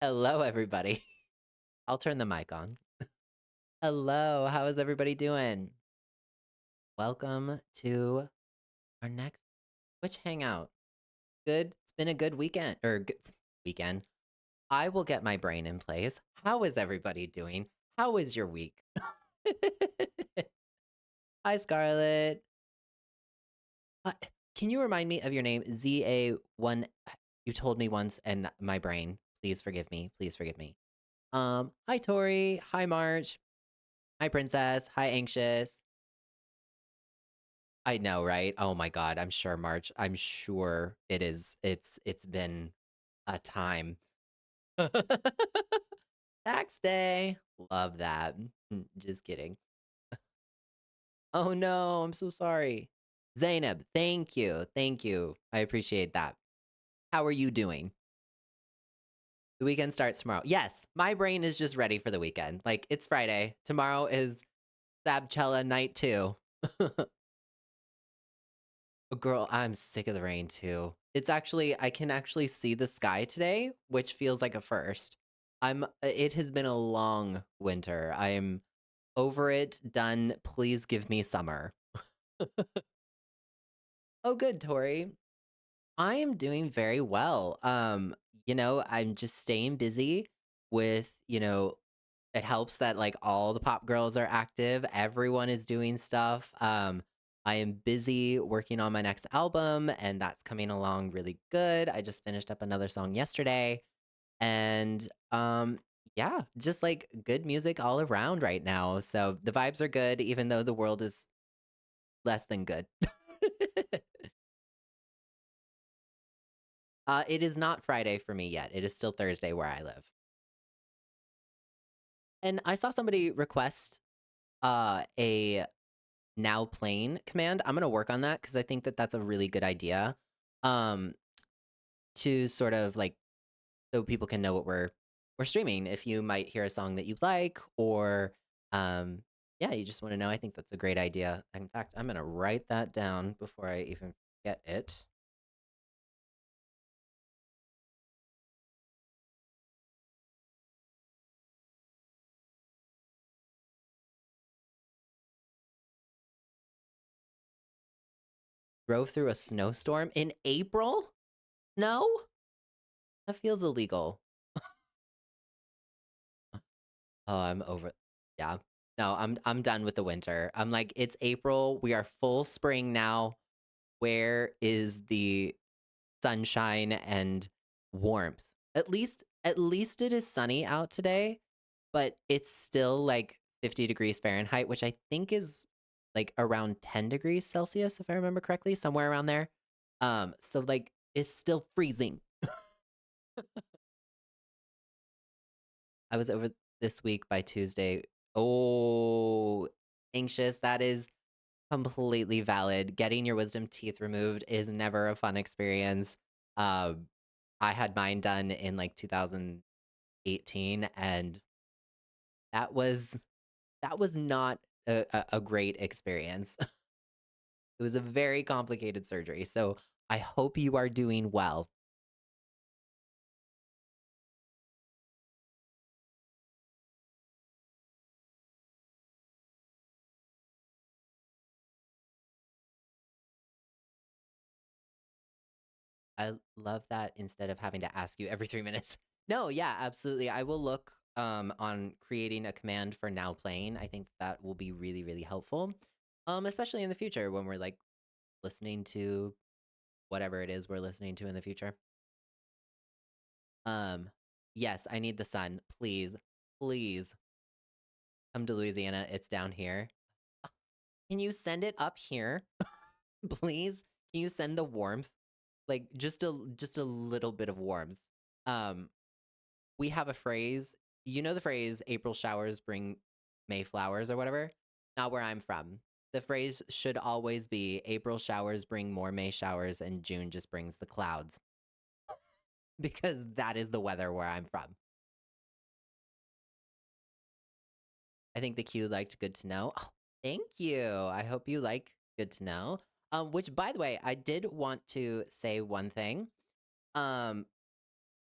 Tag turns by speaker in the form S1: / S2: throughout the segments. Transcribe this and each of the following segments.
S1: Hello, everybody. I'll turn the mic on. Hello, how is everybody doing? Welcome to our next Twitch Hangout. Good. It's been a good weekend or good weekend. I will get my brain in place. How is everybody doing? How is your week? Hi, Scarlett. Uh, can you remind me of your name? ZA1. You told me once, and my brain. Please forgive me. Please forgive me. Hi, Tori. Hi, March. Hi, Princess. Hi, Anxious. I know, right? Oh my god, I'm sure March. I'm sure it is. It's been a time. Tax day. Love that. Just kidding. Oh no, I'm so sorry. Zainab, thank you. Thank you. I appreciate that. How are you doing? The weekend starts tomorrow. Yes, my brain is just ready for the weekend. Like it's Friday. Tomorrow is Sabchella night too. Girl, I'm sick of the rain too. I can actually see the sky today, which feels like a first. It has been a long winter. I am over it, done. Please give me summer. Oh, good, Tori. I am doing very well. I'm just staying busy with, it helps that like all the pop girls are active. Everyone is doing stuff. I am busy working on my next album, and that's coming along really good. I just finished up another song yesterday, and yeah, just like good music all around right now. So the vibes are good, even though the world is less than good. It is not Friday for me yet. It is still Thursday where I live. And I saw somebody request a now playing command. I'm gonna work on that because I think that that's a really good idea. Um, to sort of like so people can know what we're streaming. If you might hear a song that you like, or um, yeah, you just want to know. I think that's a great idea. In fact, I'm gonna write that down before I even get it. Drove through a snowstorm in April? No, that feels illegal. Oh, I'm over. Yeah. No, I'm done with the winter. I'm like, it's April. We are full spring now. Where is the sunshine and warmth? At least it is sunny out today, but it's still like 50 degrees Fahrenheit, which I think is like around 10 degrees Celsius, if I remember correctly, somewhere around there. So like it's still freezing. I was over this week by Tuesday. Oh, anxious. That is completely valid. Getting your wisdom teeth removed is never a fun experience. Um, I had mine done in like 2018, and that was that was not a great experience. It was a very complicated surgery. So I hope you are doing well. I love that instead of having to ask you every 3 minutes. No, yeah, absolutely. I will look on creating a command for now playing. I think that will be really, really helpful. Especially in the future when we're like listening to whatever it is we're listening to in the future. Um, yes, I need the sun. Please, please come to Louisiana. It's down here. Can you send it up here? Please? Can you send the warmth? Like just a little bit of warmth. Um, we have a phrase. You know the phrase April showers bring May flowers or whatever? Not where I'm from. The phrase should always be April showers bring more May showers and June just brings the clouds because that is the weather where I'm from. I think the Q liked good to know. Oh, thank you. I hope you like good to know. Which by the way, I did want to say one thing. Um,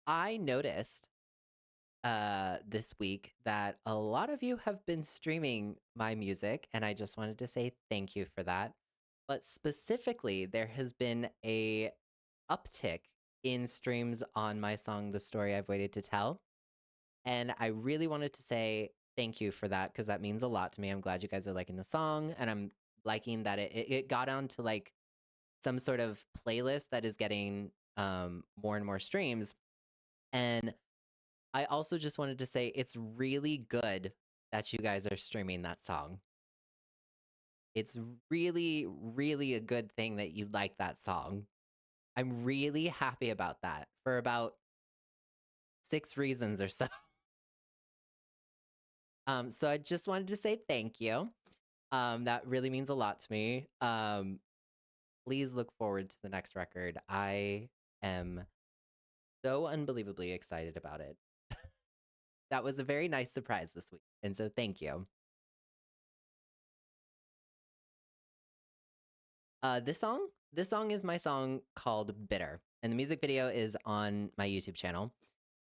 S1: I noticed this week that a lot of you have been streaming my music, and I just wanted to say thank you for that. But specifically, there has been a uptick in streams on my song "The Story I've Waited to Tell," and I really wanted to say thank you for that because that means a lot to me. I'm glad you guys are liking the song, and I'm liking that it got onto like some sort of playlist that is getting more and more streams. And I also just wanted to say it's really good that you guys are streaming that song. It's really, really a good thing that you like that song. I'm really happy about that for about 6 reasons or so. So I just wanted to say thank you. That really means a lot to me. Please look forward to the next record. I am so unbelievably excited about it. That was a very nice surprise this week, and so thank you. This song is my song called "Bitter," and the music video is on my YouTube channel.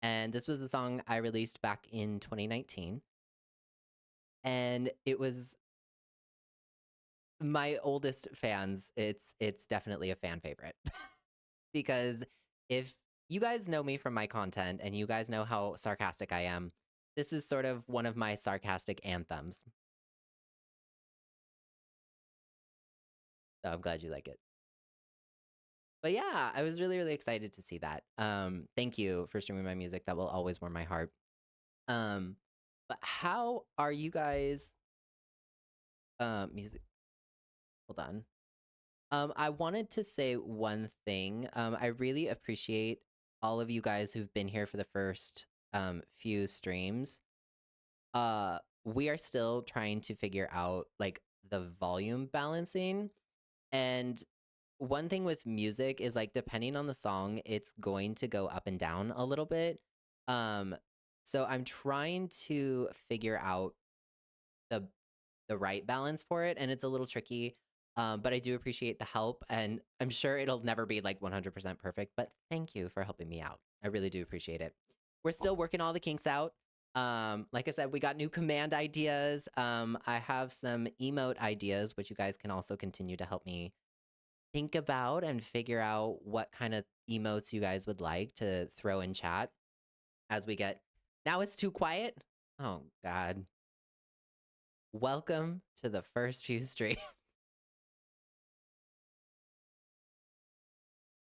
S1: And this was the song I released back in 2019, and it was my oldest fans. It's definitely a fan favorite because if you guys know me from my content and you guys know how sarcastic I am, this is sort of one of my sarcastic anthems. So I'm glad you like it. But yeah, I was really, really excited to see that. Thank you for streaming my music. That will always warm my heart. Um, but how are you guys? Music. Hold on. I wanted to say one thing. I really appreciate all of you guys who've been here for the first few streams. We are still trying to figure out like the volume balancing. And one thing with music is like depending on the song, it's going to go up and down a little bit. Um, so I'm trying to figure out the the right balance for it, and it's a little tricky. But I do appreciate the help, and I'm sure it'll never be like 100% perfect. But thank you for helping me out. I really do appreciate it. We're still working all the kinks out. Like I said, we got new command ideas. I have some emote ideas, which you guys can also continue to help me think about and figure out what kind of emotes you guys would like to throw in chat as we get. Now it's too quiet. Oh God. Welcome to the first few streams.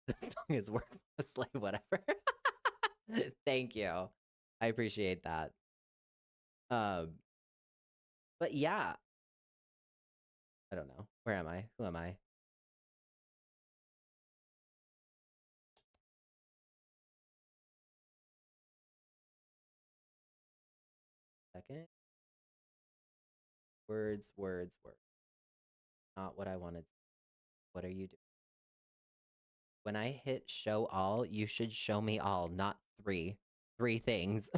S1: This song is work a slave, whatever. Thank you. I appreciate that. Um, but yeah, I don't know. Where am I? Who am I? Second. Words, words, words. Not what I wanted. What are you doing? When I hit show all, you should show me all, not three. Three things.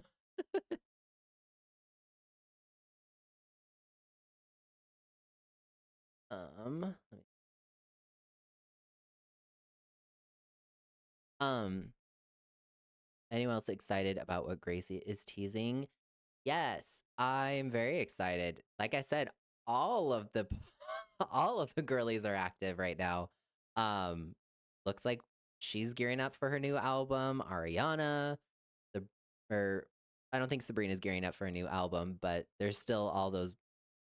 S1: Let me- um, anyone else excited about what Gracie is teasing? Yes, I'm very excited. Like I said, all of the all of the girlies are active right now. Um, looks like she's gearing up for her new album. Ariana, the or I don't think Sabrina's gearing up for a new album, but there's still all those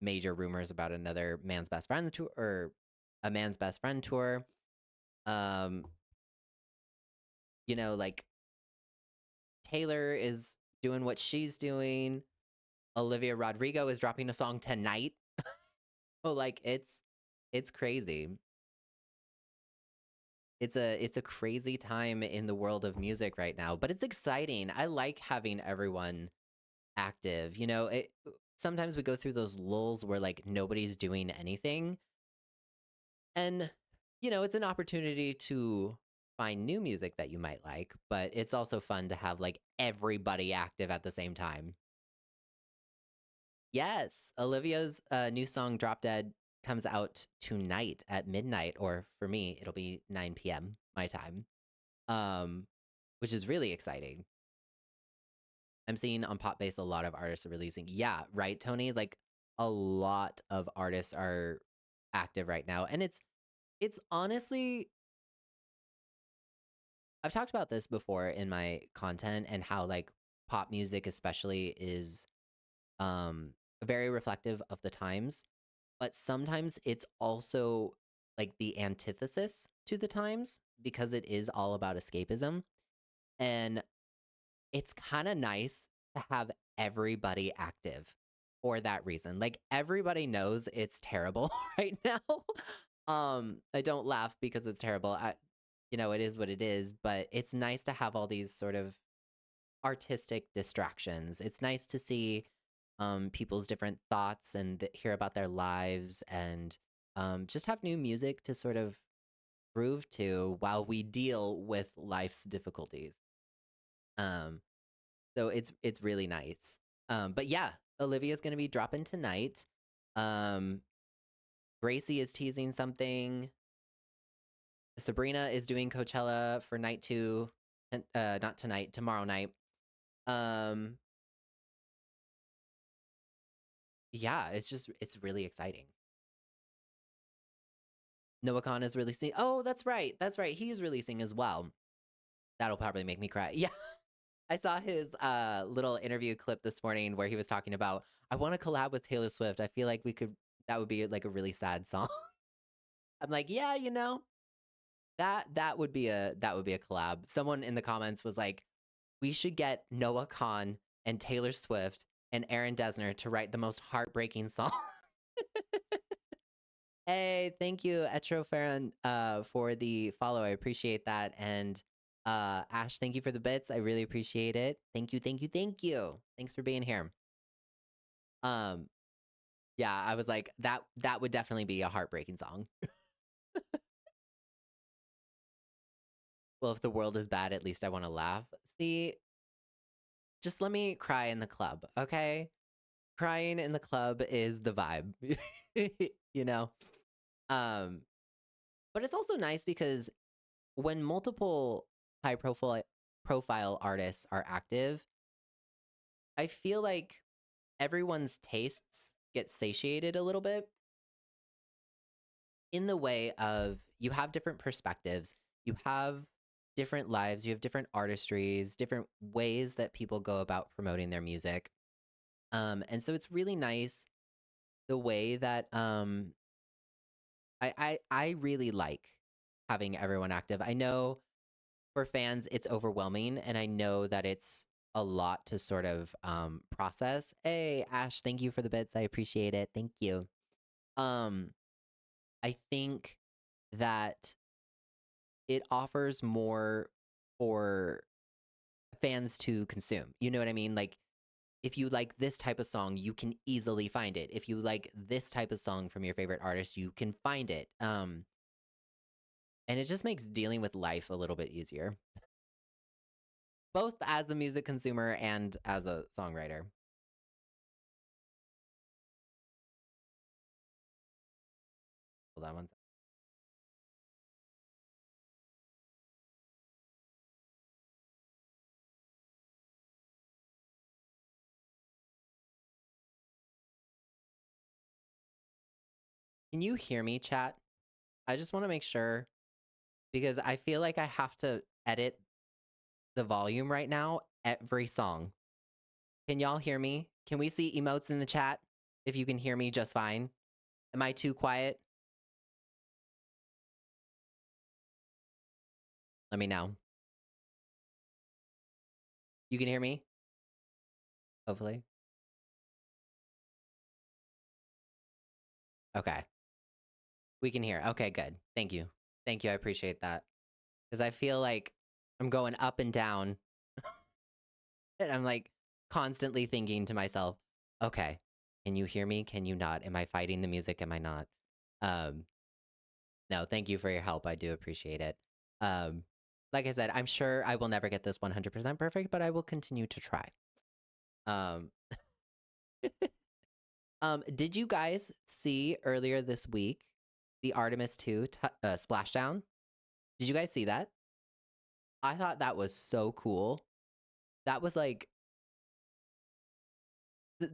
S1: major rumors about another man's best friend tour or a man's best friend tour. Um, like Taylor is doing what she's doing. Olivia Rodrigo is dropping a song tonight. Oh, like it's crazy. It's a crazy time in the world of music right now, but it's exciting. I like having everyone active. Sometimes we go through those lulls where like nobody's doing anything, and it's an opportunity to find new music that you might like, but it's also fun to have like everybody active at the same time. Yes, Olivia's new song "Drop Dead" comes out tonight at midnight, or for me, it'll be 9 p.m. my time, um, which is really exciting. I'm seeing on Pop Base a lot of artists are releasing. Yeah, right, Tony? Like a lot of artists are active right now. And it's honestly I've talked about this before in my content and how like pop music especially is um very reflective of the times, but sometimes it's also like the antithesis to the times because it is all about escapism. And it's kind of nice to have everybody active for that reason. Like everybody knows it's terrible right now. I don't laugh because it's terrible. It is what it is, but it's nice to have all these sort of artistic distractions. It's nice to see people's different thoughts and hear about their lives and just have new music to sort of groove to while we deal with life's difficulties. Um, so it's really nice. But yeah, Olivia's gonna be dropping tonight. Um, Gracie is teasing something. Sabrina is doing Coachella for night two, not tonight, tomorrow night. Um, yeah, it's really exciting. Noah Khan is releasing. Oh, that's right, that's right. He's releasing as well. That'll probably make me cry. Yeah, I saw his little interview clip this morning where he was talking about I want to collab with Taylor Swift. I feel like we could. That would be like a really sad song. I'm like, yeah, that would be a collab. Someone in the comments was like, we should get Noah Khan and Taylor Swift and Aaron Dessner to write the most heartbreaking song. Hey, thank you, Etrofaran, for the follow. I appreciate that. And Ash, thank you for the bits. I really appreciate it. Thank you, thank you, thank you. Thanks for being here. Um, yeah, I was like, that would definitely be a heartbreaking song. Well, if the world is bad, at least I want to laugh. See, just let me cry in the club, okay? Crying in the club is the vibe. you know? Um, but it's also nice because when multiple high profile artists are active, I feel like everyone's tastes get satiated a little bit in the way of you have different perspectives, you have different lives, you have different artistries, different ways that people go about promoting their music. And so it's really nice the way that I really like having everyone active. I know for fans it's overwhelming and I know that it's a lot to sort of process. Hey Ash, thank you for the bits. I appreciate it. Thank you. Um I think that it offers more for fans to consume. You know what I mean? Like if you like this type of song, you can easily find it. If you like this type of song from your favorite artist, you can find it. And it just makes dealing with life a little bit easier, both as the music consumer and as a songwriter. Hold on one second. Can you hear me, chat? I just want to make sure because I feel like I have to edit the volume right now every song. Can y'all hear me? Can we see emotes in the chat if you can hear me just fine? Am I too quiet? Let me know. You can hear me? Hopefully. Okay. We can hear. Okay, good. Thank you. Thank you. I appreciate that. Because I feel like I'm going up and down. And I'm like constantly thinking to myself, okay, can you hear me? Can you not? Am I fighting the music? Am I not? Um, no, thank you for your help. I do appreciate it. Um, like I said, I'm sure I will never get this 100% perfect, but I will continue to try. Um, did you guys see earlier this week the Artemis 2 splashdown? Did you guys see that? I thought that was so cool. That was like th-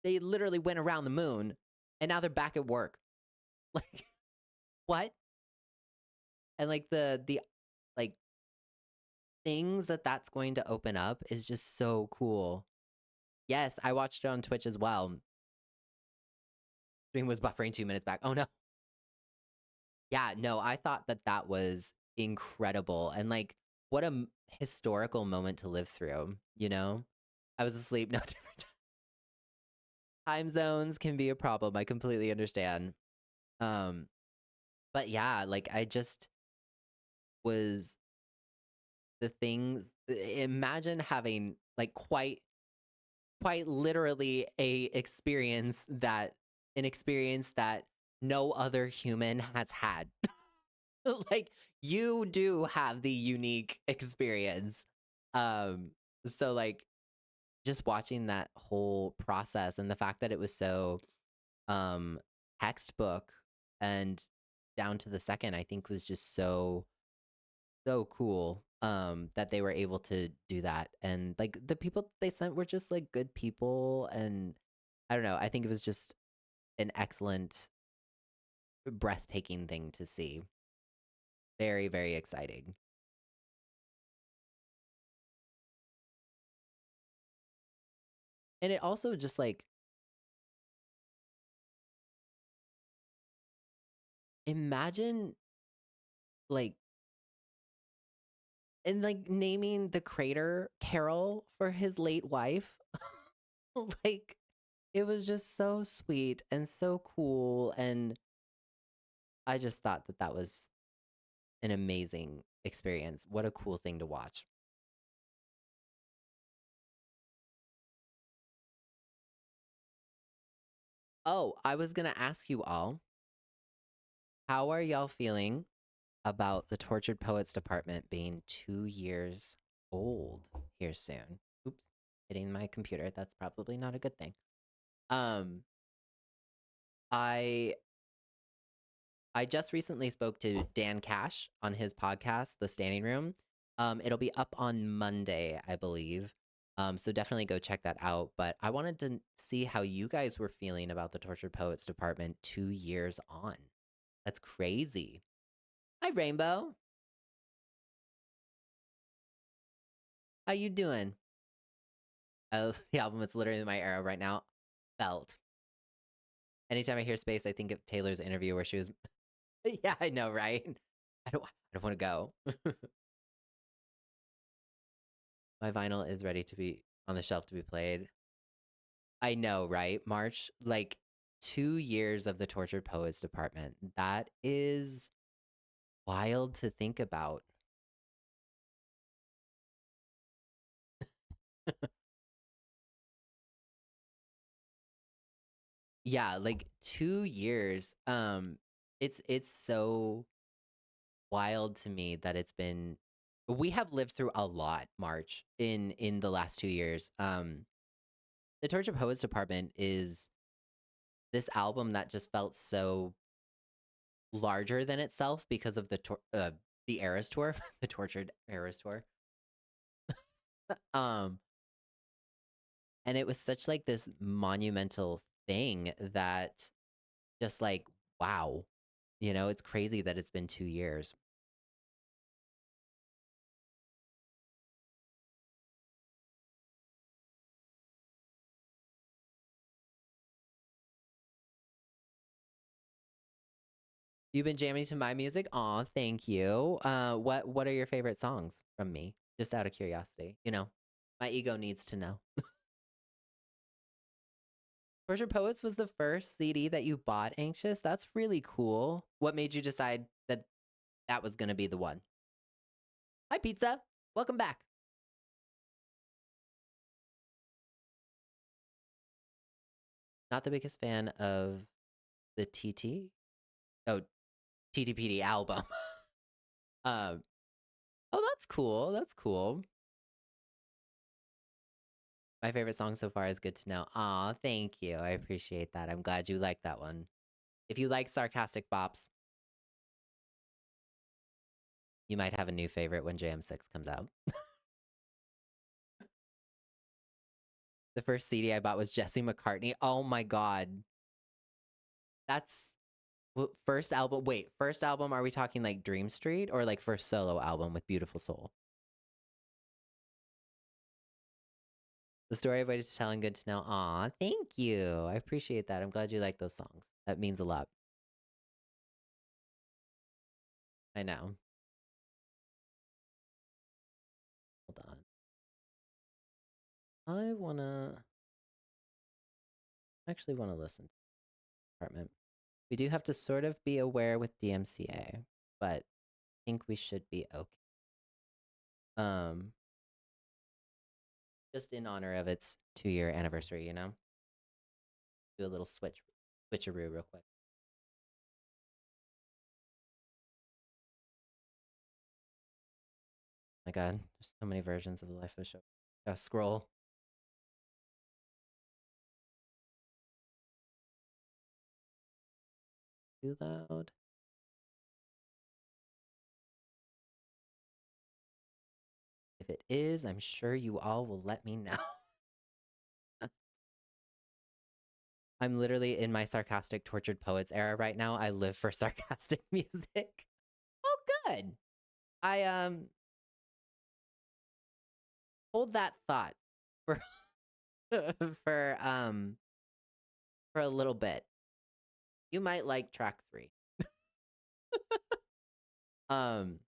S1: they literally went around the moon, and now they're back at work. Like what? And like the like things that that's going to open up is just so cool. Yes, I watched it on Twitch as well. Stream was buffering 2 minutes back. Oh no. Yeah, no, I thought that that was incredible and like what a historical moment to live through, you know? I was asleep, no different time zones can be a problem. I completely understand. Um but yeah, like I just was the things imagine having like quite literally an experience that no other human has had. Like you do have the unique experience. Um so like just watching that whole process and the fact that it was so um textbook and down to the second I think was just so cool that they were able to do that and like the people they sent were just like good people and I don't know, I think it was just an excellent breathtaking thing to see. Very very exciting. And it also just like imagine like and like naming the crater Carol for his late wife. Like it was just so sweet and so cool and I just thought that that was an amazing experience. What a cool thing to watch. Oh, I was going to ask you all, how are y'all feeling about the Tortured Poets Department being 2 years old here soon? Oops, hitting my computer. That's probably not a good thing. Um, I I just recently spoke to Dan Cash on his podcast, The Standing Room. It'll be up on Monday, I believe. So definitely go check that out. But I wanted to see how you guys were feeling about the Tortured Poets Department 2 years on. That's crazy. Hi, Rainbow. How you doing? Oh, the album is literally my era right now. Felt. Anytime I hear Space, I think of Taylor's interview where she was. Yeah, I know, right? I don't want to go. My vinyl is ready to be on the shelf to be played. I know, right? March, like 2 years of the Tortured Poets Department. That is wild to think about. Yeah, like 2 years. It's so wild to me that it's been we have lived through a lot, March, in the last 2 years. The Tortured Poets Department is this album that just felt so larger than itself because of the Eras tour, the Tortured Eras tour. Um, and it was such like this monumental thing that just like wow, it's crazy that it's been 2 years. You've been jamming to my music. Aw, thank you. What are your favorite songs from me? Just out of curiosity, my ego needs to know. Tortured Poets was the first CD that you bought, Anxious. That's really cool. What made you decide that that was gonna be the one? Hi, Pizza. Welcome back. Not the biggest fan of the TT. Oh, TTPD album. um. Oh, that's cool. That's cool. My favorite song so far is "Good to Know." Aw, thank you. I appreciate that. I'm glad you like that one. If you like sarcastic bops, you might have a new favorite when JM6 comes out. The first CD I bought was Jesse McCartney. Oh my god. That's first album. Wait, first album, are we talking like Dream Street or like first solo album with Beautiful Soul? The story of what it's telling, good to know. Aw, thank you. I appreciate that. I'm glad you like those songs. That means a lot. I know. Hold on. I actually wanna listen to Apartment. We do have to sort of be aware with DMCA, but I think we should be okay. Um, just in honor of its 2-year anniversary, you know? Do a little switcheroo real quick. My god, there's so many versions of the life of the show. Gotta scroll. Too loud. If it is, I'm sure you all will let me know. I'm literally in my sarcastic tortured poets era right now. I live for sarcastic music. Oh, good. I hold that thought for for for a little bit. You might like track 3. Um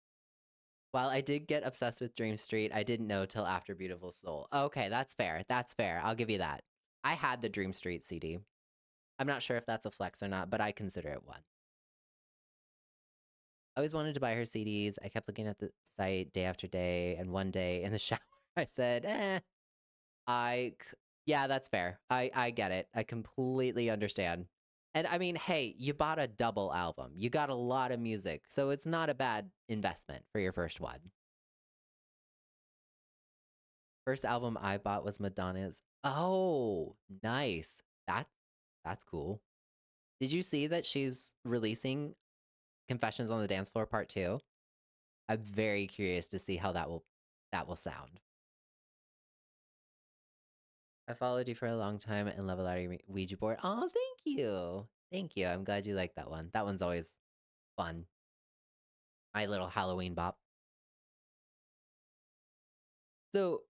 S1: while I did get obsessed with Dream Street, I didn't know till after Beautiful Soul. Okay, that's fair. That's fair. I'll give you that. I had the Dream Street CD. I'm not sure if that's a flex or not, but I consider it one. I always wanted to buy her CDs. I kept looking at the site day after day, and one day in the shower, I said, yeah, that's fair. I get it. I completely understand. And I mean, hey, you bought a double album. You got a lot of music, so it's not a bad investment for your first one. First album I bought was Madonna's. Oh, nice. That's cool. Did you see that she's releasing Confessions on the Dance Floor Part 2? I'm very curious to see how that will sound. I followed you for a long time and love a lot of your Ouija board. Oh, thank you. Thank you. I'm glad you like that one. That one's always fun. My little Halloween bop. So,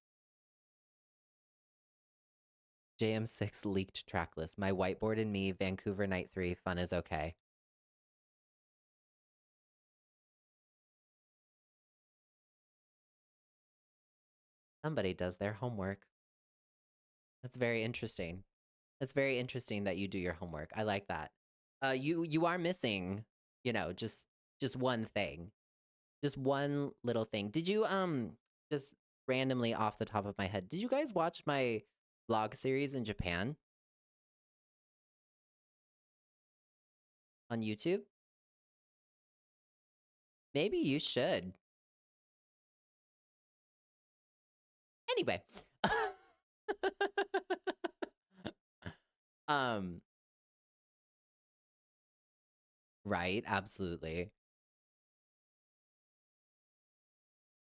S1: JM6 leaked track list. My whiteboard and me, Vancouver Night 3, fun is okay. Somebody does their homework. That's very interesting. That's very interesting that you do your homework. I like that. You are missing, just one thing. Just one little thing. Did you just randomly off the top of my head, did you guys watch my vlog series in Japan on YouTube? Maybe you should. Anyway. um right, absolutely.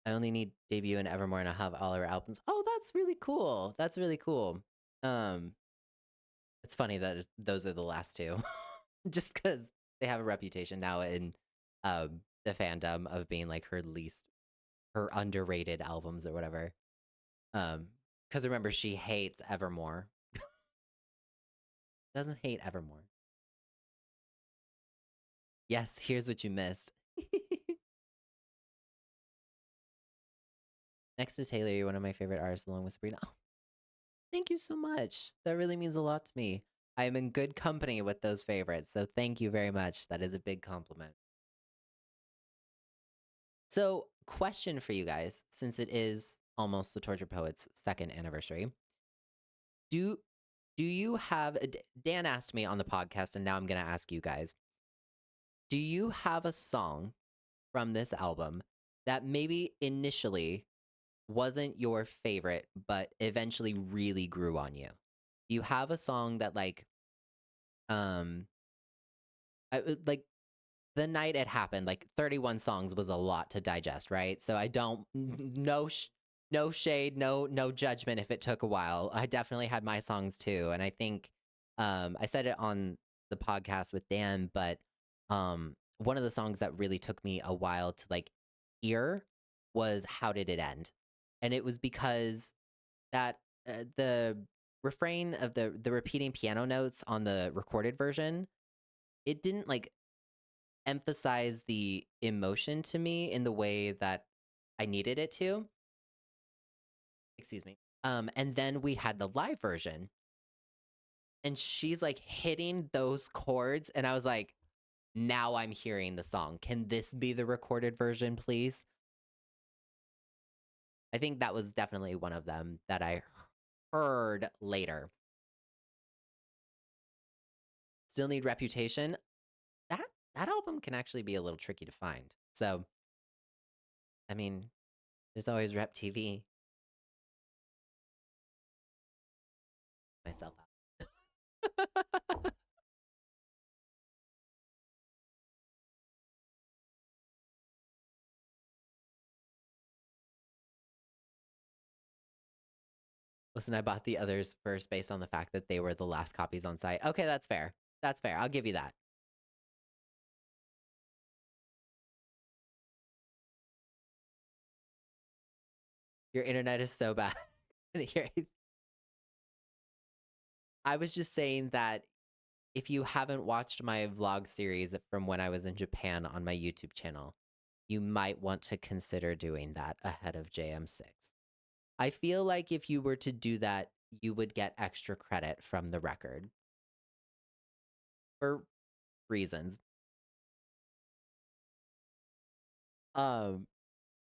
S1: I only need debut and Evermore and I have all her albums. Oh, that's really cool. That's really cool. Um it's funny that those are the last two. Just because they have a reputation now in the fandom of being like her underrated albums or whatever. Because remember, she hates Evermore. Doesn't hate Evermore. Yes, here's what you missed. Next to Taylor, you're one of my favorite artists along with Sabrina. Oh, thank you so much. That really means a lot to me. I am in good company with those favorites, so thank you very much. That is a big compliment. So, question for you guys, since it is almost the Torture Poets' second anniversary, do do you have Dan asked me on the podcast, and now I'm going to ask you guys, do you have a song from this album that maybe initially wasn't your favorite but eventually really grew on you? Do you have a song that um like the night it happened, like 31 songs was a lot to digest, right? So I don't know No shade, no judgment if it took a while. I definitely had my songs too, and I think I said it on the podcast with Dan, but one of the songs that really took me a while to like hear was "How Did It End?" And it was because that the refrain of the repeating piano notes on the recorded version, it didn't like emphasize the emotion to me in the way that I needed it to. Excuse me. And then we had the live version, and she's like hitting those chords, and I was like, now I'm hearing the song. Can this be the recorded version, please? I think that was definitely one of them that I heard later. Still Need Reputation. That that album can actually be a little tricky to find. So, I mean, there's always Rep TV. Myself out. Listen, I bought the others first based on the fact that they were the last copies on site. Okay, that's fair. That's fair. I'll give you that. Your internet is so bad. Here- I was just saying that if you haven't watched my vlog series from when I was in Japan on my YouTube channel, you might want to consider doing that ahead of JM6. I feel like if you were to do that, you would get extra credit from the record for reasons. Um,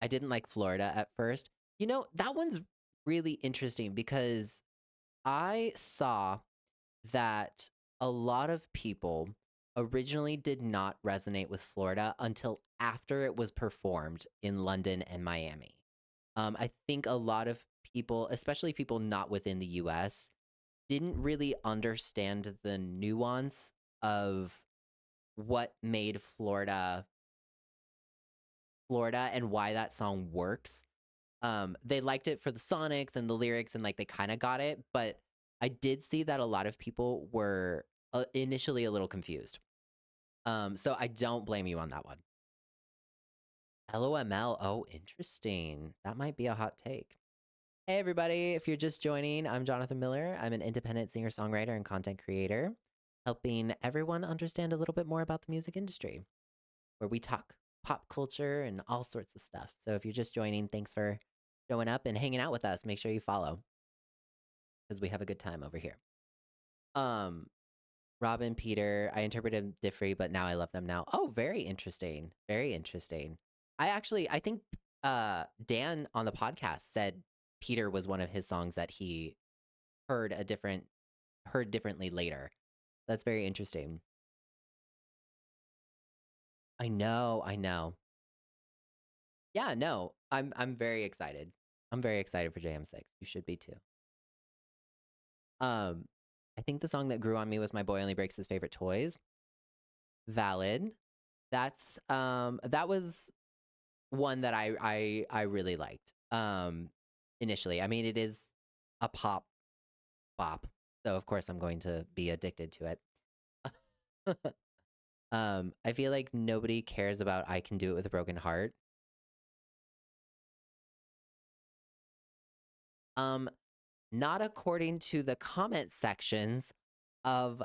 S1: I didn't like Florida at first. You know, that one's really interesting because I saw that a lot of people originally did not resonate with Florida until after it was performed in London and Miami. I think a lot of people, especially people not within the US, didn't really understand the nuance of what made Florida and why that song works. They liked it for the sonics and the lyrics and like they kind of got it, but I did see that a lot of people were initially a little confused. So I don't blame you on that one. LOML. Oh, interesting. That might be a hot take. Hey, everybody. If you're just joining, I'm Jonathan Miller. I'm an independent singer songwriter and content creator, helping everyone understand a little bit more about the music industry, where we talk pop culture and all sorts of stuff. So if you're just joining, thanks for showing up and hanging out with us. Make sure you follow because we have a good time over here. Um, Robin, Peter, I interpreted Diffrey, but now I love them now. Oh, very interesting. Very interesting. I think Dan on the podcast said Peter was one of his songs that he heard heard differently later. That's very interesting. I know, I know. Yeah, no. I'm very excited. I'm very excited for JM6. You should be too. Um I think the song that grew on me was My Boy Only Breaks His Favorite Toys. Valid. That was one that I really liked. Initially. I mean, it is a pop bop. So of course I'm going to be addicted to it. I feel like nobody cares about I Can Do It With a Broken Heart. Um, Not according to the comment sections of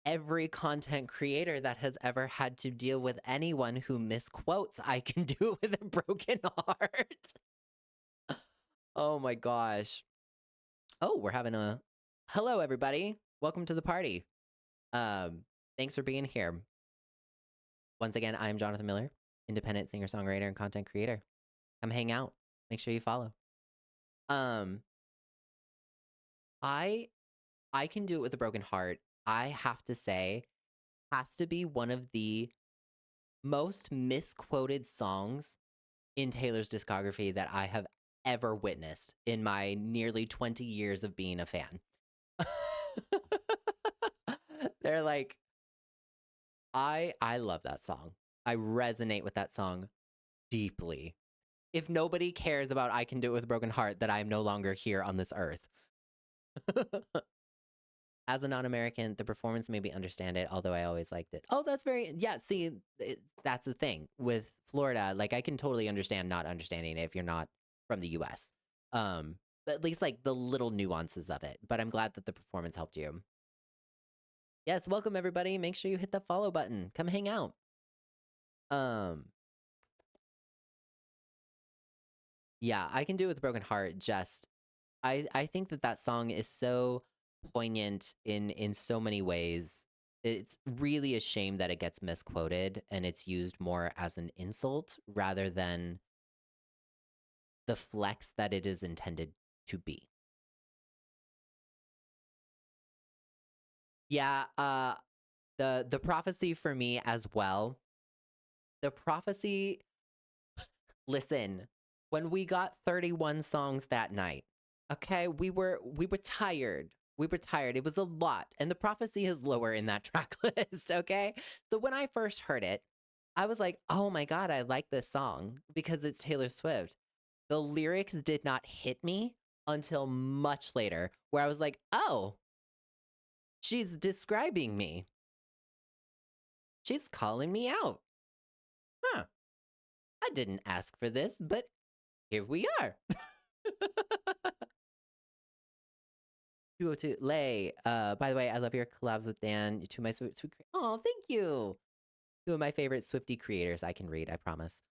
S1: every content creator that has ever had to deal with anyone who misquotes I Can Do It With a Broken Heart. Oh my gosh. Oh, we're having a hello, everybody. Welcome to the party. Um, Thanks for being here. Once again, I'm Jonathan Miller, independent singer songwriter and content creator. Come hang out. Make sure you follow. Um, I I Can Do It With a Broken Heart. I have to say, has to be one of the most misquoted songs in Taylor's discography that I have ever witnessed in my nearly 20 years of being a fan. They're like, I love that song. I resonate with that song deeply. if nobody cares about I Can Do It With a Broken Heart, that I'm no longer here on this earth. As a non-American, the performance made me understand it, although I always liked it. Oh, that's very yeah, see, that's the thing with Florida, like, I can totally understand not understanding it if you're not from the US. At least, like, the little nuances of it, but I'm glad that the performance helped you. Yes, welcome everybody, make sure you hit the follow button, come hang out. Um, yeah, I Can Do It With a Broken Heart, just I think that that song is so poignant in so many ways. It's really a shame that it gets misquoted and it's used more as an insult rather than the flex that it is intended to be. Yeah, the prophecy for me as well. The prophecy, listen, when we got 31 songs that night, okay, we were tired. We were tired. It was a lot. And the prophecy is lower in that track list, okay? So when I first heard it, I was like, "Oh my god, I like this song because it's Taylor Swift." The lyrics did not hit me until much later, where I was like, "Oh, she's describing me. She's calling me out. Huh. I didn't ask for this, but here we are." 202 Lay. By the way, I love your collabs with Dan. To my sweet. Oh, thank you. Two of my favorite Swifty creators I can read, I promise.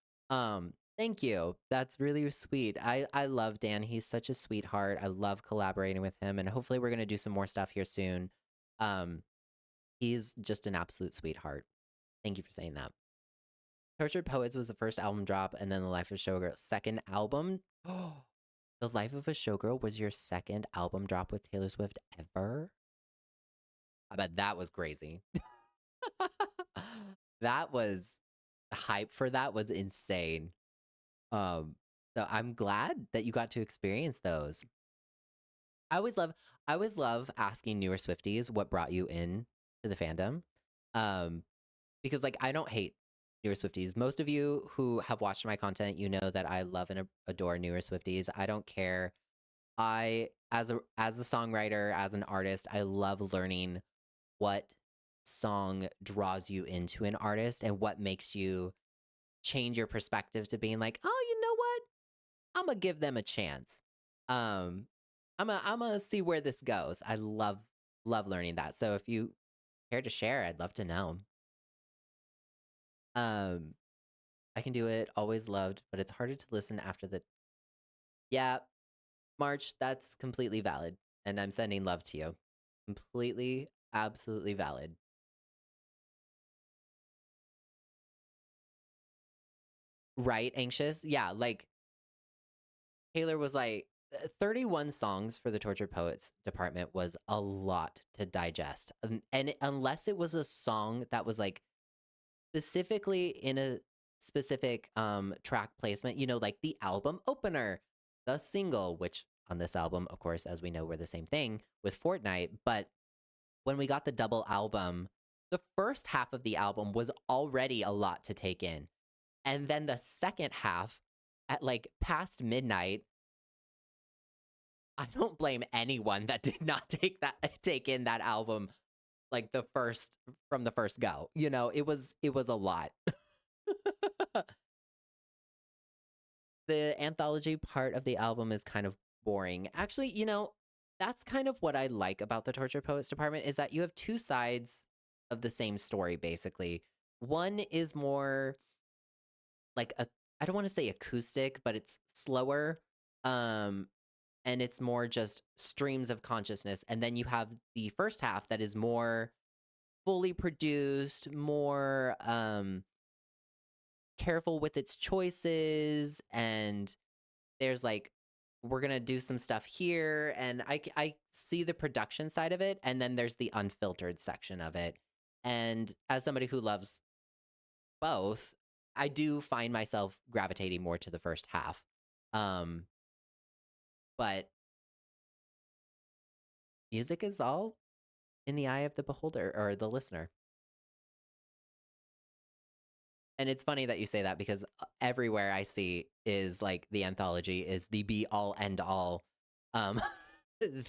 S1: Thank you. That's really sweet. I love Dan. He's such a sweetheart. I love collaborating with him, and hopefully we're gonna do some more stuff here soon. Um, he's just an absolute sweetheart. Thank you for saying that. Tortured Poets was the first album drop, and then The Life of Showgirl second album. Oh, The Life of a Showgirl was your second album drop with Taylor Swift ever? I bet that was crazy. That was hype for that was insane. Um, so I'm glad that you got to experience those. I always love I always love asking newer Swifties what brought you in to the fandom. Um, because like I don't hate newer Swifties. Most of you who have watched my content, you know that I love and adore newer Swifties. I don't care. I as a songwriter, as an artist, I love learning what song draws you into an artist and what makes you change your perspective to being like, "Oh, you know what? Imma give them a chance." Um, Imma see where this goes. I love learning that. So if you care to share, I'd love to know. Um, I Can Do It, always loved, but it's harder to listen after the Yeah, March, that's completely valid, and I'm sending love to you. Completely, absolutely valid. Right, anxious? Yeah, like Taylor was like 31 songs for the Tortured Poets department was a lot to digest. Unless it was a song that was like specifically in a specific track placement, you know, like the album opener, the single, which on this album, of course, as we know, were the same thing with Fortnite. But when we got the double album, the first half of the album was already a lot to take in. And then the second half at like past midnight, I don't blame anyone that did not take in that album like the first from the first go. You know, it was a lot. The anthology part of the album is kind of boring. Actually, you know, that's kind of what I like about the Torture Poets department is that you have two sides of the same story basically. One is more like a I don't want to say acoustic, but it's slower. Um and it's more just streams of consciousness. And then you have the first half that is more fully produced, more careful with its choices, and there's like we're gonna do some stuff here, and I see the production side of it, and then there's the unfiltered section of it. And as somebody who loves both, I do find myself gravitating more to the first half. Um, but music is all in the eye of the beholder or the listener. And it's funny that you say that because everywhere I see is like the anthology is the be all end all. Um,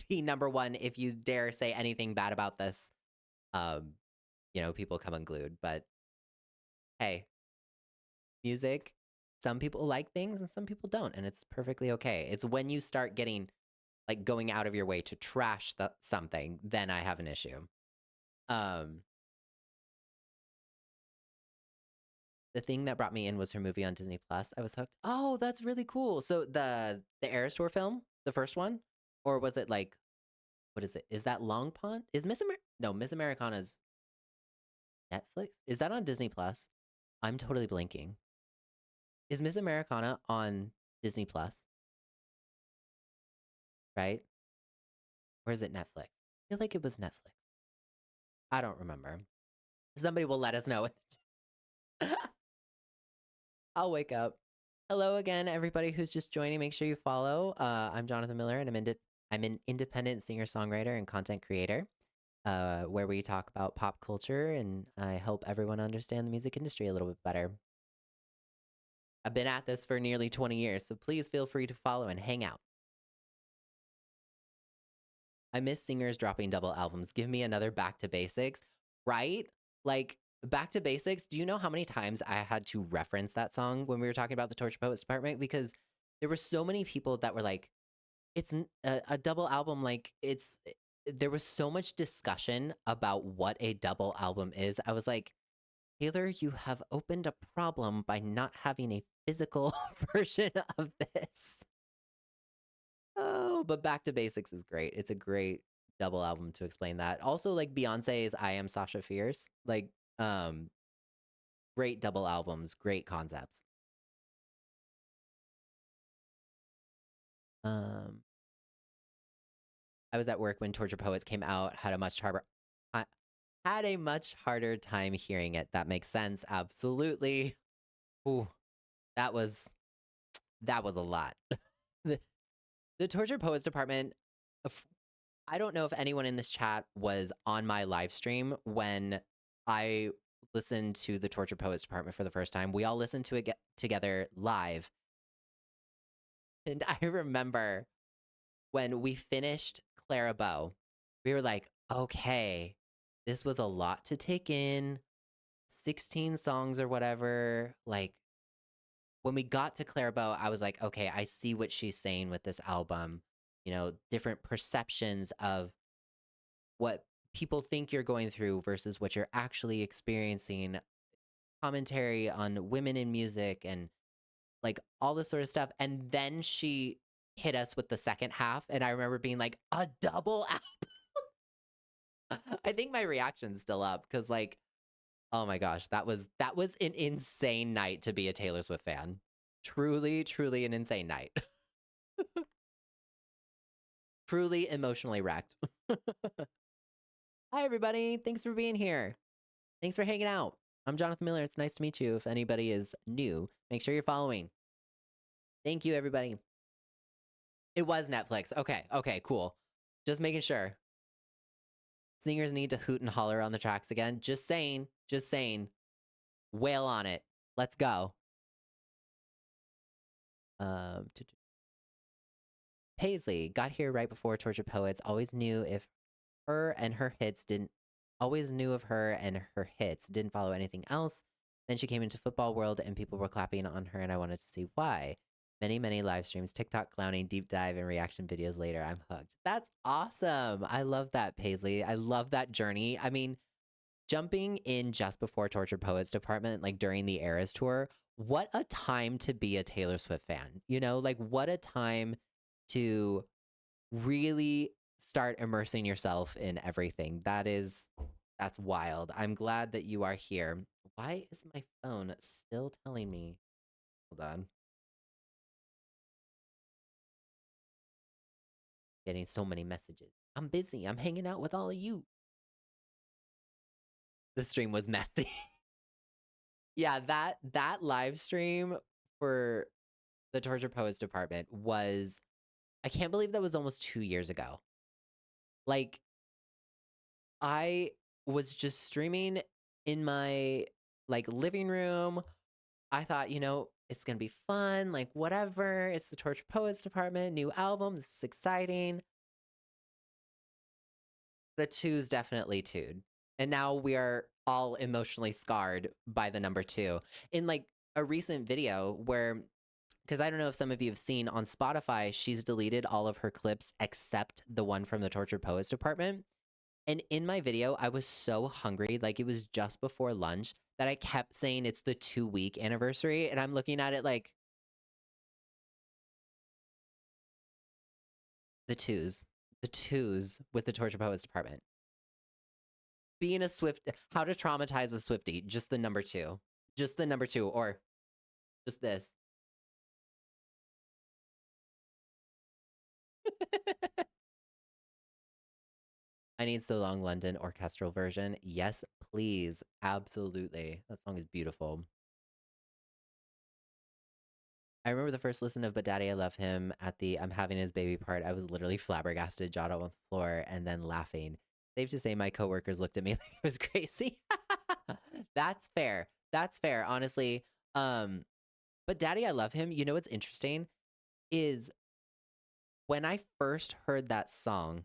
S1: the number one, if you dare say anything bad about this, um, people come unglued. But hey, music, some people like things and some people don't, and it's perfectly okay. It's when you start getting like going out of your way to trash something, then I have an issue. Um, the thing that brought me in was her movie on Disney Plus. I was hooked. Oh, that's really cool. So the Eras Tour film, the first one, or was it like what is it? Is that Long Pond? Is No, Miss Americana's Netflix? Is that on Disney Plus? I'm totally blanking. Is Miss Americana on Disney Plus? Right? Or is it Netflix? I feel like it was Netflix. I don't remember. Somebody will let us know. I'll wake up. Hello again, everybody who's just joining. Make sure you follow. I'm Jonathan Miller, and I'm an independent singer-songwriter and content creator, where we talk about pop culture, and I help everyone understand the music industry a little bit better. I've been at this for nearly 20 years, so please feel free to follow and hang out. I miss singers dropping double albums. Give me another Back to Basics, right? Like, Back to Basics, do you know how many times I had to reference that song when we were talking about the Torture Poets Department? Because there were so many people that were like, it's a double album. Like, there was so much discussion about what a double album is. I was like, Taylor, you have opened a problem by not having a physical version of this. Oh, but Back to Basics is great. It's a great double album to explain that. Also, like Beyonce's I Am Sasha Fierce. Like, um, great double albums, great concepts. Um, I was at work when Torture Poets came out, I had a much harder time hearing it. That makes sense. Absolutely. Ooh, that was that was a lot. the, the Torture Poets department, I don't know if anyone in this chat was on my live stream when I listened to the Torture Poets Department for the first time. We all listened to it together live. And I remember when we finished Clara Bow, we were like, okay, this was a lot to take in. 16 songs or whatever. Like, when we got to Clara Bow, I was like, okay, I see what she's saying with this album. Different perceptions of what people think you're going through versus what you're actually experiencing, commentary on women in music and like all this sort of stuff. And then she hit us with the second half. And I remember being like, a double album. I think my reaction's still up because like, oh my gosh, that was an insane night to be a Taylor Swift fan. Truly, truly an insane night. Truly emotionally wrecked. Hi everybody. Thanks for being here. Thanks for hanging out. I'm Jonathan Miller. It's nice to meet you. If anybody is new, make sure you're following. Thank you, everybody. It was Netflix. Okay. Okay, cool. Just making sure. Singers need to hoot and holler on the tracks again. Just saying. Just saying. Wail on it. Let's go. Um, Paisley got here right before Torture Poets. Always knew of her and her hits. Didn't follow anything else. Then she came into football world and people were clapping on her and I wanted to see why. Many, many live streams, TikTok clowning, deep dive, and reaction videos later. I'm hooked. That's awesome. I love that, Paisley. I love that journey. I mean, jumping in just before Tortured Poets Department, like during the Eras tour, what a time to be a Taylor Swift fan. Like what a time to really start immersing yourself in everything. That's wild. I'm glad that you are here. Why is my phone still telling me? Hold on. Getting so many messages. I'm busy. I'm hanging out with all of you. The stream was messy. Yeah, that live stream for the Torture Poets Department was I can't believe that was almost 2 years ago. Like I was just streaming in my like living room I thought, it's gonna be fun, like whatever. It's the Torture Poets Department, new album. This is exciting. The twos definitely two'd. And now we are all emotionally scarred by the number two. In like a recent video where, because I don't know if some of you have seen on Spotify, she's deleted all of her clips except the one from the Tortured Poets Department. And in my video, I was so hungry, like it was just before lunch, that I kept saying it's the 2-week anniversary. And I'm looking at it like the twos, the twos with the Tortured Poets Department. Being a Swift, how to traumatize a Swiftie, just the number two. Just the number two, or just this. I need So Long London orchestral version. Yes, please. Absolutely. That song is beautiful. I remember the first listen of But Daddy I Love Him at the I'm having his baby part. I was literally flabbergasted, jawed on the floor, and then laughing. Safe to say my coworkers looked at me like I was crazy. That's fair. That's fair, honestly. But Daddy I Love Him, you know what's interesting is when I first heard that song,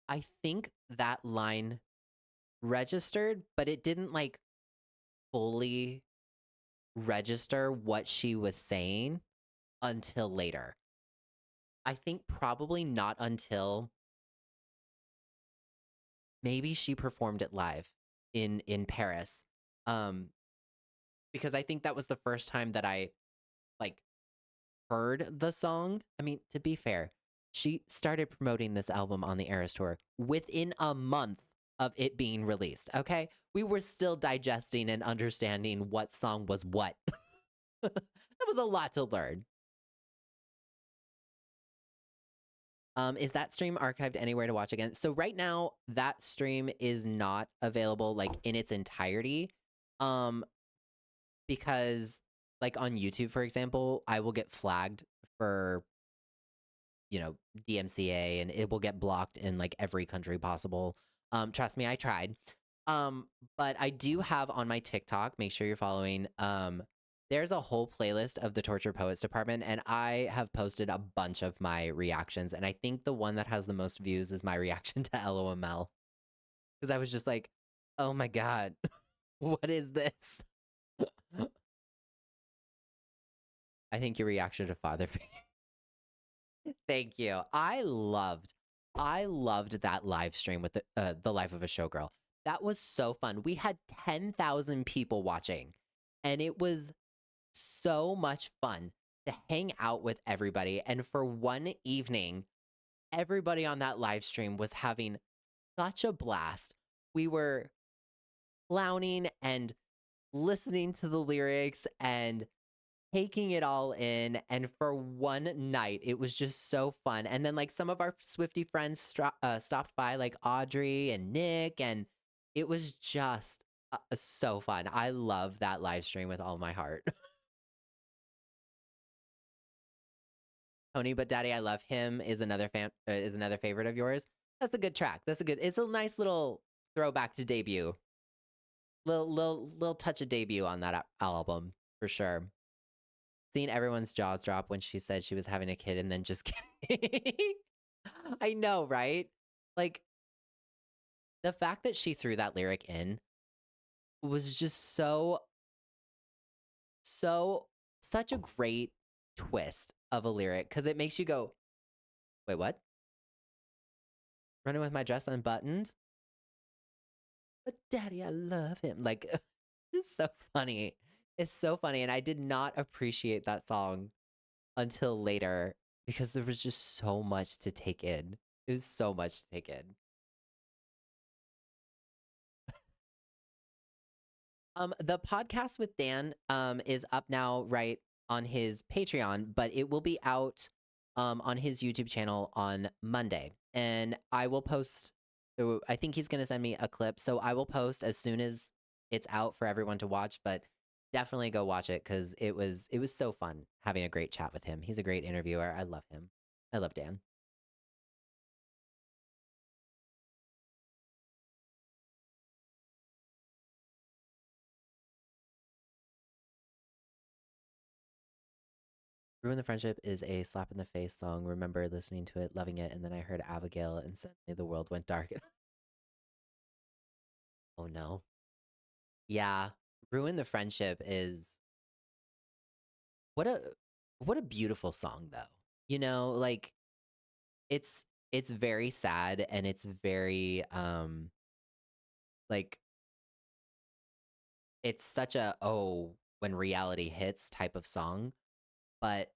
S1: I think that line registered, but it didn't like fully register what she was saying until later. I think probably not until maybe she performed it live in Paris. Um because I think that was the first time that I like heard the song. I mean, to be fair, she started promoting this album on the Eras tour within a month of it being released. Okay? We were still digesting and understanding what song was what. That was a lot to learn. Is that stream archived anywhere to watch again? So right now, that stream is not available like in its entirety. Um, because like on YouTube, for example, I will get flagged for, DMCA and it will get blocked in like every country possible. Trust me, I tried. Um, but I do have on my TikTok, make sure you're following, there's a whole playlist of the Torture Poets Department, and I have posted a bunch of my reactions, and I think the one that has the most views is my reaction to LOML. Because I was just like, oh my god, what is this? I think your reaction to Father Figure. Thank you. I loved that live stream with the Life of a Showgirl. That was so fun. We had 10,000 people watching, and it was so much fun to hang out with everybody. And for one evening, everybody on that live stream was having such a blast. We were clowning and listening to the lyrics and taking it all in. And for one night, it was just so fun. And then, like, some of our Swifty friends stopped by, like Audrey and Nick, and it was just so fun. I love that live stream with all my heart. Tony, but Daddy, I Love Him is another favorite of yours. That's a good track. It's a nice little throwback to debut. Little touch of debut on that album for sure. Seeing everyone's jaws drop when she said she was having a kid and then just kidding. I know, right? Like the fact that she threw that lyric in was just so such a great twist of a lyric because it makes you go, wait, what? Running with my dress unbuttoned? But daddy, I love him. Like, it's so funny. It's so funny. And I did not appreciate that song until later because there was just so much to take in. It was so much to take in. The podcast with Dan is up now, right, on his Patreon, but it will be out on his YouTube channel on Monday. And I will post I think he's gonna send me a clip, so I will post as soon as it's out for everyone to watch, but definitely go watch it because it was so fun having a great chat with him. He's a great interviewer. I love him. I love Dan. Ruin the Friendship is a slap in the face song. Remember listening to it, loving it, and then I heard Abigail and suddenly the world went dark. Oh no. Yeah. Ruin the Friendship is what a what a beautiful song though. You know, like it's very sad and it's very like it's such a oh when reality hits type of song, but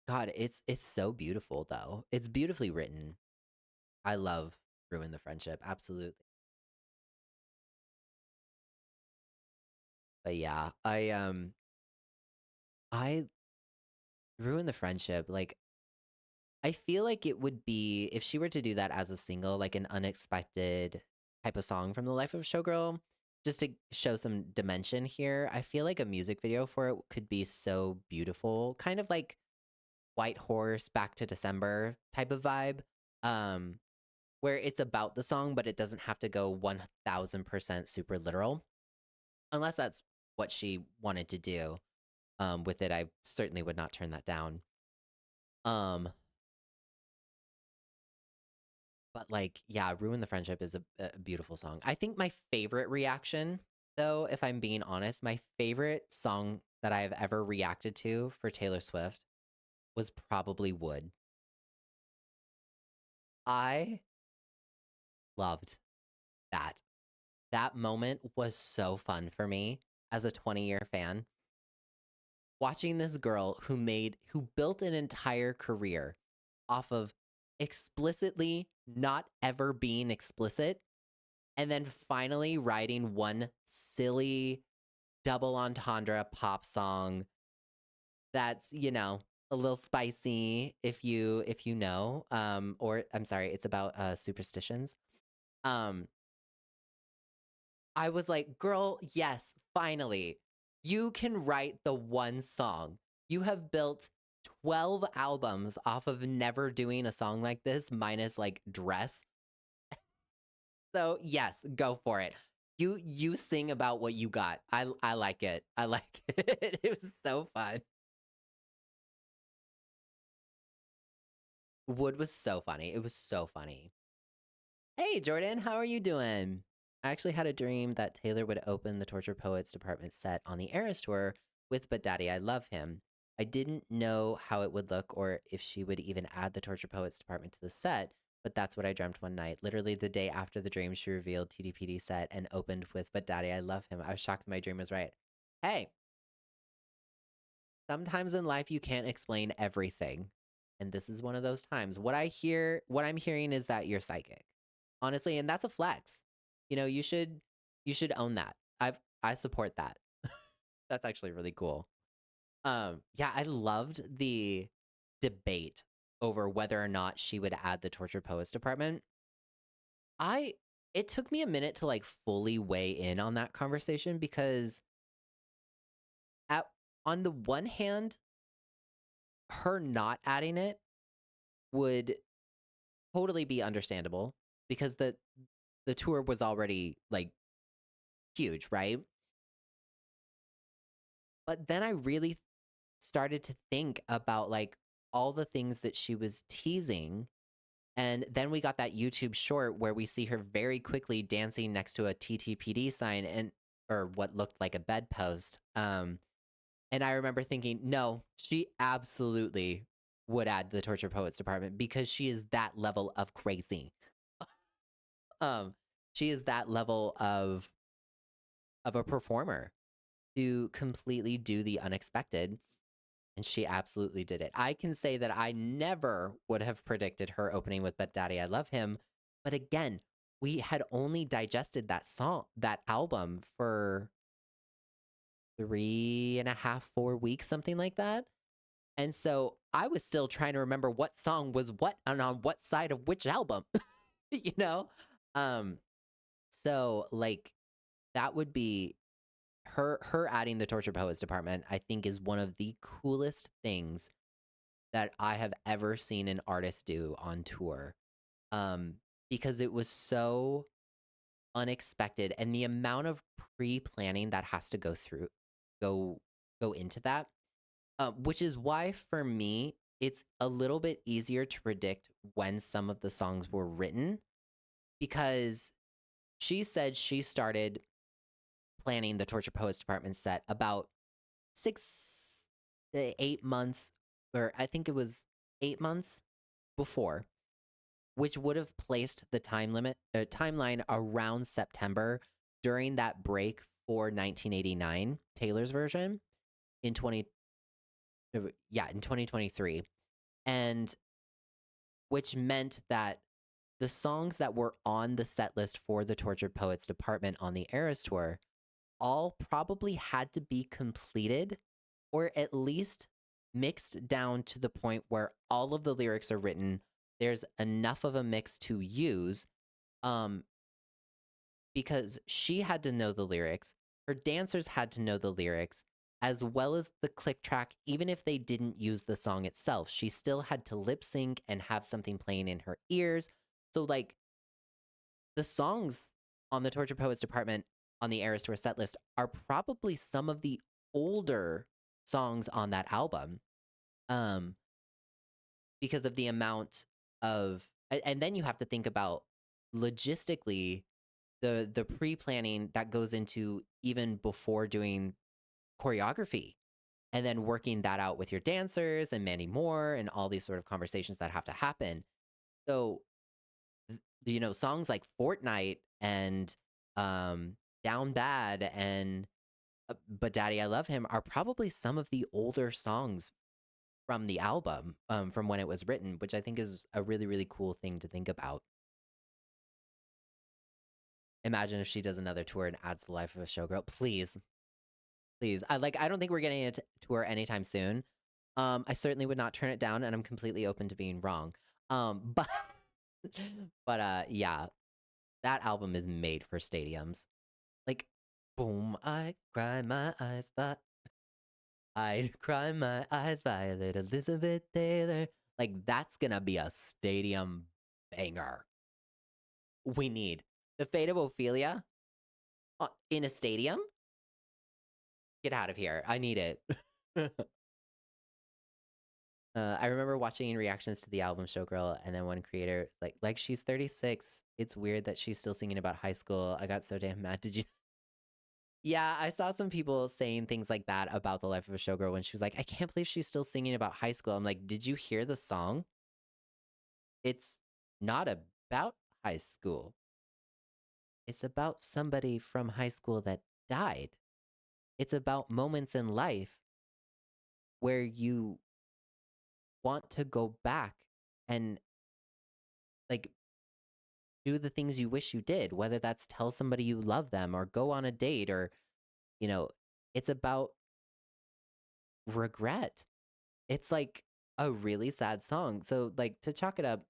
S1: God, it's so beautiful though. It's beautifully written. I love Ruin the Friendship, absolutely. But yeah, I Ruin the Friendship, like I feel like it would be if she were to do that as a single, like an unexpected type of song from the life of Showgirl, just to show some dimension here. I feel like a music video for it could be so beautiful, kind of like White Horse, Back to December type of vibe, um, where it's about the song, but it doesn't have to go 1000% super literal, unless that's what she wanted to do. With it, I certainly would not turn that down. Um, But, like, yeah, Ruin the Friendship is a beautiful song. I think my favorite reaction, though, if I'm being honest, my favorite song that I've ever reacted to for Taylor Swift was probably Would. I loved that. That moment was so fun for me as a 20-year fan. Watching this girl who built an entire career off of explicitly not ever being explicit and then finally writing one silly double entendre pop song that's, a little spicy if you know, or I'm sorry, it's about superstitions. Um, I was like, girl, yes, finally. You can write the one song. You have built 12 albums off of never doing a song like this, minus like Dress. So yes, go for it. You sing about what you got. I like it. I like it. It was so fun. Wood was so funny. It was so funny. Hey Jordan, how are you doing? I actually had a dream that Taylor would open the Torture Poets department set on the Eras tour with But Daddy I Love Him. I didn't know how it would look or if she would even add the Torture Poets department to the set, but that's what I dreamt one night. Literally the day after the dream, she revealed TDPD set and opened with But Daddy I Love Him. I was shocked my dream was right. Hey, sometimes in life you can't explain everything. And this is one of those times. What I'm hearing is that you're psychic. Honestly, and that's a flex. You should own that. I support that. That's actually really cool. Yeah, I loved the debate over whether or not she would add the torture poets department. I It took me a minute to like fully weigh in on that conversation because at on the one hand, her not adding it would totally be understandable because the tour was already like huge, right? But then I really started to think about like all the things that she was teasing. And then we got that YouTube short where we see her very quickly dancing next to a TTPD sign and or what looked like a bedpost. And I remember thinking, no, she absolutely would add the Torture Poets department because she is that level of crazy. Um, she is that level of a performer to completely do the unexpected, and she absolutely did it. I can say that I never would have predicted her opening with But Daddy I Love Him, but again, we had only digested that album for 3.5, 4 weeks, something like that. And so I was still trying to remember what song was what and on what side of which album, you know? Um, so like that would be her adding the Torture Poets department, I think is one of the coolest things that I have ever seen an artist do on tour. Um, because it was so unexpected and the amount of pre-planning that has to go go into that. Which is why for me, it's a little bit easier to predict when some of the songs were written because she said she started planning the Torture Poets Department set about 6 to 8 months, or I think it was 8 months before, which would have placed the timeline around September during that break for 1989, Taylor's version in 2023, and which meant that the songs that were on the set list for the Tortured Poets Department on the Eras tour all probably had to be completed or at least mixed down to the point where all of the lyrics are written. There's enough of a mix to use, um, because she had to know the lyrics, her dancers had to know the lyrics, as well as the click track. Even if they didn't use the song itself, she still had to lip sync and have something playing in her ears. So, like, the songs on the Torture Poets Department on the Eras Tour set list are probably some of the older songs on that album, um, because of the amount of and then you have to think about logistically the pre-planning that goes into even before doing choreography and then working that out with your dancers and Mandy Moore and all these sort of conversations that have to happen. So, songs like Fortnite and Down Bad and But Daddy I Love Him are probably some of the older songs from the album, from when it was written, which I think is a really, really cool thing to think about. Imagine if she does another tour and adds the life of a showgirl. Please, please. I don't think we're getting a tour anytime soon. I certainly would not turn it down, and I'm completely open to being wrong. But yeah, that album is made for stadiums. Like, boom, I cry my eyes, but I'd cry my eyes, Violet Elizabeth Taylor. Like, that's gonna be a stadium banger. We need the Fate of Ophelia in a stadium. Get out of here. I need it. I remember watching reactions to the album Showgirl, and then one creator like she's 36. It's weird that she's still singing about high school. I got so damn mad. Did you? Yeah, I saw some people saying things like that about the life of a showgirl when she was like, I can't believe she's still singing about high school. I'm like, did you hear the song? It's not about high school. It's about somebody from high school that died. It's about moments in life where you want to go back and like do the things you wish you did, whether that's tell somebody you love them or go on a date or, you know, it's about regret. It's like a really sad song. So, like, to chalk it up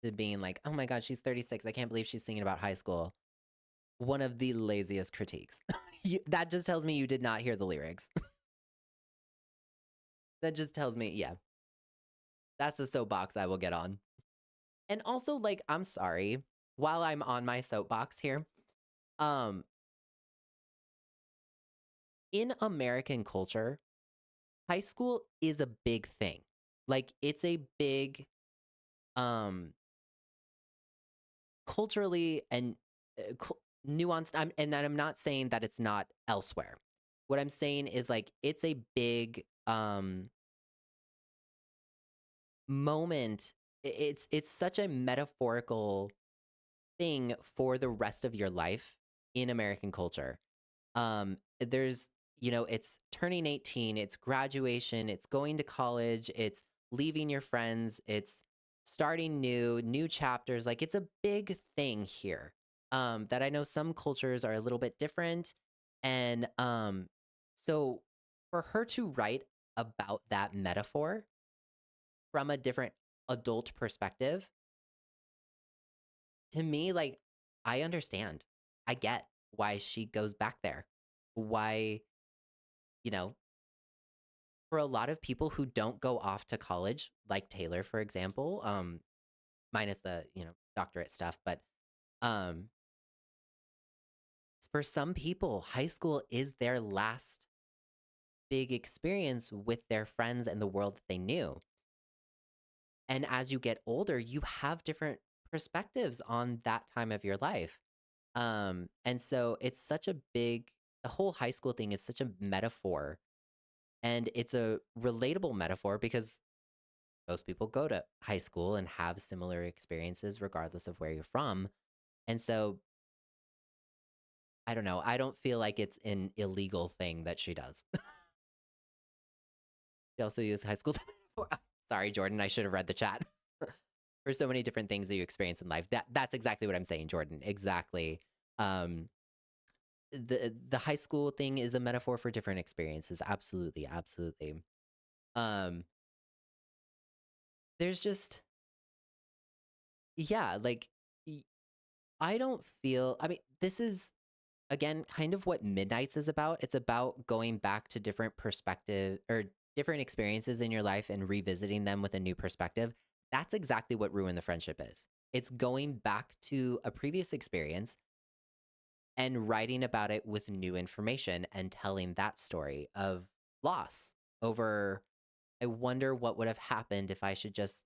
S1: to being like, oh my God, she's 36. I can't believe she's singing about high school. One of the laziest critiques. That just tells me you did not hear the lyrics. That just tells me, yeah, that's the soapbox I will get on. And also, like, I'm sorry, while I'm on my soapbox here, um, in American culture, high school is a big thing. Like, it's a big, um, culturally and nuanced. And I'm not saying that it's not elsewhere. What I'm saying is like it's a big moment. It's such a metaphorical thing for the rest of your life in American culture. There's, it's turning 18, it's graduation, it's going to college, it's leaving your friends, it's starting new chapters. Like it's a big thing here. That I know some cultures are a little bit different. And so for her to write about that metaphor from a different adult perspective, to me, like, I understand. I get why she goes back there. Why, you know, for a lot of people who don't go off to college, like Taylor, for example, minus the, doctorate stuff, but um, for some people, high school is their last big experience with their friends and the world that they knew. And as you get older, you have different perspectives on that time of your life. And so it's such a big the whole high school thing is such a metaphor, and it's a relatable metaphor because most people go to high school and have similar experiences regardless of where you're from. And so I don't know, I don't feel like it's an illegal thing that she does. She also used high school sorry, Jordan, I should have read the chat. For so many different things that you experience in life. That's exactly what I'm saying, Jordan. Exactly. Um, the high school thing is a metaphor for different experiences. Absolutely, absolutely. Um, there's just yeah, like y- I don't feel. I mean, this is again kind of what Midnight's is about. It's about going back to different perspective or different experiences in your life and revisiting them with a new perspective. That's exactly what Ruin the Friendship is. It's going back to a previous experience and writing about it with new information and telling that story of loss over I wonder what would have happened if I just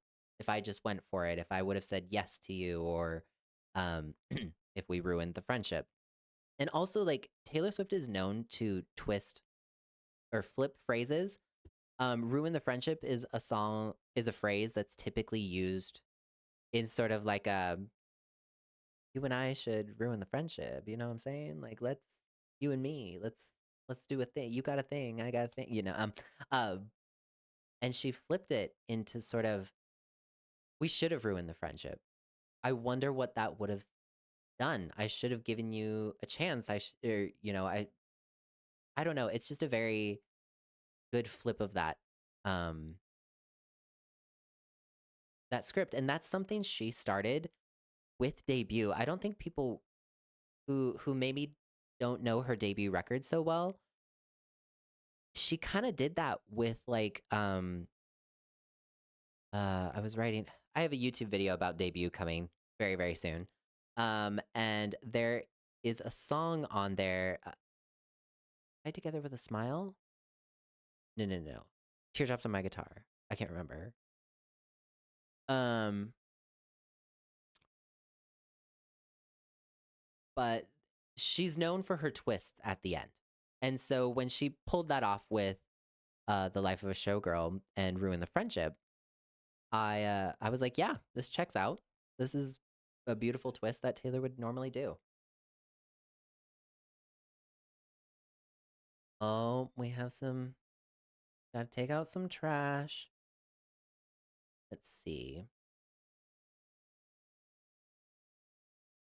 S1: went for it, if I would have said yes to you or um if we ruined the friendship. And also like Taylor Swift is known to twist or flip phrases. Ruin the friendship is a phrase that's typically used in sort of like a you and I should ruin the friendship. You know what I'm saying? Like let's you and me, let's do a thing. You got a thing, I got a thing, uh and she flipped it into sort of we should have ruined the friendship. I wonder what that would have done. I should have given you a chance. Or, I don't know. It's just a very good flip of um that script, and that's something she started with debut. I don't think people who maybe don't know her debut record so well, she kind of did that with like I was writing I have a YouTube video about debut coming very very soon. And there is a song on there, Tied Together with a Smile? No, no, no. Teardrops on My Guitar. I can't remember. Um, but she's known for her twist at the end. And so when she pulled that off with The Life of a Showgirl and Ruin the Friendship, I was like, yeah, this checks out. This is a beautiful twist that Taylor would normally do. Oh, we have some gotta take out some trash. Let's see.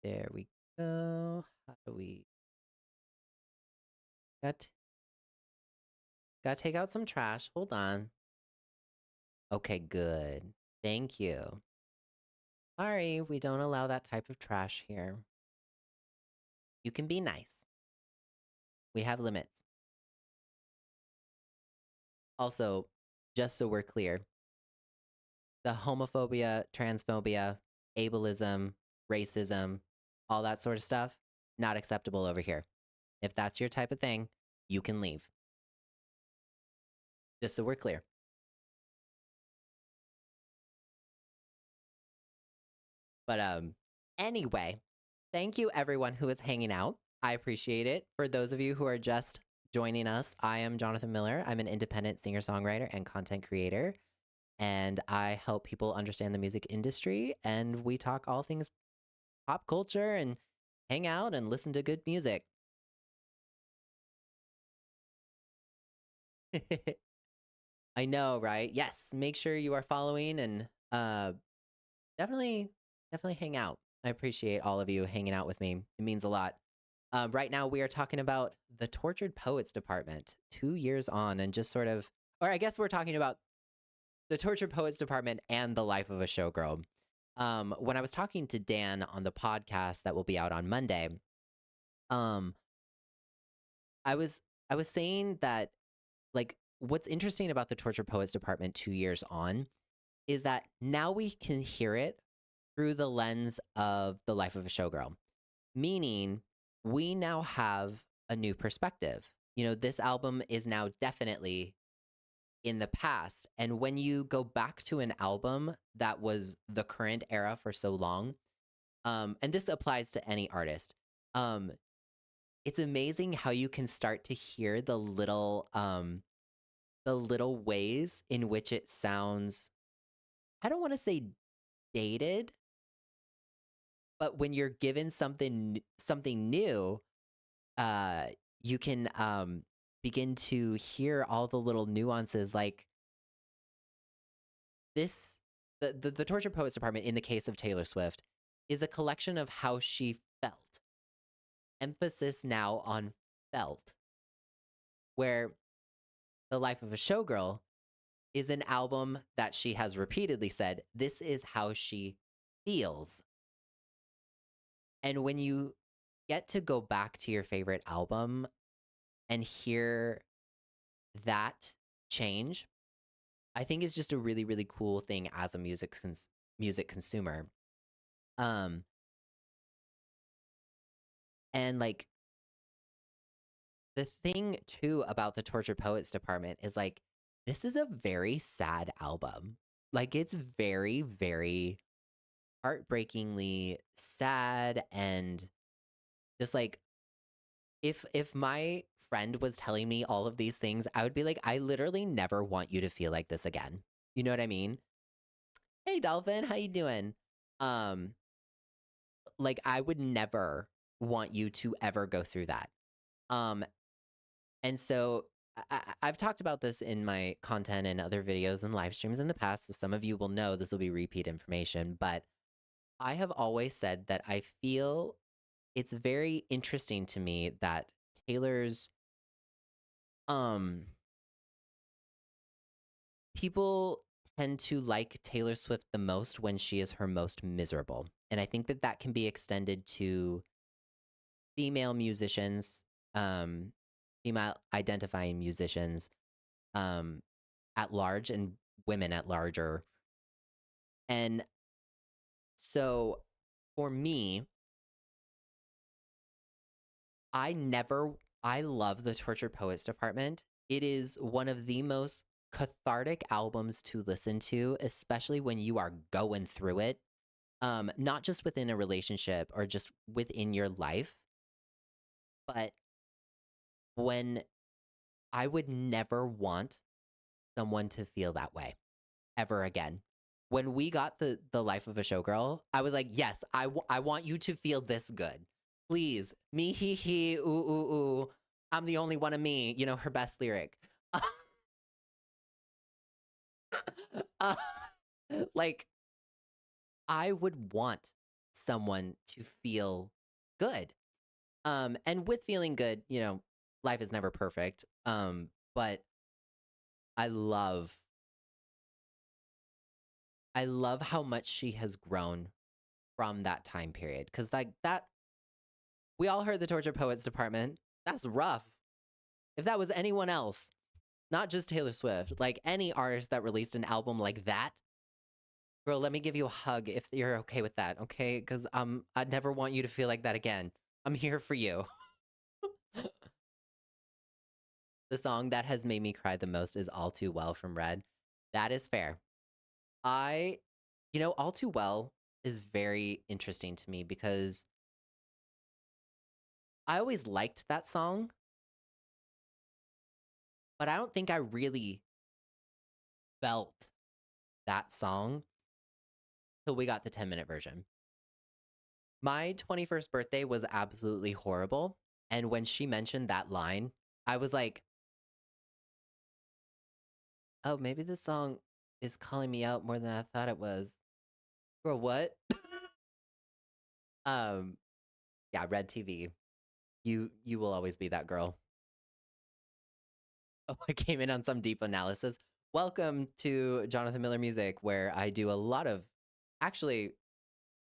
S1: There we go. How do we got gotta take out some trash. Hold on. Okay, good. Thank you. Sorry, we don't allow that type of trash here. You can be nice. We have limits. Also, just so we're clear, the homophobia, transphobia, ableism, racism, all that sort of stuff, not acceptable over here. If that's your type of thing, you can leave. Just so we're clear. But anyway, thank you everyone who is hanging out. I appreciate it. For those of you who are just joining us, I am Jonathan Miller. I'm an independent singer-songwriter and content creator, and I help people understand the music industry, and we talk all things pop culture and hang out and listen to good music. I know, right? Yes, make sure you are following and definitely definitely hang out. I appreciate all of you hanging out with me. It means a lot. Right now, we are talking about the Tortured Poets Department, 2 years on, and just sort of, or I guess we're talking about the Tortured Poets Department and the life of a showgirl. When I was talking to Dan on the podcast that will be out on Monday, um, I was I was saying that like what's interesting about the Tortured Poets Department 2 years on is that now we can hear it through the lens of the life of a showgirl. Meaning, we now have a new perspective. you know, this album is now definitely in the past. And when you go back to an album that was the current era for so long, and this applies to any artist, um, it's amazing how you can start to hear the little ways in which it sounds, I don't want to say dated, but when you're given something new, uh, you can begin to hear all the little nuances. Like this, the Tortured Poets Department, in the case of Taylor Swift, is a collection of how she felt. Emphasis now on felt, where The Life of a Showgirl is an album that she has repeatedly said, this is how she feels. And when you get to go back to your favorite album and hear that change, I think is just a really, really cool thing as a music consumer. Um, and like the thing too about the Tortured Poets Department is like this is a very sad album. Like it's very, very heartbreakingly sad and just like if my friend was telling me all of these things, I would be like, I literally never want you to feel like this again. You know what I mean? Hey Dolphin, how you doing? Um, like I would never want you to ever go through that. Um, and so I've talked about this in my content and other videos and live streams in the past, so some of you will know this will be repeat information, but I have always said that I feel it's very interesting to me that Taylor's um people tend to like Taylor Swift the most when she is her most miserable. And I think that that can be extended to female musicians, um, female identifying musicians um, at large and women at larger. And so for me, I love the Tortured Poets Department. It is one of the most cathartic albums to listen to, especially when you are going through it. Not just within a relationship or just within your life, but when I would never want someone to feel that way ever again. When we got the Life of a Showgirl, I was like, yes, I want you to feel this good. Please. Me he he ooh ooh ooh. I'm the only one of me, you know, her best lyric. Uh, like I would want someone to feel good. And with feeling good, you know, life is never perfect. But I love I love how much she has grown from that time period. Cause like that we all heard the Tortured Poets Department. That's rough. If that was anyone else, not just Taylor Swift, like any artist that released an album like that, girl, let me give you a hug if you're okay with that, okay? Because I'd never want you to feel like that again. I'm here for you. The song that has made me cry the most is All Too Well from Red. That is fair. I, you know, All Too Well is very interesting to me because I always liked that song, but I don't think I really felt that song till we got the 10-minute version. My 21st birthday was absolutely horrible. And when she mentioned that line, I was like, oh, maybe this song is calling me out more than I thought it was. Girl, what? um, yeah, Red TV. You will always be that girl. Oh, I came in on some deep analysis. Welcome to Jonathan Miller Music, where I do a lot of actually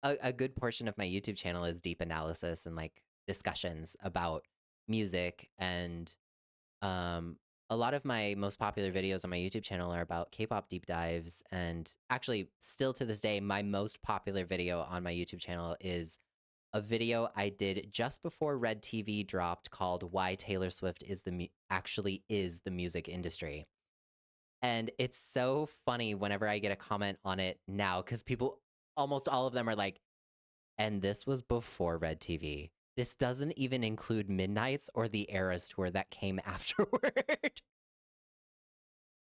S1: a good portion of my YouTube channel is deep analysis and like discussions about music and um a lot of my most popular videos on my YouTube channel are about K-pop deep dives and actually still to this day my most popular video on my YouTube channel is a video I did just before Red TV dropped called "Why Taylor Swift is actually is the music industry." And it's so funny whenever I get a comment on it now because people, almost all of them are like, and this was before Red TV. This doesn't even include Midnights or the Eras tour that came afterward.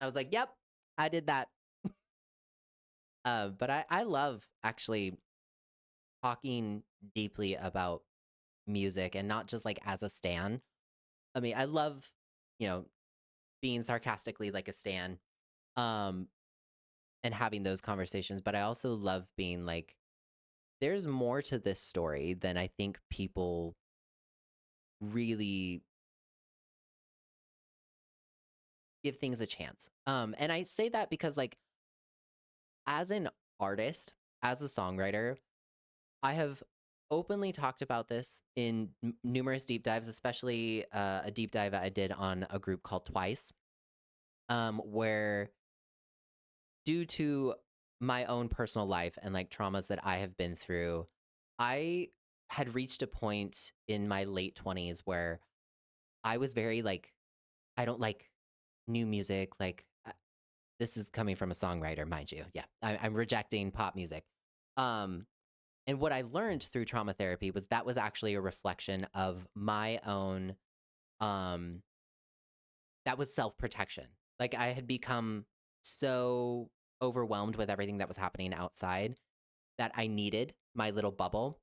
S1: I was like, yep, I did that. But I love actually talking deeply about music and not just like as a stan. I mean, I love, you know, being sarcastically like a stan, um, and having those conversations, but I also love being like, there's more to this story than I think people really give things a chance. And I say that because like as an artist, as a songwriter, I have openly talked about this in numerous deep dives, especially a deep dive I did on a group called Twice, where due to my own personal life and like traumas that I have been through, I had reached a point in my late 20s where I was very like, I don't like new music. Like, this is coming from a songwriter, mind you. Yeah, I'm rejecting pop music. Um, and what I learned through trauma therapy was that was actually a reflection of my own, um, that was self protection. Like, I had become so overwhelmed with everything that was happening outside that I needed my little bubble.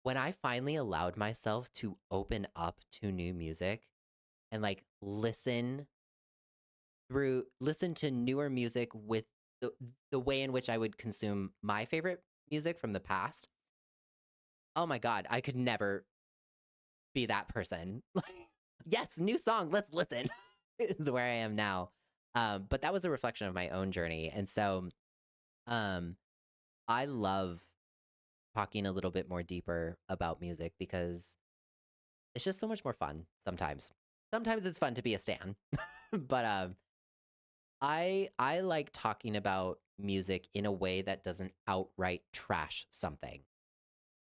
S1: When I finally allowed myself to open up to new music and like listen to newer music with the way in which I would consume my favorite music from the past. Oh my god, I could never be that person. Yes, new song, let's listen. Is where I am now. But that was a reflection of my own journey. And so um I love talking a little bit more deeper about music because it's just so much more fun sometimes. Sometimes it's fun to be a stan. But I like talking about music in a way that doesn't outright trash something.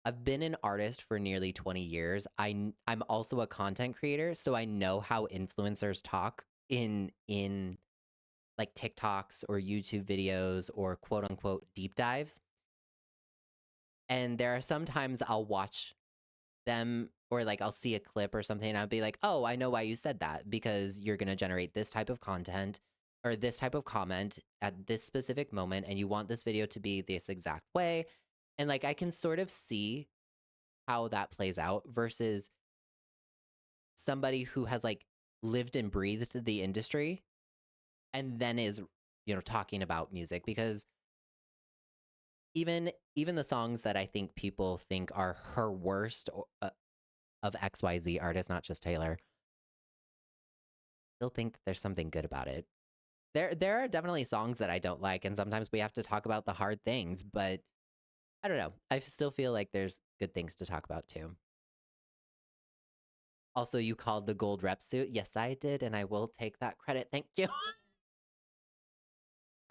S1: I've been an artist for nearly 20 years. I'm also a content creator, so I know how influencers talk in like TikToks or YouTube videos or quote unquote deep dives. And there are sometimes I'll watch them or like I'll see a clip or something and I'll be like, "Oh, I know why you said that because you're going to generate this type of content or this type of comment at this specific moment and you want this video to be this exact way." And like I can sort of see how that plays out versus somebody who has like lived and breathed the industry and then is, talking about music because even the songs that I think people think are her worst of XYZ artists, not just Taylor, still think that there's something good about it. There are definitely songs that I don't like, and sometimes we have to talk about the hard things, but I don't know. I still feel like there's good things to talk about too. Also, you called the gold rep suit. Yes, I did, and I will take that credit. Thank you.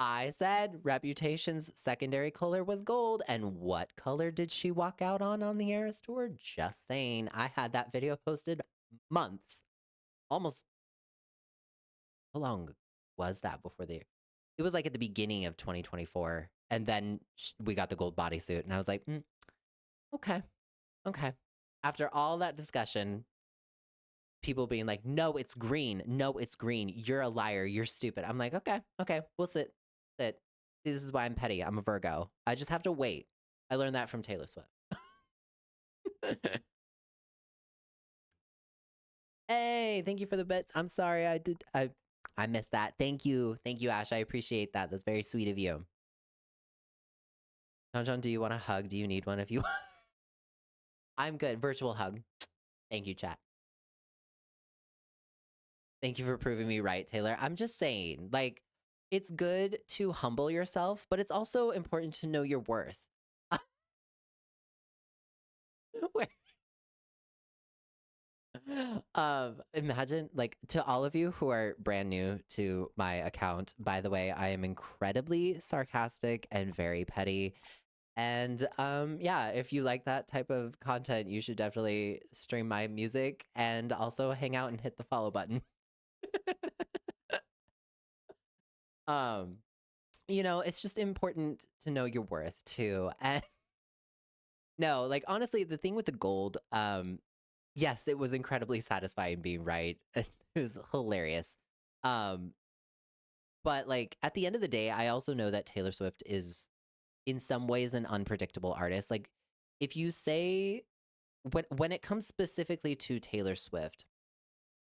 S1: I said Reputation's secondary color was gold, and what color did she walk out on the Eras tour? Just saying. I had that video posted months, almost. How long was that before the? It was like at the beginning of 2024, and then we got the gold bodysuit, and I was like, okay, okay. After all that discussion, people being like, "No, it's green. No, it's green. You're a liar. You're stupid." I'm like, "Okay, okay, we'll sit. See, this is why I'm petty. I'm a Virgo. I just have to wait." I learned that from Taylor Swift. Hey, thank you for the bits. I'm sorry, I missed that. Thank you, Ash. I appreciate that. That's very sweet of you. John John, do you want a hug? Do you need one? If you, I'm good. Virtual hug. Thank you, chat. Thank you for proving me right, Taylor. I'm just saying, like, it's good to humble yourself, but it's also important to know your worth. Where imagine like to all of you who are brand new to my account, by the way, I am incredibly sarcastic and very petty. And yeah, if you like that type of content, you should definitely stream my music and also hang out and hit the follow button. um, it's just important to know your worth too. And no, like honestly, the thing with the gold, yes, it was incredibly satisfying being right. It was hilarious. Um, but like at the end of the day, I also know that Taylor Swift is in some ways an unpredictable artist. Like if you say when it comes specifically to Taylor Swift,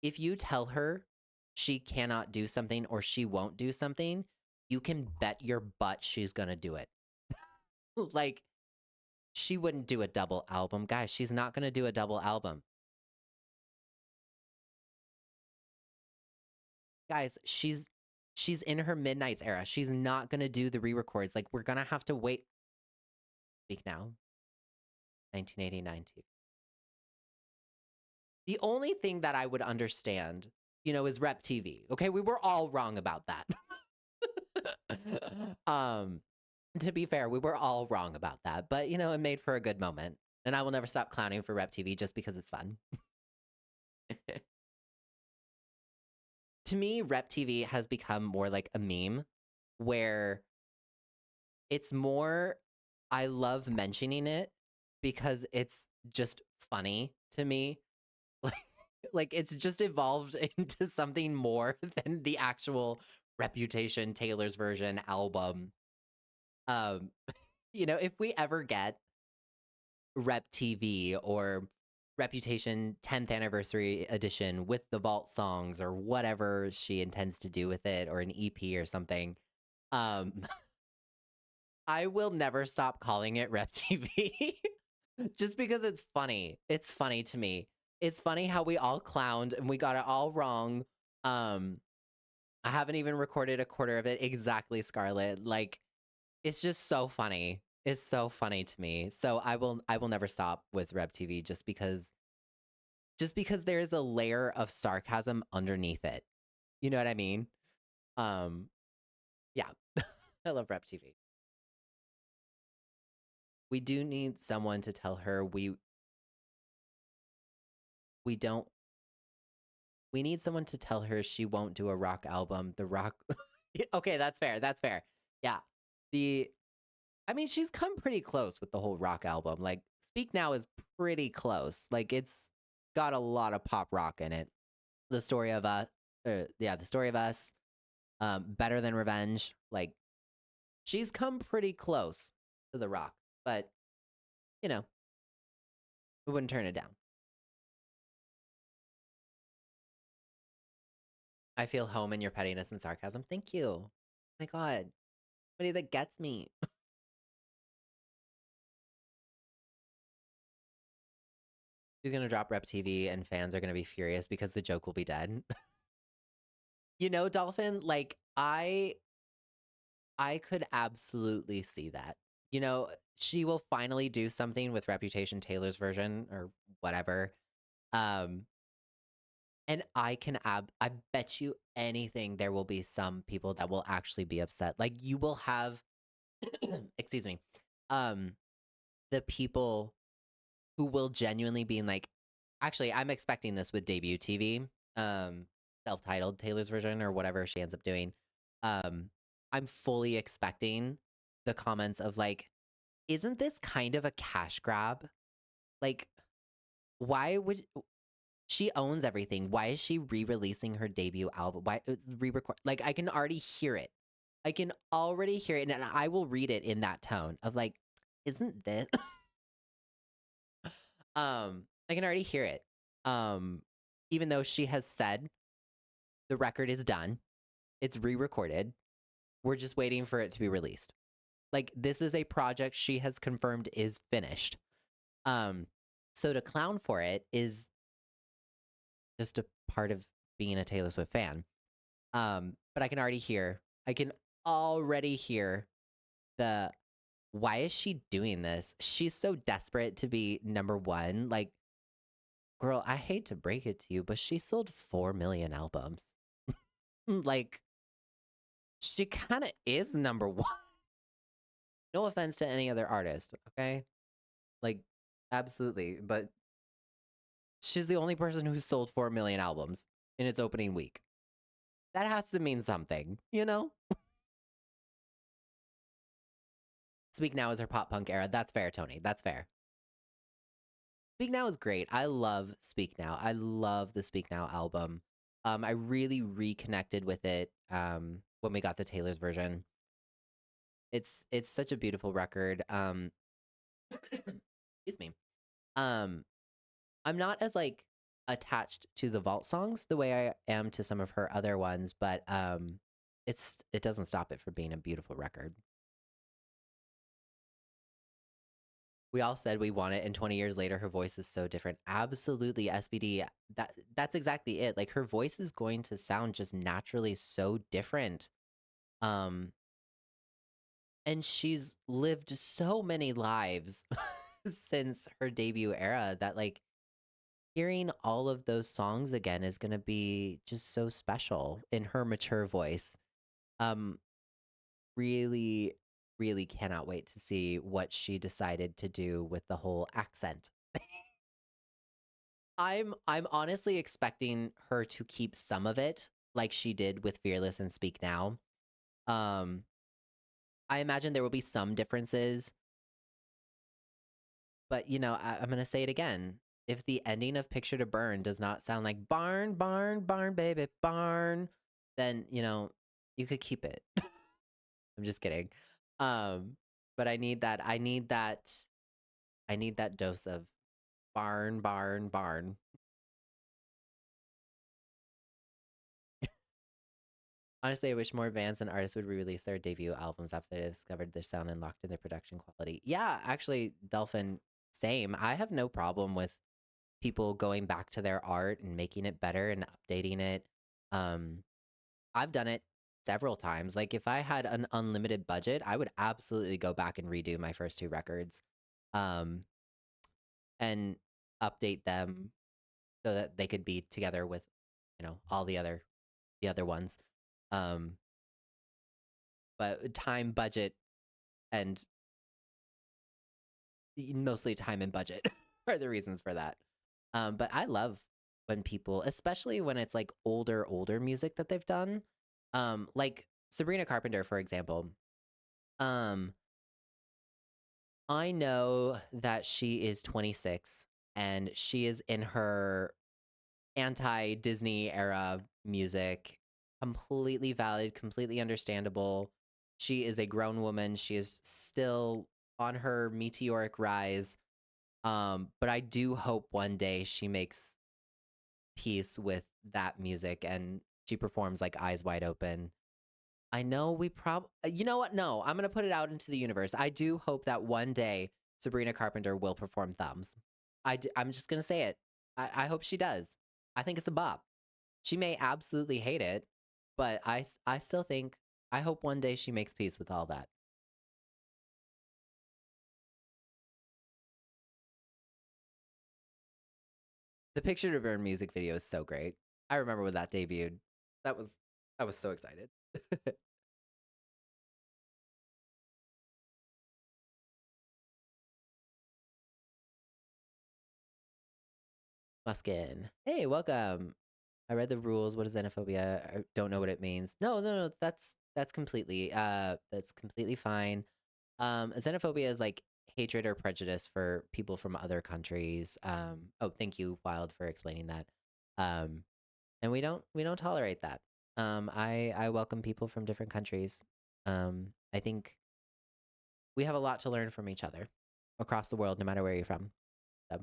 S1: if you tell her she cannot do something or she won't do something, you can bet your butt she's going to do it. Like she wouldn't do a double album. Guys, she's not going to do a double album. Guys, she's in her Midnights era. She's not going to do the re-records. Like we're going to have to wait. Speak now. 1989 too. The only thing that I would understand, is Rep TV. Okay, we were all wrong about that. um, to be fair, we were all wrong about that, but it made for a good moment. And I will never stop clowning for Rep TV just because it's fun. To me, Rep TV has become more like a meme where it's more I love mentioning it because it's just funny to me. Like like it's just evolved into something more than the actual Reputation Taylor's version album. Um, if we ever get Rep TV or Reputation 10th anniversary edition with the vault songs or whatever she intends to do with it or an EP or something, um, I will never stop calling it Rep TV just because it's funny. It's funny to me. It's funny how we all clowned and we got it all wrong. Um, I haven't even recorded a quarter of it exactly, Scarlett. Like, it's just so funny. It's so funny to me. So I will never stop with Rep TV just because there's a layer of sarcasm underneath it. You know what I mean? Um, yeah. I love Rep TV. We do need someone to tell her we don't we need someone to tell her she won't do a rock album. The rock Okay, that's fair. That's fair. Yeah. The I mean, she's come pretty close with the whole rock album. Like, Speak Now is pretty close. Like, it's got a lot of pop rock in it. The Story of Us, the Story of Us, Better Than Revenge. Like, she's come pretty close to the rock, but you know, we wouldn't turn it down. I feel home in your pettiness and sarcasm. Thank you. Oh my God, somebody that gets me. She's gonna drop Rep TV, and fans are gonna be furious because the joke will be dead. Dolphin, like I could absolutely see that. She will finally do something with Reputation Taylor's version or whatever. Um, and I bet you anything there will be some people that will actually be upset. Like you will have, excuse me, um, the people who will genuinely be like, actually, I'm expecting this with debut TV, um, self-titled Taylor's version or whatever she ends up doing. Um, I'm fully expecting the comments of like, isn't this kind of a cash grab? Like, why would she owns everything? Why is she re-releasing her debut album? Why re-record? Like, I can already hear it. I can already hear it, and I will read it in that tone of like, isn't this? I can already hear it. Even though she has said the record is done, it's re-recorded. We're just waiting for it to be released. Like this is a project she has confirmed is finished. Um, so to clown for it is just a part of being a Taylor Swift fan. But I can already hear the why is she doing this? She's so desperate to be number one. Like, girl, I hate to break it to you, but she sold 4 million albums. Like, she kind of is number one. No offense to any other artist, okay? Like, absolutely, but she's the only person who sold 4 million albums in its opening week. That has to mean something, you know? Speak Now is her pop punk era. That's fair, Tony. That's fair. Speak Now is great. I love Speak Now. I love the Speak Now album. I really reconnected with it when we got the Taylor's version. It's such a beautiful record. Excuse me. Um, I'm not as like attached to the vault songs the way I am to some of her other ones, but it doesn't stop it from being a beautiful record. We all said we want it, and 20 years later, her voice is so different. Absolutely, SBD. That's exactly it. Like her voice is going to sound just naturally so different. Um, and she's lived so many lives since her debut era that like hearing all of those songs again is gonna be just so special in her mature voice. Um, really, really cannot wait to see what she decided to do with the whole accent. I'm honestly expecting her to keep some of it, like she did with Fearless and Speak Now. Um, I imagine there will be some differences, but you know, I'm gonna say it again. If the ending of Picture to Burn does not sound like barn, barn, barn, baby, barn, then you know, you could keep it. I'm just kidding. Um, but I need that dose of barn, barn, barn. Honestly, I wish more bands and artists would re-release their debut albums after they discovered their sound and locked in their production quality. Yeah, actually, Dolphin, same. I have no problem with people going back to their art and making it better and updating it. Um, I've done it several times. Like if I had an unlimited budget, I would absolutely go back and redo my first two records, um, and update them so that they could be together with, you know, all the other ones. Um, but time, budget, and mostly time and budget are the reasons for that. But I love when people, especially when it's like older music that they've done. Like Sabrina Carpenter, for example. Um, I know that she is 26 and she is in her anti-Disney era music. Completely valid, completely understandable. She is a grown woman. She is still on her meteoric rise. But I do hope one day she makes peace with that music and she performs like Eyes Wide Open. I know we you know what? No, I'm gonna put it out into the universe. I do hope that one day Sabrina Carpenter will perform Thumbs. I'm just gonna say it. I hope she does. I think it's a bop. She may absolutely hate it, but I still think I hope one day she makes peace with all that. The Picture to Burn music video is so great. I remember when that debuted. That was I was so excited. Muskin. Hey, welcome. I read the rules. What is xenophobia? I don't know what it means. No. That's completely fine. Xenophobia is like hatred or prejudice for people from other countries. Oh, thank you, Wild, for explaining that. Um, and we don't tolerate that. I welcome people from different countries. I think we have a lot to learn from each other across the world, no matter where you're from. So,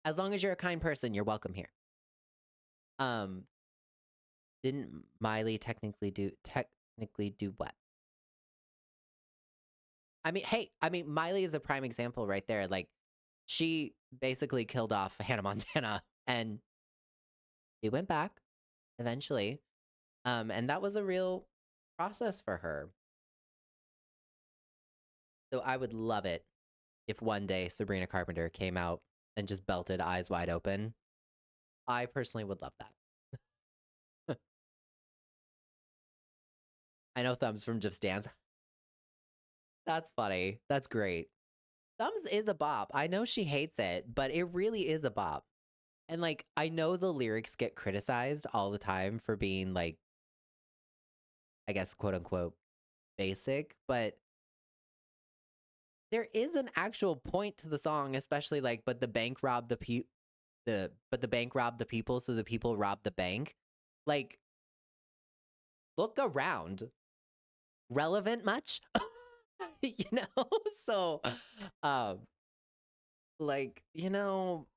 S1: as long as you're a kind person, you're welcome here. Um, didn't Miley technically do what? I mean, hey, I mean, Miley is a prime example right there. Like, she basically killed off Hannah Montana, and she went back eventually. And that was a real process for her. So I would love it if one day Sabrina Carpenter came out and just belted Eyes Wide Open. I personally would love that. I know Thumbs from Just Dance. That's funny. That's great. Thumbs is a bop. I know she hates it, but it really is a bop. And like, I know the lyrics get criticized all the time for being like, I guess, quote unquote, basic, but there is an actual point to the song, especially like, but the bank robbed the bank robbed the people, so the people robbed the bank. Like, look around. Relevant much? You know? So, um, like,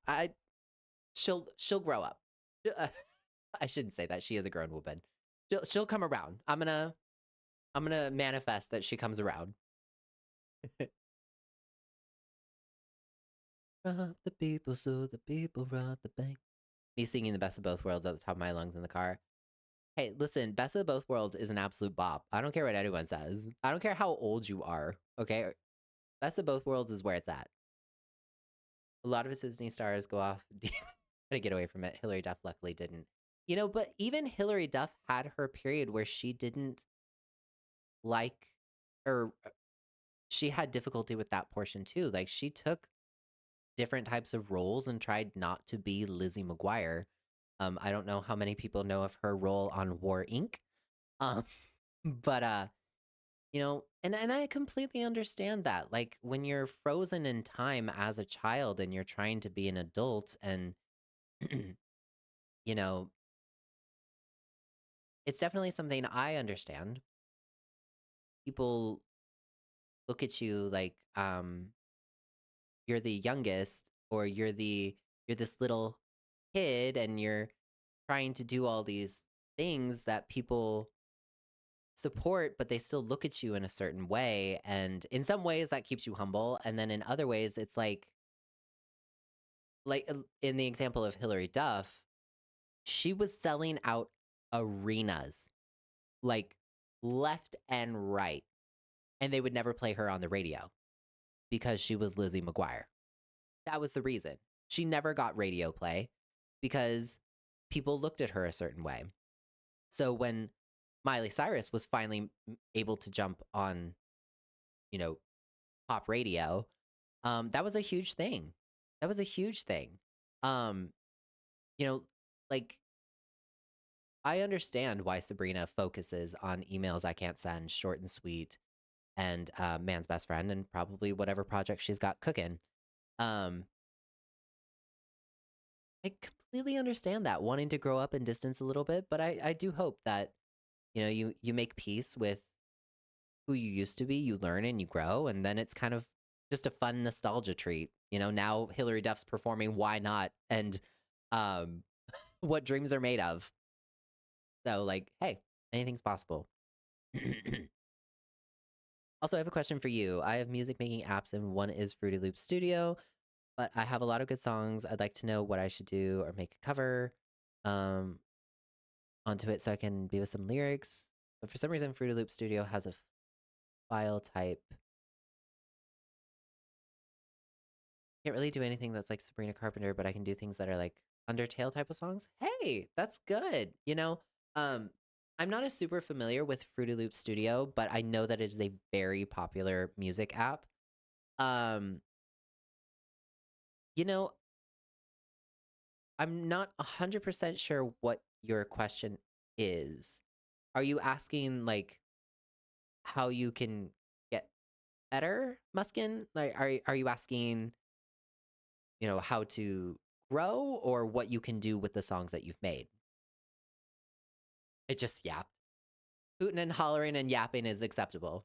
S1: I she'll grow up. Uh, I shouldn't say that. She is a grown woman. She'll come around. I'm gonna manifest that she comes around. Rob the people, so the people rob the bank. Me singing the best of both worlds at the top of my lungs in the car. Hey, listen, best of both worlds is an absolute bop. I don't care what anyone says. I don't care how old you are. Okay, best of both worlds is where it's at. A lot of his Disney stars go off deep to get away from it. Hilary Duff luckily didn't. But even Hilary Duff had her period where she didn't like, or she had difficulty with that portion too. Like she took different types of roles and tried not to be Lizzie McGuire. I don't know how many people know of her role on War Inc. Um, but and I completely understand that. Like when you're frozen in time as a child and you're trying to be an adult and you know, it's definitely something I understand. People look at you like you're the youngest or you're this little kid and you're trying to do all these things that people support, but they still look at you in a certain way. And in some ways that keeps you humble. And then in other ways, it's like in the example of Hillary Duff, she was selling out arenas like left and right. And they would never play her on the radio because she was Lizzie McGuire. That was the reason. She never got radio play because people looked at her a certain way. So when Miley Cyrus was finally able to jump on, you know, pop radio, that was a huge thing. That was a huge thing. Um, you know, like I understand why Sabrina focuses on emails I can't send, short and sweet, and man's best friend, and probably whatever project she's got cooking. Um, I completely understand that wanting to grow up in distance a little bit, but I do hope that you make peace with who you used to be, you learn and you grow, and then it's kind of just a fun nostalgia treat. Now Hillary Duff's performing Why Not and um What Dreams Are Made Of. So like, hey, anything's possible. Also, I have a question for you. I have music making apps and one is Fruity Loop Studio, but I have a lot of good songs. I'd like to know what I should do or make a cover um onto it so I can be with some lyrics. But for some reason Fruity Loop Studio has a file type. Can't really do anything that's like Sabrina Carpenter, but I can do things that are like Undertale type of songs. Hey, that's good. Um, I'm not as super familiar with Fruity Loop Studio, but I know that it is a very popular music app. Um, you know, I'm not 100% sure what your question is. Are you asking like how you can get better, Muskin? Like, are you asking how to grow or what you can do with the songs that you've made? It just yapped. Hooting and hollering and yapping is acceptable.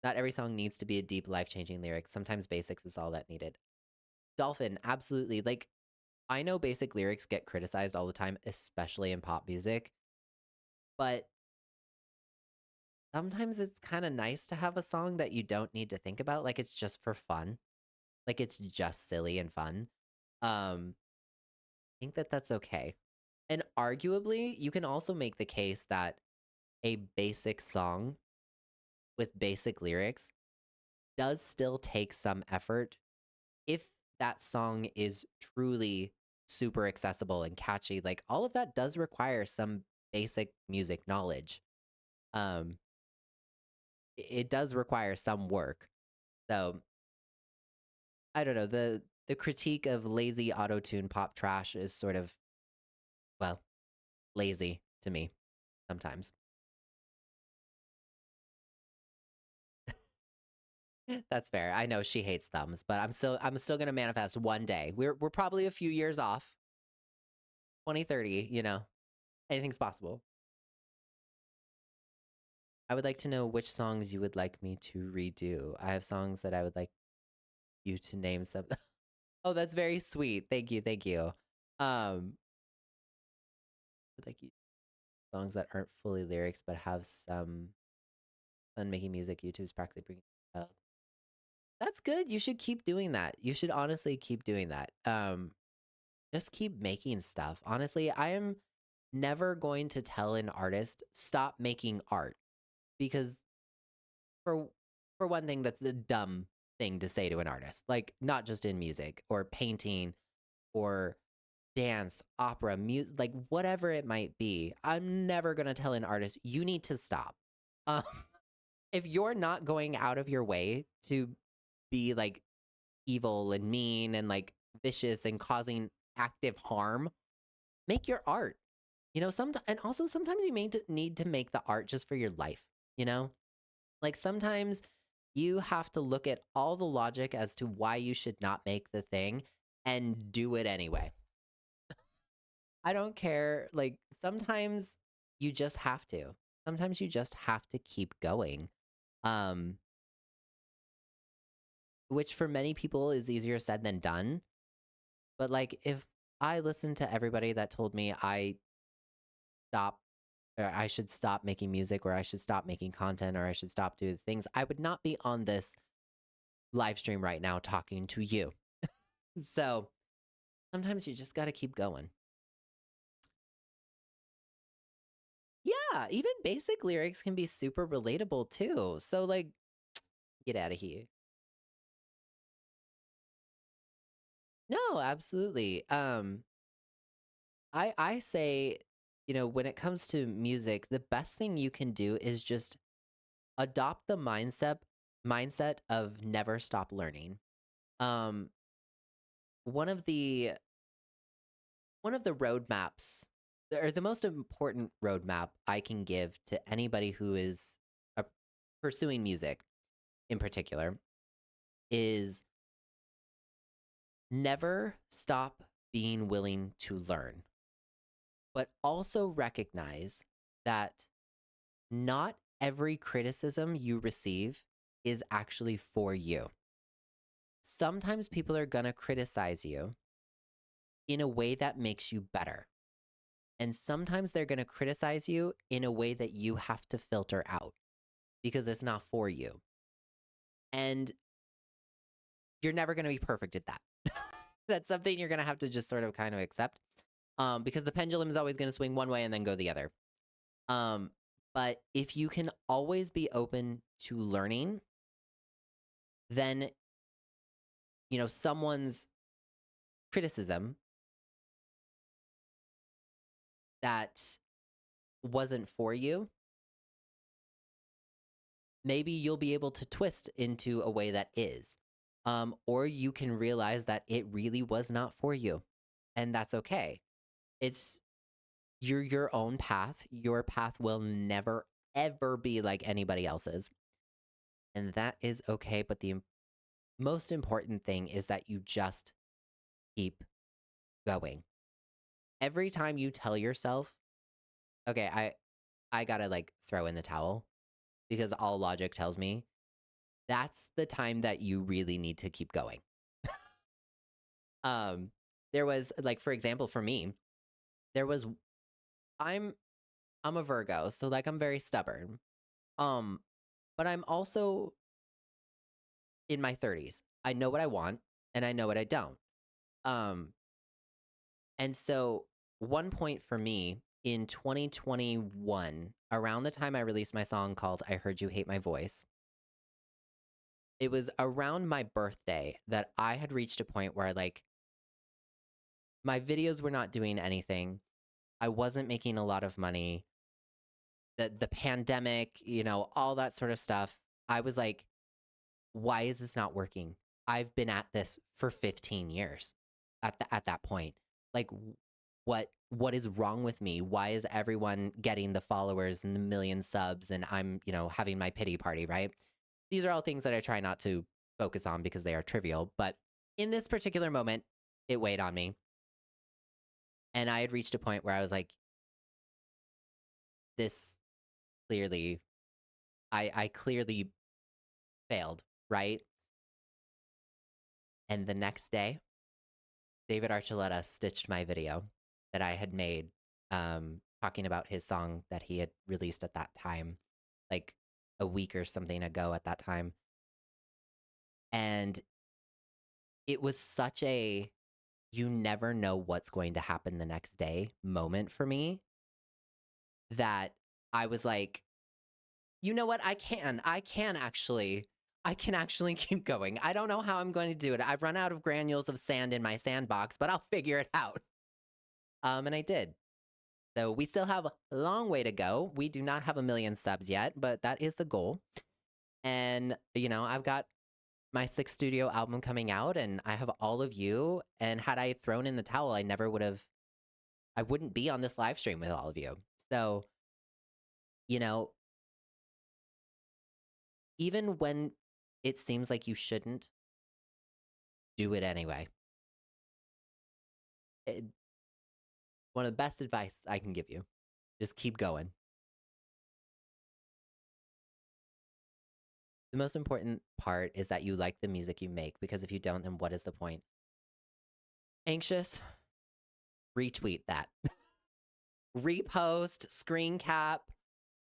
S1: Not every song needs to be a deep, life changing lyric. Sometimes basics is all that needed. Dolphin, absolutely. Like, I know basic lyrics get criticized all the time, especially in pop music, but sometimes it's kind of nice to have a song that you don't need to think about. Like, it's just for fun. Like, it's just silly and fun. I think that that's okay. And arguably, you can also make the case that a basic song with basic lyrics does still take some effort if that song is truly super accessible and catchy. Like all of that does require some basic music knowledge. Um it does require some work. So I don't know. The critique of lazy auto-tune pop trash is sort of, well, lazy to me sometimes. That's fair. I know she hates thumbs, but I'm still gonna manifest one day. We're probably a few years off. 2030, anything's possible. I would like to know which songs you would like me to redo. I have songs that I would like you to name some. Oh, that's very sweet. Thank you, thank you. Would like you songs that aren't fully lyrics but have some fun making music. YouTube's practically bringing out. That's good. You should keep doing that. You should honestly keep doing that. Just keep making stuff. Honestly, I am never going to tell an artist stop making art because for for one thing, that's a dumb thing to say to an artist. Like not just in music or painting or dance, opera, music, like whatever it might be. I'm never gonna tell an artist you need to stop. Um, if you're not going out of your way to be like evil and mean and like vicious and causing active harm, make your art. And also sometimes you may need to make the art just for your life, you know? Like sometimes you have to look at all the logic as to why you should not make the thing and do it anyway. I don't care. Like sometimes you just have to. Sometimes you just have to keep going. Um, which for many people is easier said than done. But like if I listened to everybody that told me stop I should stop making music or I should stop making content or I should stop doing things, I would not be on this live stream right now talking to you. So sometimes you just got to keep going. Yeah, even basic lyrics can be super relatable too. So like get out of here. No, absolutely. I say, when it comes to music, the best thing you can do is just adopt the mindset of never stop learning. Um one of the one of the roadmaps or the most important roadmap I can give to anybody who is uh, pursuing music in particular is never stop being willing to learn, but also recognize that not every criticism you receive is actually for you. Sometimes people are going to criticize you in a way that makes you better. And sometimes they're going to criticize you in a way that you have to filter out because it's not for you. And you're never going to be perfect at that. That's something you're going to have to just sort of kind of accept, because the pendulum is always going to swing one way and then go the other. Um, but if you can always be open to learning, then, someone's criticism that wasn't for you, maybe you'll be able to twist into a way that is. Or you can realize that it really was not for you. And that's okay. It's you're your own path. Your path will never, ever be like anybody else's. And that is okay. But the most important thing is that you just keep going. Every time you tell yourself, okay, I gotta like throw in the towel because all logic tells me that's the time that you really need to keep going. Um, there was like, for example, for me, there was I'm I'm a Virgo, so like I'm very stubborn. Um, but I'm also in my 30s. I know what I want and I know what I don't. Um, and so one point for me in 2021, around the time I released my song called I Heard You Hate My Voice, it was around my birthday that I had reached a point where like my videos were not doing anything. I wasn't making a lot of money. The pandemic, all that sort of stuff I was like, why is this not working? I've been at this for 15 years at that point. Like what is wrong with me? Why is everyone getting the followers and the million subs and I'm, having my pity party, right? These are all things that I try not to focus on because they are trivial, but in this particular moment, it weighed on me. And I had reached a point where I was like, this clearly I clearly failed, right? And the next day, David Archuleta stitched my video that I had made, talking about his song that he had released at that time, like a week or something ago at that time. And it was such a you never know what's going to happen the next day moment for me that I was like, you know what? I can actually keep going. I don't know how I'm going to do it. I've run out of granules of sand in my sandbox, but I'll figure it out. And I did. So we still have a long way to go. We do not have 1 million subs yet, but that is the goal. And, I've got my 6th studio album coming out and I have all of you. And had I thrown in the towel, I wouldn't be on this live stream with all of you. So, you know, even when it seems like you shouldn't, do it anyway. It, one of the best advice I can give you. Just keep going. The most important part is that you like the music you make, because if you don't, then what is the point? Anxious? Retweet that. Repost, screen cap.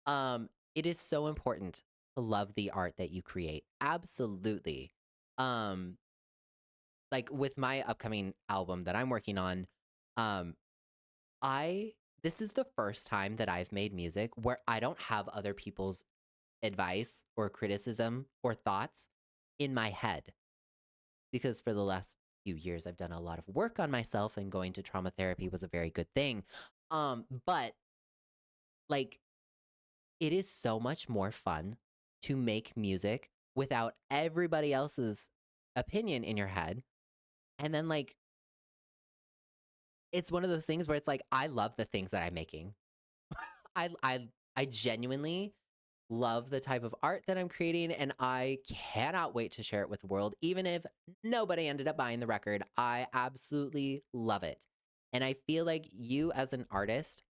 S1: It is so important to love the art that you create. Absolutely. Um, like with my upcoming album that I'm working on, um, this is the first time that I've made music where I don't have other people's advice or criticism or thoughts in my head. Because for the last few years, I've done a lot of work on myself, and going to trauma therapy was a very good thing. But like, it is so much more fun to make music without everybody else's opinion in your head. And then, like, it's one of those things where it's like, I love the things that I'm making. I, I, I genuinely love the type of art that I'm creating, and I cannot wait to share it with the world. Even if nobody ended up buying the record, I absolutely love it. And I feel like you, as an artist,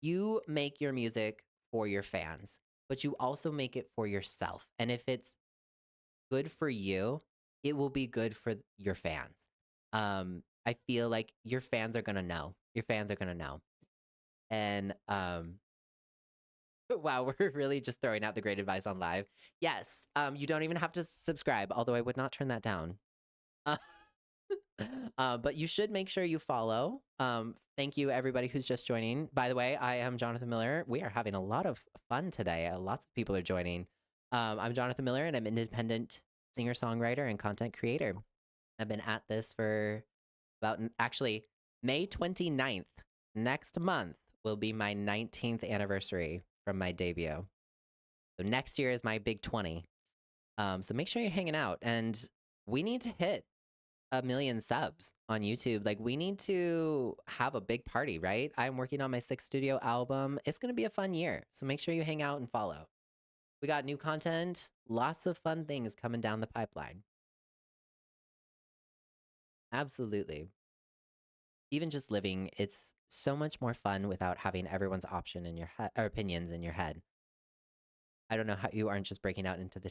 S1: you make your music for your fans, but you also make it for yourself. And if it's good for you, it will be good for your fans. I feel like your fans are gonna know. Your fans are gonna know. And wow, we're really just throwing out the great advice on live. Yes, you don't even have to subscribe, although I would not turn that down. Uh, but you should make sure you follow. Thank you, everybody who's just joining. By the way, I am Jonathan Miller. We are having a lot of fun today. Lots of people are joining. I'm Jonathan Miller, and I'm an independent singer-songwriter and content creator. I've been at this for actually, May 29th, next month, will be my 19th anniversary from my debut. So next year is my big 20. So make sure you're hanging out, and we need to hit 1 million subs on YouTube. Like, we need to have a big party, right? I'm working on my 6th studio album. It's going to be a fun year. So make sure you hang out and follow. We got new content, lots of fun things coming down the pipeline. Absolutely. Even just living, it's so much more fun without having everyone's option in your head or opinions in your head. I don't know how you aren't just breaking out into the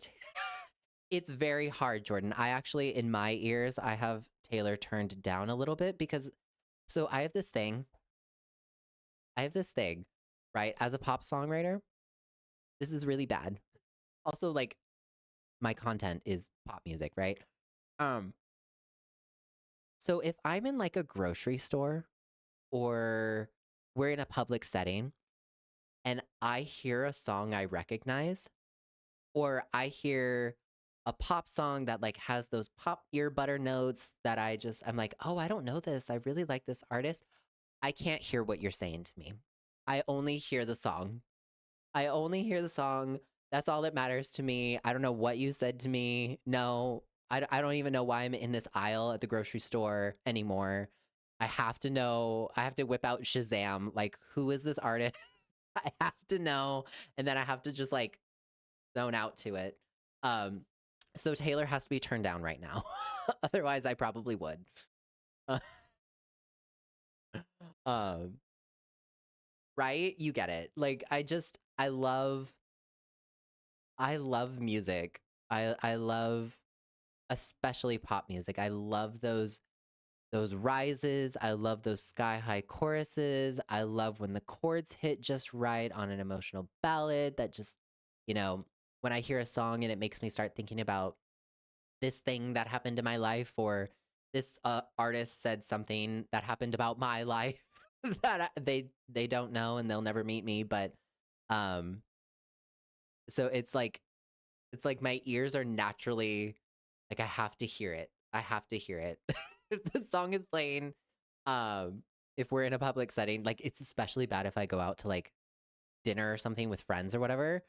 S1: It's very hard, Jordan. I actually, in my ears, I have Taylor turned down a little bit because so I have this thing, right? As a pop songwriter, this is really bad. Also, like, my content is pop music, right? Um, so if I'm in like a grocery store or we're in a public setting and I hear a song I recognize, or I hear a pop song that like has those pop ear butter notes that I'm like, oh, I don't know this. I really like this artist. I can't hear what you're saying to me. I only hear the song. I only hear the song. That's all that matters to me. I don't know what you said to me. No, I don't even know why I'm in this aisle at the grocery store anymore. I have to know. I have to whip out Shazam. Like, who is this artist? I have to know, and then I have to just like zone out to it. Um, so Taylor has to be turned down right now. Otherwise, I probably would. Uh, um, right? You get it. Like, I love music. I love especially pop music. I love those rises. I love those sky high choruses. I love when the chords hit just right on an emotional ballad that just, you know, when I hear a song and it makes me start thinking about this thing that happened in my life, or this artist said something that happened about my life that they don't know and they'll never meet me, but um so it's like my ears are naturally like I have to hear it. I have to hear it. If the song is playing, if we're in a public setting, like it's especially bad if I go out to like dinner or something with friends or whatever.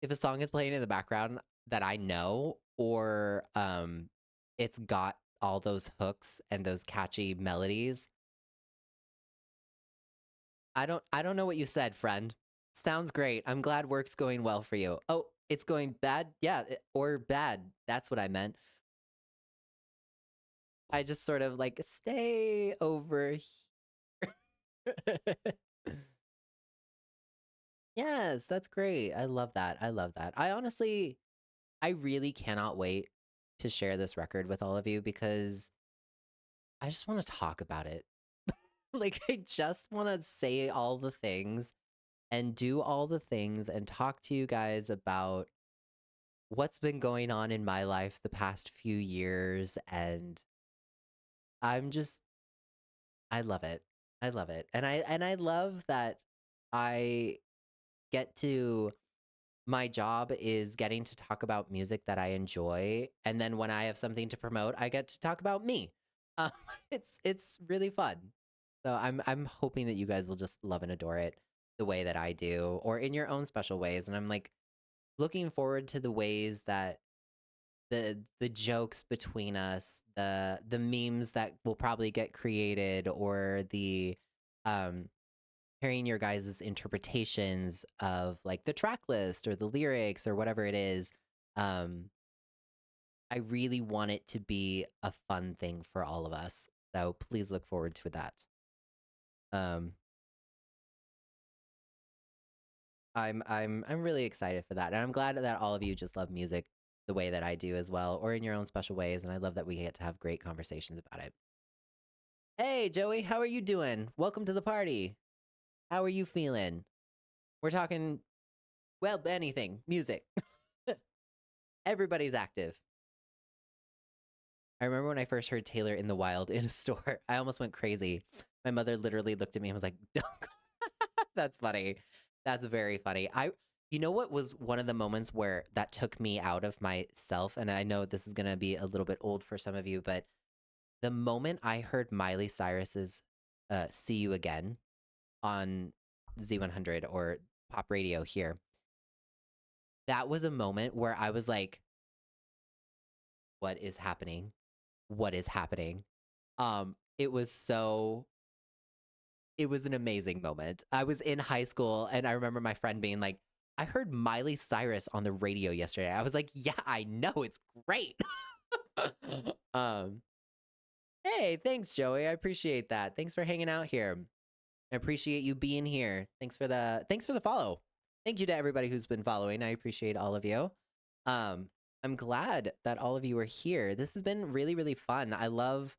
S1: If a song is playing in the background that I know, or it's got all those hooks and those catchy melodies. I don't know what you said, friend. Sounds great. I'm glad work's going well for you. Oh, it's going bad? Yeah, or bad. That's what I meant. I just sort of like stay over here. Yes, that's great. I love that. I love that. I really cannot wait to share this record with all of you because I just want to talk about it. Like, I just want to say all the things and do all the things and talk to you guys about what's been going on in my life the past few years. And I'm just, I love it. I love it. And I love that I get to my job is getting to talk about music that I enjoy, and then when I have something to promote, I get to talk about me. Um, it's really fun. So I'm hoping that you guys will just love and adore it the way that I do, or in your own special ways. And I'm like looking forward to the ways that the jokes between us, the memes that will probably get created, or the um hearing your guys' interpretations of like the track list or the lyrics or whatever it is. Um, I really want it to be a fun thing for all of us. So please look forward to that. Um, I'm really excited for that. And I'm glad that all of you just love music the way that I do as well, or in your own special ways. And I love that we get to have great conversations about it. Hey, Joey, how are you doing? Welcome to the party. How are you feeling? We're talking, well, anything, music. Everybody's active. I remember when I first heard Taylor in the wild in a store, I almost went crazy. My mother literally looked at me and was like, "Don't go." That's funny. That's very funny. You know what was one of the moments where that took me out of myself? And I know this is going to be a little bit old for some of you, but the moment I heard Miley Cyrus's See You Again on Z100 or pop radio here, that was a moment where I was like, what is happening? What is happening? It was so it was an amazing moment. I was in high school and I remember my friend being like, I heard Miley Cyrus on the radio yesterday. I was like, yeah, I know, it's great. um, hey, thanks, Joey. I appreciate that. Thanks for hanging out here. I appreciate you being here. Thanks for the follow. Thank you to everybody who's been following. I appreciate all of you. Um, I'm glad that all of you are here. This has been really, really fun. I love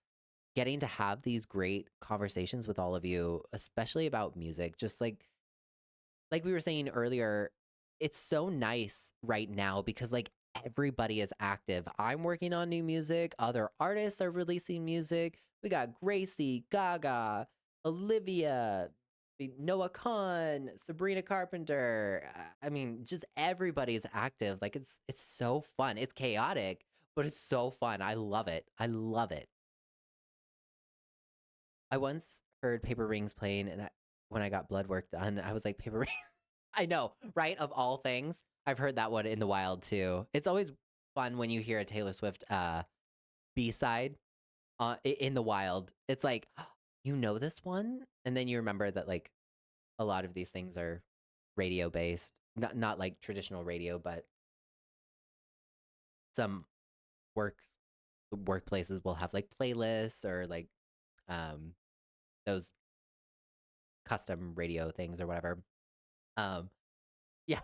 S1: getting to have these great conversations with all of you, especially about music. Just like we were saying earlier, it's so nice right now because like everybody is active. I'm working on new music, other artists are releasing music. We got Gracie, Gaga, Olivia, Noah Khan, Sabrina Carpenter. I mean, just everybody's active. Like it's so fun. It's chaotic, but it's so fun. I love it. I love it. I once heard Paper Rings playing, and when I got blood work done, I was like, Paper Rings. I know, right? Of all things, I've heard that one in the wild too. It's always fun when you hear a Taylor Swift B-side in the wild. It's like, you know this one? And then you remember that like a lot of these things are radio based. Not like traditional radio, but some work workplaces will have like playlists or like um those custom radio things or whatever. Um yeah,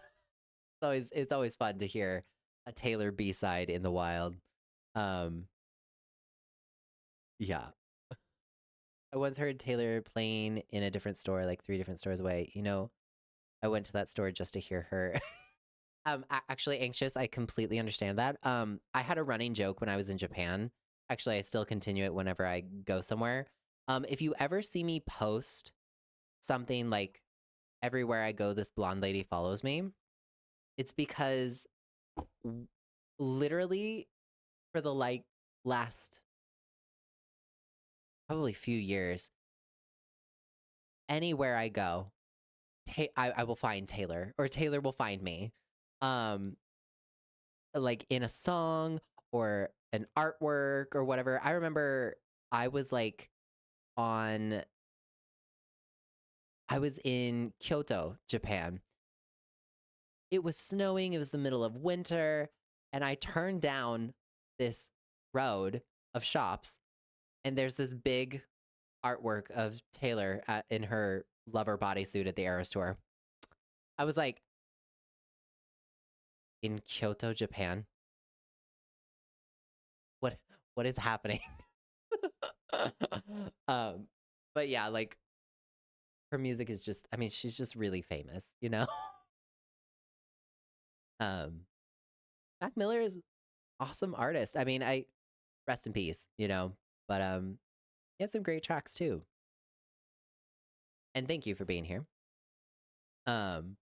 S1: it's always fun to hear a Taylor B-side in the wild. Um yeah. I once heard Taylor playing in a different store, like 3 different stores away. I went to that store just to hear her. Actually, anxious. I completely understand that. I had a running joke when I was in Japan. Actually, I still continue it whenever I go somewhere. If you ever see me post something like everywhere I go, this blonde lady follows me, it's because w- literally for the like last probably few years, anywhere I go, I will find Taylor or Taylor will find me. Um, like in a song or an artwork or whatever. I remember I was like on I was in Kyoto, Japan. It was snowing, it was the middle of winter, and I turned down this road of shops and there's this big artwork of Taylor in her lover bodysuit at the Eras tour. I was like, in Kyoto, Japan. What what is happening? um but yeah, like her music is just I mean, she's just really famous, you know? Um, Mac Miller is awesome artist. I mean, I rest in peace, but he has some great tracks too. And thank you for being here. Um,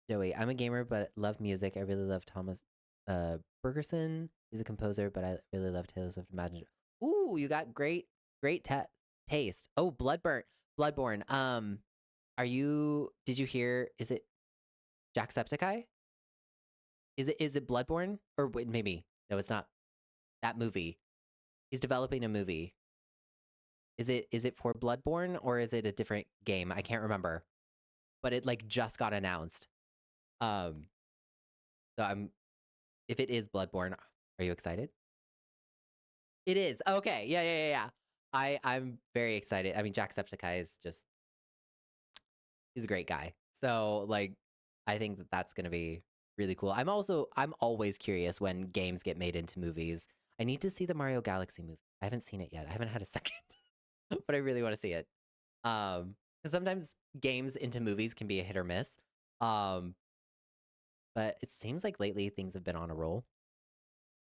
S1: Joey, I'm a gamer but love music. I really love Thomas Bergerson. He's a composer, but I really love Taylor Swift. Imagine. Ooh, you got great taste. Oh, Bloodborne. Did you hear is it Jacksepticeye? Is it Bloodborne? Or wait, maybe. No, it's not. That movie. He's developing a movie. Is it for Bloodborne or is it a different game? I can't remember. But it like just got announced. Um so I'm if it is Bloodborne, are you excited? It is. Okay. Yeah, yeah, yeah, yeah. I'm very excited. I mean, Jacksepticeye is just he's a great guy. So like I think that that's going to be really cool. I'm always curious when games get made into movies. I need to see the Mario Galaxy movie. I haven't seen it yet. I haven't had a second, but I really want to see it. Because sometimes games into movies can be a hit or miss. Um, but it seems like lately things have been on a roll.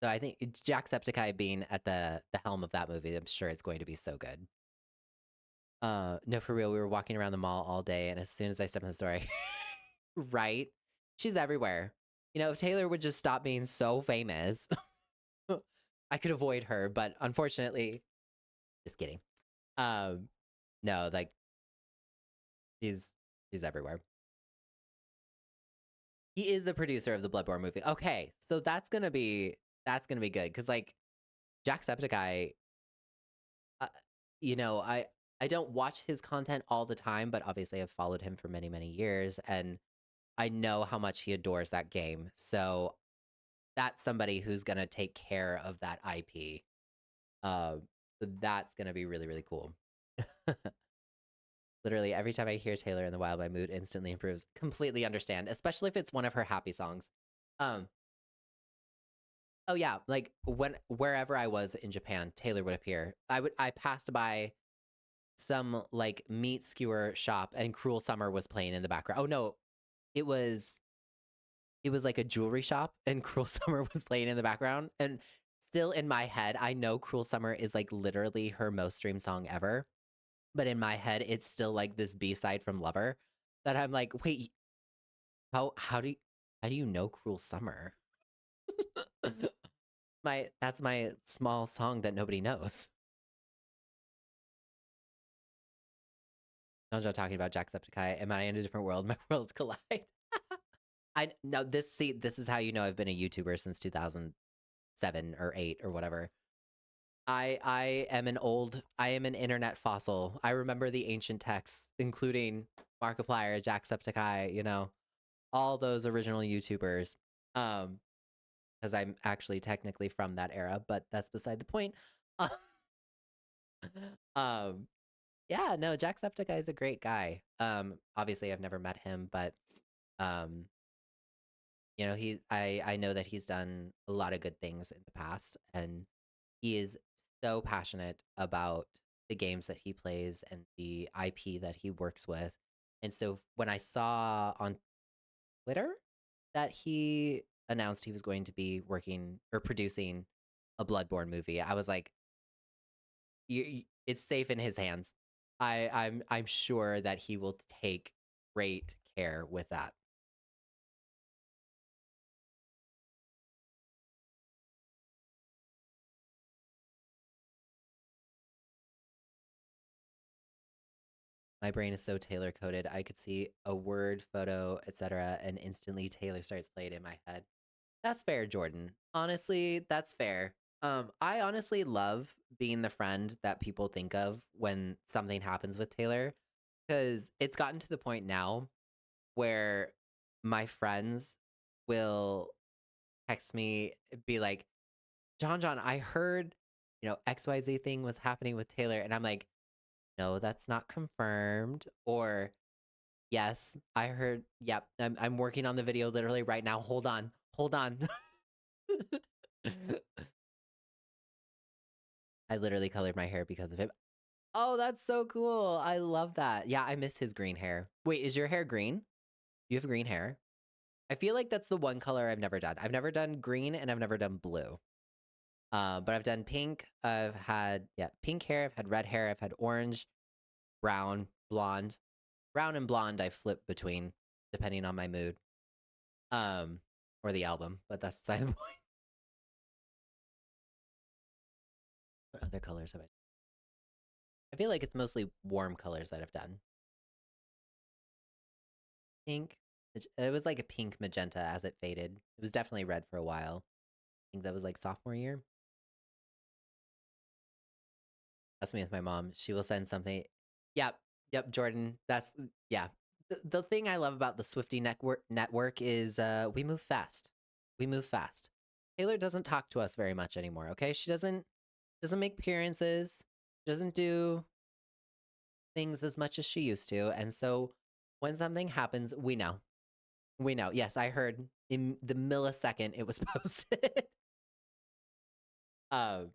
S1: So I think Jacksepticeye being at the helm of that movie, I'm sure it's going to be so good. No, for real, we were walking around the mall all day, and as soon as I stepped in the store, right, she's everywhere. If Taylor would just stop being so famous, I could avoid her. But unfortunately, just kidding. Um, no, like she's she's everywhere. He is the producer of the Bloodborne movie. Okay, so that's gonna be good because like Jacksepticeye, uh, I don't watch his content all the time, but obviously I've followed him for many many years, and I know how much he adores that game. So that's somebody who's gonna take care of that IP. Uh, so that's gonna be really really cool. Literally every time I hear Taylor in the Wild, my mood instantly improves. Completely understand, especially if it's one of her happy songs. Um, Oh yeah, like wherever I was in Japan, Taylor would appear. I passed by some like meat skewer shop and Cruel Summer was playing in the background. Oh no, it was it was like a jewelry shop and Cruel Summer was playing in the background. And still in my head, I know Cruel Summer is like literally her most streamed song ever. But in my head, it's still like this B-side from Lover that I'm like, wait, how do you know Cruel Summer? That's my small song that nobody knows. Jojo talking about Jacksepticeye. Am I in a different world? My worlds collide. no, this is how you know I've been a YouTuber since 2007 or 8 or whatever. I am an internet fossil. I remember the ancient texts, including Markiplier, Jacksepticeye, you know, all those original YouTubers. Um, because I'm actually technically from that era, but that's beside the point. um, yeah, no, Jacksepticeye is a great guy. Obviously I've never met him, but um, you know, I know that he's done a lot of good things in the past, and he is so passionate about the games that he plays and the IP that he works with. And so when I saw on Twitter that he announced he was going to be working or producing a Bloodborne movie, I was like, it's safe in his hands. I'm sure that he will take great care with that. My brain is so Taylor coded. I could see a word, photo, etc., and instantly Taylor starts playing in my head. That's fair, Jordan. Honestly, that's fair. I honestly love being the friend that people think of when something happens with Taylor, because it's gotten to the point now where my friends will text me, be like, John, I heard, you know, XYZ thing was happening with Taylor. And I'm like, no, that's not confirmed. Or, yes, I heard, yep, I'm working on the video literally right now. Hold on, hold on. I literally colored my hair because of him. Oh, that's so cool. I love that. Yeah, I miss his green hair. Wait, is your hair green? You have green hair? I feel like that's the one color I've never done. I've never done green and I've never done blue. But I've done pink. I've had, yeah, pink hair. I've had red hair. I've had orange, brown, blonde. Brown and blonde I flip between depending on my mood. Um, or the album, but that's beside the point. What other colors have I? I feel like it's mostly warm colors that I've done. Pink. It was like a pink magenta as it faded. It was definitely red for a while. I think that was like sophomore year. That's me with my mom. She will send something. Yep, yep, Jordan. That's yeah. The thing I love about the Swifty network is we move fast. We move fast. Taylor doesn't talk to us very much anymore. Okay, she doesn't make appearances. Doesn't do things as much as she used to, and so when something happens, we know. We know. Yes, I heard in the millisecond it was posted. um,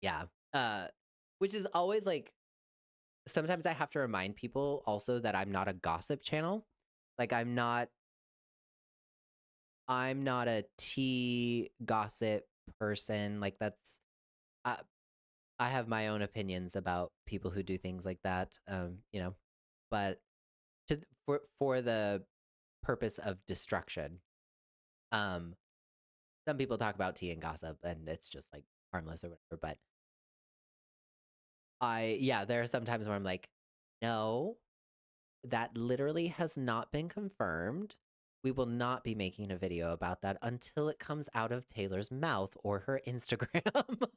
S1: yeah. Uh, which is always like sometimes I have to remind people also that I'm not a gossip channel. Like I'm not a tea gossip person. Like that's I, I have my own opinions about people who do things like that. You know, but for the purpose of destruction. Um, some people talk about tea and gossip, and it's just like harmless or whatever. But yeah, there are some times where I'm like, no, that literally has not been confirmed. We will not be making a video about that until it comes out of Taylor's mouth or her Instagram.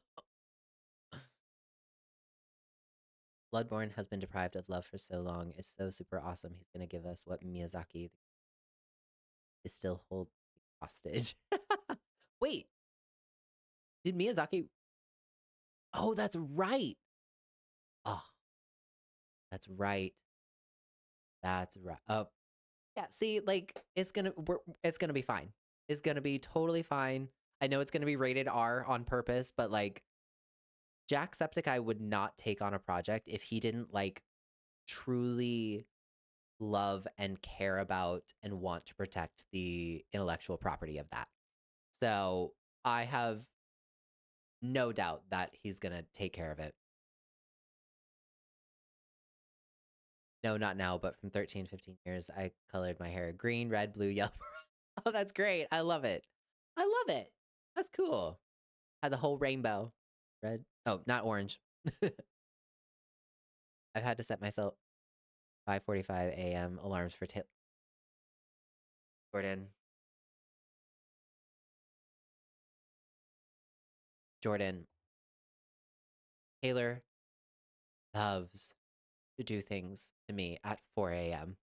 S1: Bloodborne has been deprived of love for so long. It's so super awesome. He's going to give us what Miyazaki is still hold hostage. Wait, did Miyazaki? Oh, that's right. Oh, that's right. That's right. Oh, yeah. See, like it's gonna be fine. It's gonna be totally fine. I know it's gonna be rated R on purpose, but like Jacksepticeye would not take on a project if he didn't like truly love and care about and want to protect the intellectual property of that. So I have no doubt that he's gonna take care of it. No, not now, but from 13, 15 years, I colored my hair green, red, blue, yellow. Oh, that's great. I love it. I love it. That's cool. Had the whole rainbow. Red. Oh, not orange. I've had to set myself 5:45 a.m. alarms for Jordan. Jordan. Taylor loves to do things to me at 4 a.m.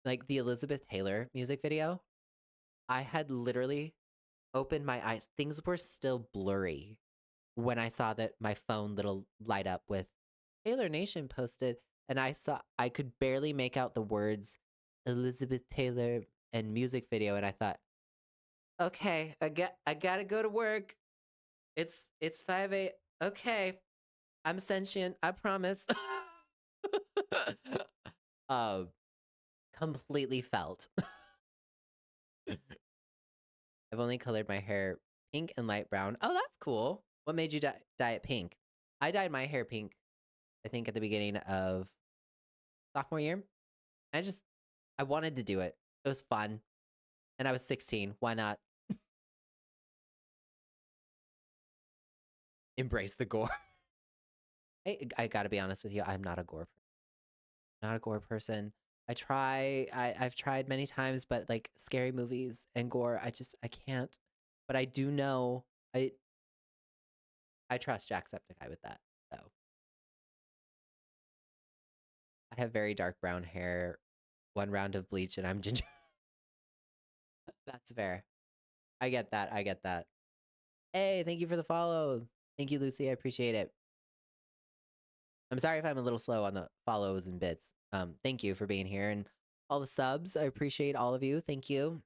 S1: Like the Elizabeth Taylor music video, I had literally opened my eyes. Things were still blurry when I saw that my phone little light up with Taylor Nation posted, and I could barely make out the words Elizabeth Taylor and music video, and I thought, okay, I gotta go to work. It's 5 Okay, I'm sentient, I promise. um, completely felt. I've only colored my hair pink and light brown. Oh, that's cool. What made you dye it pink? I dyed my hair pink, I think, at the beginning of sophomore year. I just, I wanted to do it. It was fun. And I was 16. Why not? Embrace the gore. I gotta be honest with you. I'm not a gore person. Not a gore person. I've tried many times, but like scary movies and gore, I can't. But I do know, I, I trust Jacksepticeye with that, though. I have very dark brown hair, one round of bleach, and I'm ginger. That's fair. I get that. I get that. Hey, thank you for the follows. Thank you, Lucy. I appreciate it. I'm sorry if I'm a little slow on the follows and bits. Thank you for being here and all the subs. I appreciate all of you. Thank you.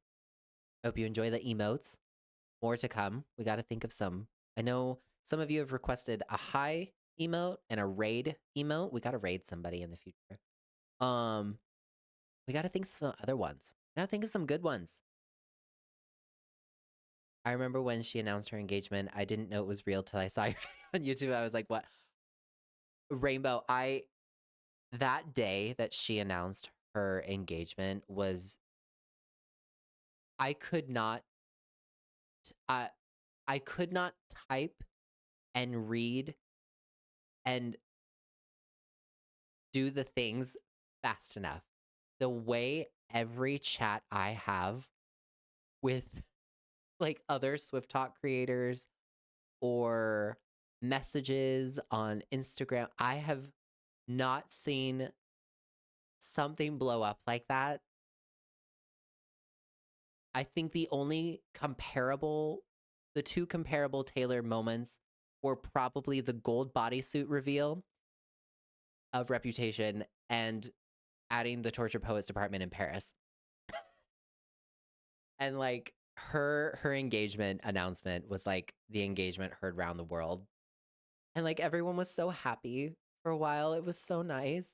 S1: Hope you enjoy the emotes. More to come. We got to think of some. I know some of you have requested a high emote and a raid emote. We got to raid somebody in the future. We got to think of some other ones. Got to think of some good ones. I remember when she announced her engagement, I didn't know it was real till I saw your video on YouTube. I was like, what? Rainbow, that day that she announced her engagement was, I could not I I could not type and read and do the things fast enough. The way every chat I have with like other Swift Talk creators or messages on Instagram, I have not seen something blow up like that. I think the two comparable Taylor moments were probably the gold bodysuit reveal of Reputation and adding the Torture Poets department in Paris. And like her engagement announcement was like the engagement heard around the world. And like everyone was so happy for a while. It was so nice.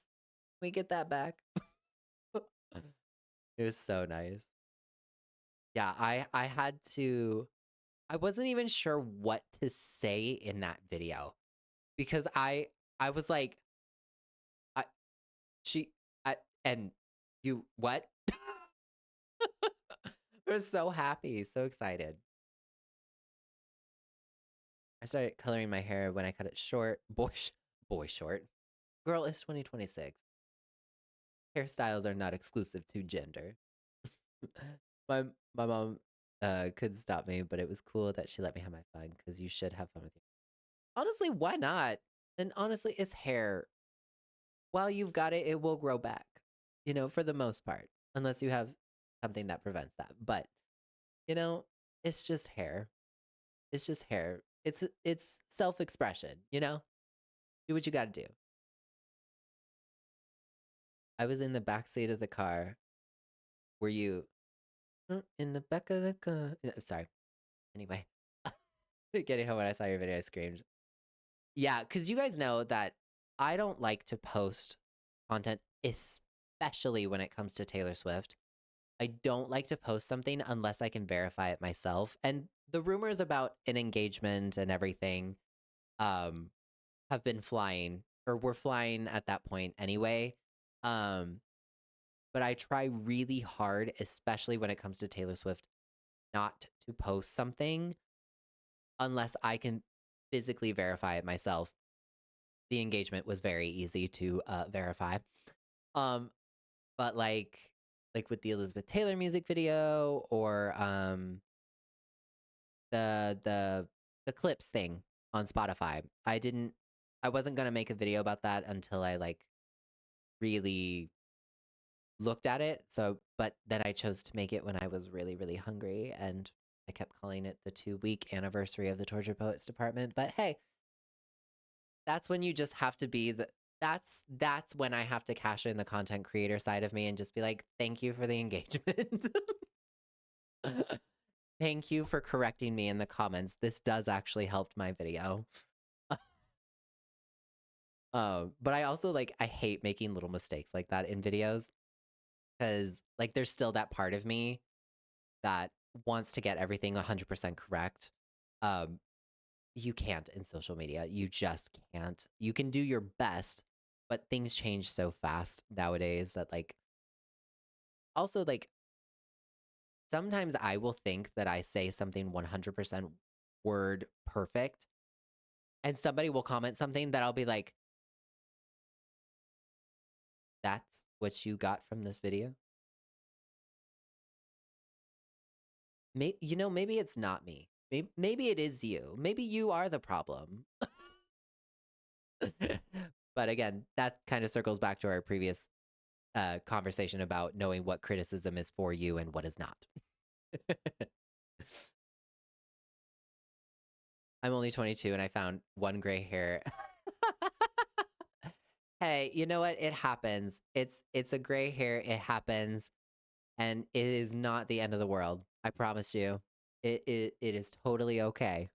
S1: We get that back. It was so nice. Yeah, I had to, I wasn't even sure what to say in that video because I was like, I she I and you what? I was so happy, so excited. I started coloring my hair when I cut it short. Boy short. Girl, it's 2026. Hairstyles are not exclusive to gender. My mom couldn't stop me, but it was cool that she let me have my fun because you should have fun with you. Honestly, why not? And honestly, it's hair. While you've got it, it will grow back. You know, for the most part, unless you have something that prevents that. But you know, it's just hair. It's just hair. It's self-expression, you know? Do what you got to do. I was in the back seat of the car. Were you in the back of the car? Sorry. Anyway, getting home when I saw your video, I screamed. Yeah, because you guys know that I don't like to post content, especially when it comes to Taylor Swift. I don't like to post something unless I can verify it myself. And the rumors about an engagement and everything um have been flying or were flying at that point anyway. Um but I try really hard, especially when it comes to Taylor Swift, not to post something unless I can physically verify it myself. The engagement was very easy to verify. Um but like like with the Elizabeth Taylor music video or the clips thing on Spotify. I wasn't gonna make a video about that until I like really looked at it. So, but then I chose to make it when I was really, really hungry, and I kept calling it the 2-week anniversary of the Tortured Poets Department. But hey, that's when you just have to be that's when I have to cash in the content creator side of me and just be like, thank you for the engagement. Thank you for correcting me in the comments. This does actually help my video. But I also like I hate making little mistakes like that in videos because like there's still that part of me that wants to get everything 100% correct. Um, you can't in social media. You just can't. You can do your best, but things change so fast nowadays that like also like sometimes I will think that I say something 100% word perfect and somebody will comment something that I'll be like, that's what you got from this video? Maybe it's not me. Maybe it is you. Maybe you are the problem. But again, that kind of circles back to our previous conversation about knowing what criticism is for you and what is not. I'm only 22 and I found one gray hair. Hey, you know what? It happens. It's a gray hair. It happens, and it is not the end of the world. I promise you. It is totally okay.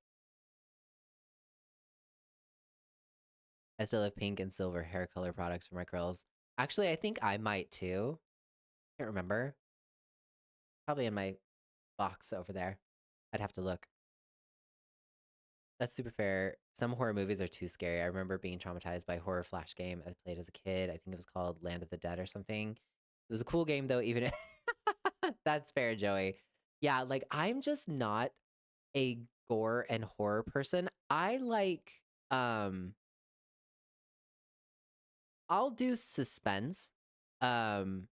S1: I still have pink and silver hair color products for my curls. Actually, I think I might too. Can't remember. Probably in my box over there. I'd have to look. That's super fair. Some horror movies are too scary. I remember being traumatized by a horror flash game I played as a kid. I think it was called Land of the Dead or something. It was a cool game though, even that's fair, Joey. Yeah, like I'm just not a gore and horror person. I like I'll do suspense. Um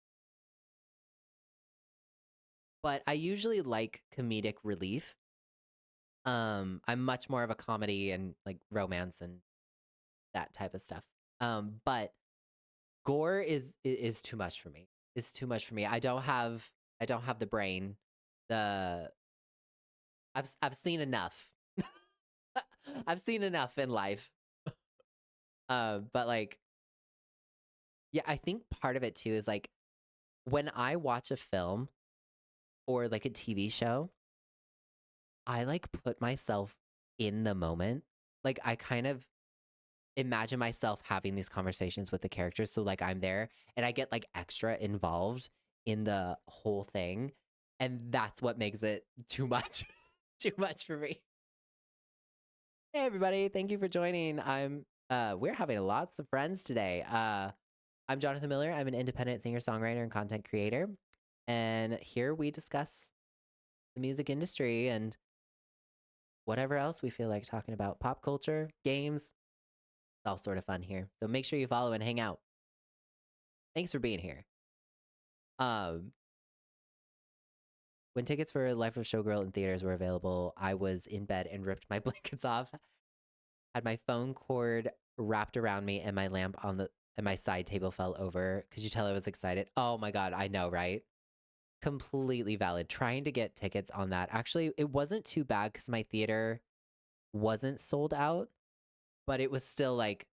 S1: but I usually like comedic relief. I'm much more of a comedy and like romance and that type of stuff. But gore is too much for me. It's too much for me. I don't have the brain. The I've seen enough. I've seen enough in life. But like yeah, I think part of it too is like when I watch a film or like a TV show, I like put myself in the moment. Like I kind of imagine myself having these conversations with the characters. So like I'm there and I get like extra involved in the whole thing. And that's what makes it too much, too much for me. Hey everybody, thank you for joining. We're having lots of friends today. I'm Jonathan Miller. I'm an independent singer-songwriter and content creator. And here we discuss the music industry and whatever else we feel like talking about. Pop culture, games, it's all sort of fun here. So make sure you follow and hang out. Thanks for being here. Um, when tickets for Life of Showgirl in theaters were available, I was in bed and ripped my blankets off. Had my phone cord wrapped around me and my lamp on the and my side table fell over. Could you tell I was excited? Oh my god, I know, right? Completely valid. Trying to get tickets on that. Actually, it wasn't too bad because my theater wasn't sold out, but it was still like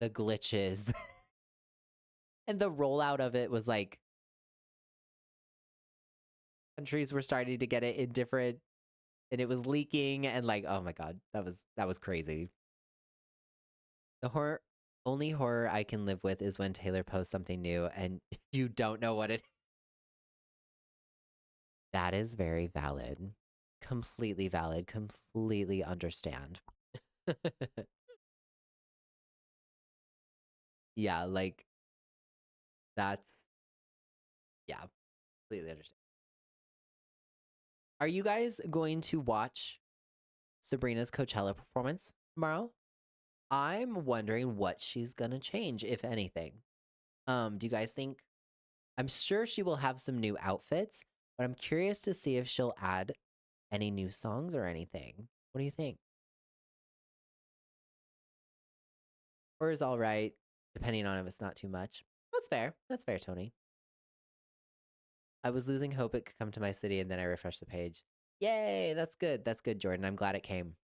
S1: the glitches. And the rollout of it was like countries were starting to get it in different and it was leaking and like oh my god, that was crazy. The horror only horror I can live with is when Taylor posts something new and you don't know what it That is very valid. Completely valid. Completely understand. Yeah, like that's yeah, completely understand. Are you guys going to watch Sabrina's Coachella performance tomorrow? I'm wondering what she's gonna change, if anything. Do you guys think I'm sure she will have some new outfits, but I'm curious to see if she'll add any new songs or anything. What do you think? Or is all right, depending on if it's not too much. That's fair. That's fair, Tony. I was losing hope it could come to my city, and then I refreshed the page. Yay! That's good. That's good, Jordan. I'm glad it came.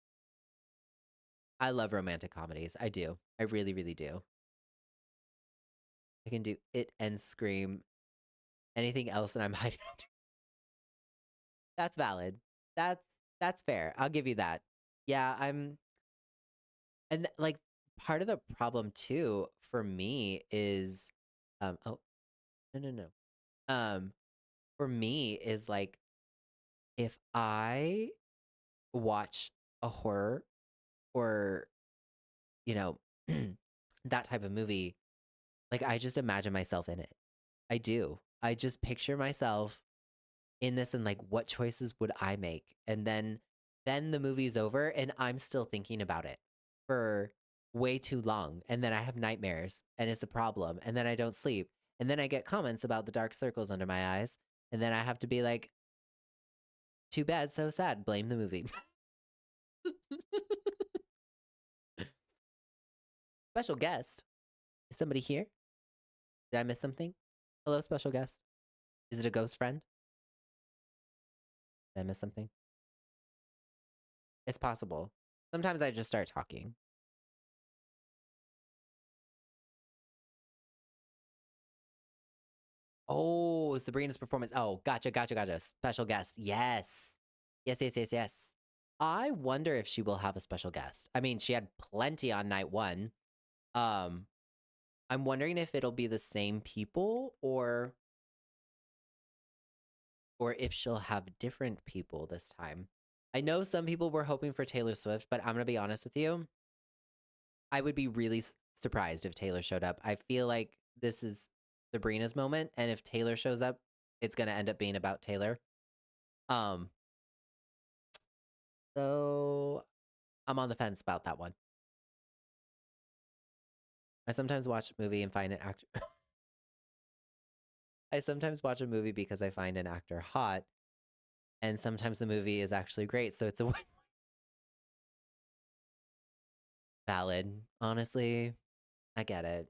S1: I love romantic comedies. I do. I really, really do. I can do it and Scream. Anything else, and I'm hiding under. That's valid. That's that's fair. I'll give you that. Yeah, like part of the problem too for me is oh, no, no, no. Um for me is like if I watch a horror or, you know, that type of movie, like I just imagine myself in it. I do. I just picture myself in this and like what choices would I make? And then the movie's over and I'm still thinking about it for way too long. And then I have nightmares and it's a problem. And then I don't sleep. And then I get comments about the dark circles under my eyes. And then I have to be like, too bad, so sad. Blame the movie. Special guest. Is somebody here? Did I miss something? Hello, special guest. Is it a ghost friend? Did I miss something? It's possible. Sometimes I just start talking. Oh, Sabrina's performance. Oh, gotcha, gotcha, gotcha. Special guest. Yes. Yes, yes, yes, yes. I wonder if she will have a special guest. I mean, she had plenty on night one. Um, I'm wondering if it'll be the same people or if she'll have different people this time. I know some people were hoping for Taylor Swift, but I'm gonna be honest with you. I would be really surprised if Taylor showed up. I feel like this is Sabrina's moment, and if Taylor shows up, it's gonna end up being about Taylor. Um, so I'm on the fence about that one. I sometimes watch a movie and find an actor. I sometimes watch a movie because I find an actor hot, and sometimes the movie is actually great. So it's a valid. Honestly, I get it.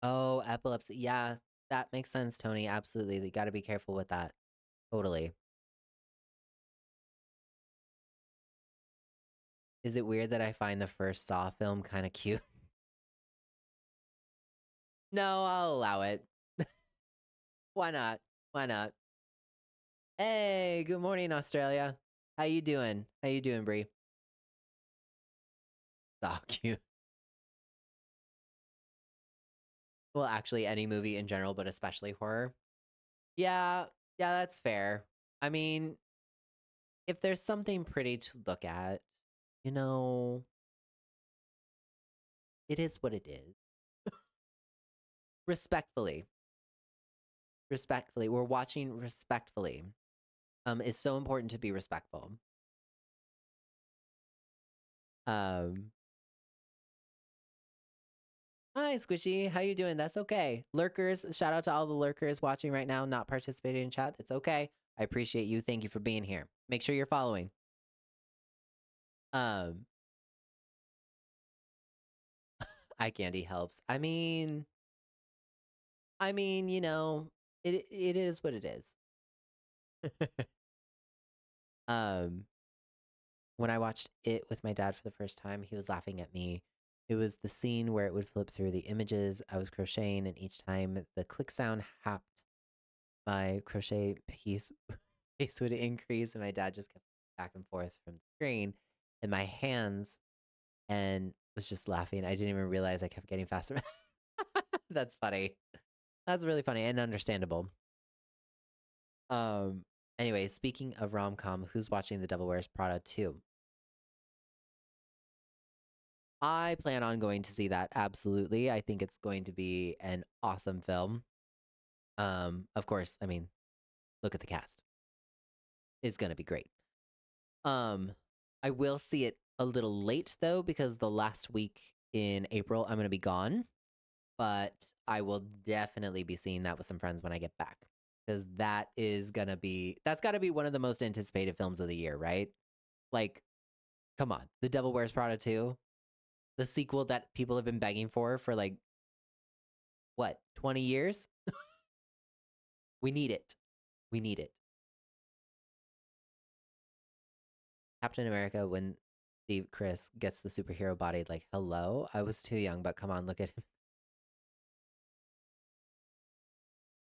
S1: Oh, epilepsy. Yeah, that makes sense, Tony. Absolutely. You got to be careful with that. Totally. Is it weird that I find the first Saw film kind of cute? No, I'll allow it. Why not? Why not? Hey, good morning, Australia. How you doing? How you doing, Bree? So cute. Well, actually, any movie in general, but especially horror. Yeah, yeah, that's fair. I mean, if there's something pretty to look at, you know, it is what it is. Respectfully, respectfully, we're watching respectfully. Is so important to be respectful. Um, Hi, Squishy. How you doing? That's okay. Lurkers, shout out to all the lurkers watching right now, not participating in chat. It's okay. I appreciate you. Thank you for being here. Make sure you're following. Um, eye candy helps. You know, it is what it is. um, when I watched it with my dad for the first time, he was laughing at me. It was the scene where it would flip through the images. I was crocheting, and each time the click sound happed, my crochet pace would increase, and my dad just kept back and forth from the screen and my hands and was just laughing. I didn't even realize I kept getting faster. That's funny. That's really funny and understandable. Um anyway, speaking of rom-com, who's watching The Devil Wears Prada 2? I plan on going to see that absolutely. I think it's going to be an awesome film. Of course, I mean, look at the cast. It's going to be great. Um I will see it a little late though because the last week in April, I'm gonna be gone, but I will definitely be seeing that with some friends when I get back. Because that's gotta be one of the most anticipated films of the year, right? Like, come on. The Devil Wears Prada 2, the sequel that people have been begging for like, what, 20 years? We need it. We need it. Captain America, when Steve Chris gets the superhero body, like, hello? I was too young, but come on, look at him.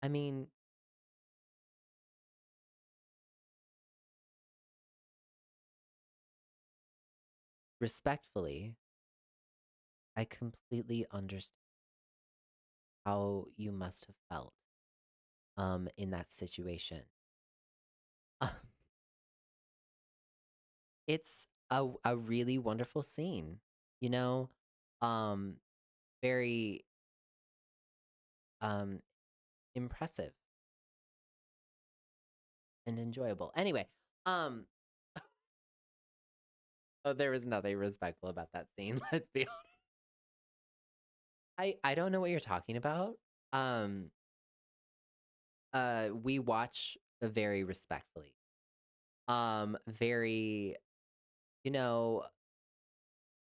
S1: I mean, respectfully, I completely understand how you must have felt in that situation. Uh, it's a really wonderful scene, you know? Um very um impressive and enjoyable. Anyway, um oh, there was nothing respectful about that scene. Let's be honest. I don't know what you're talking about. Um we watch very respectfully. Very, you know,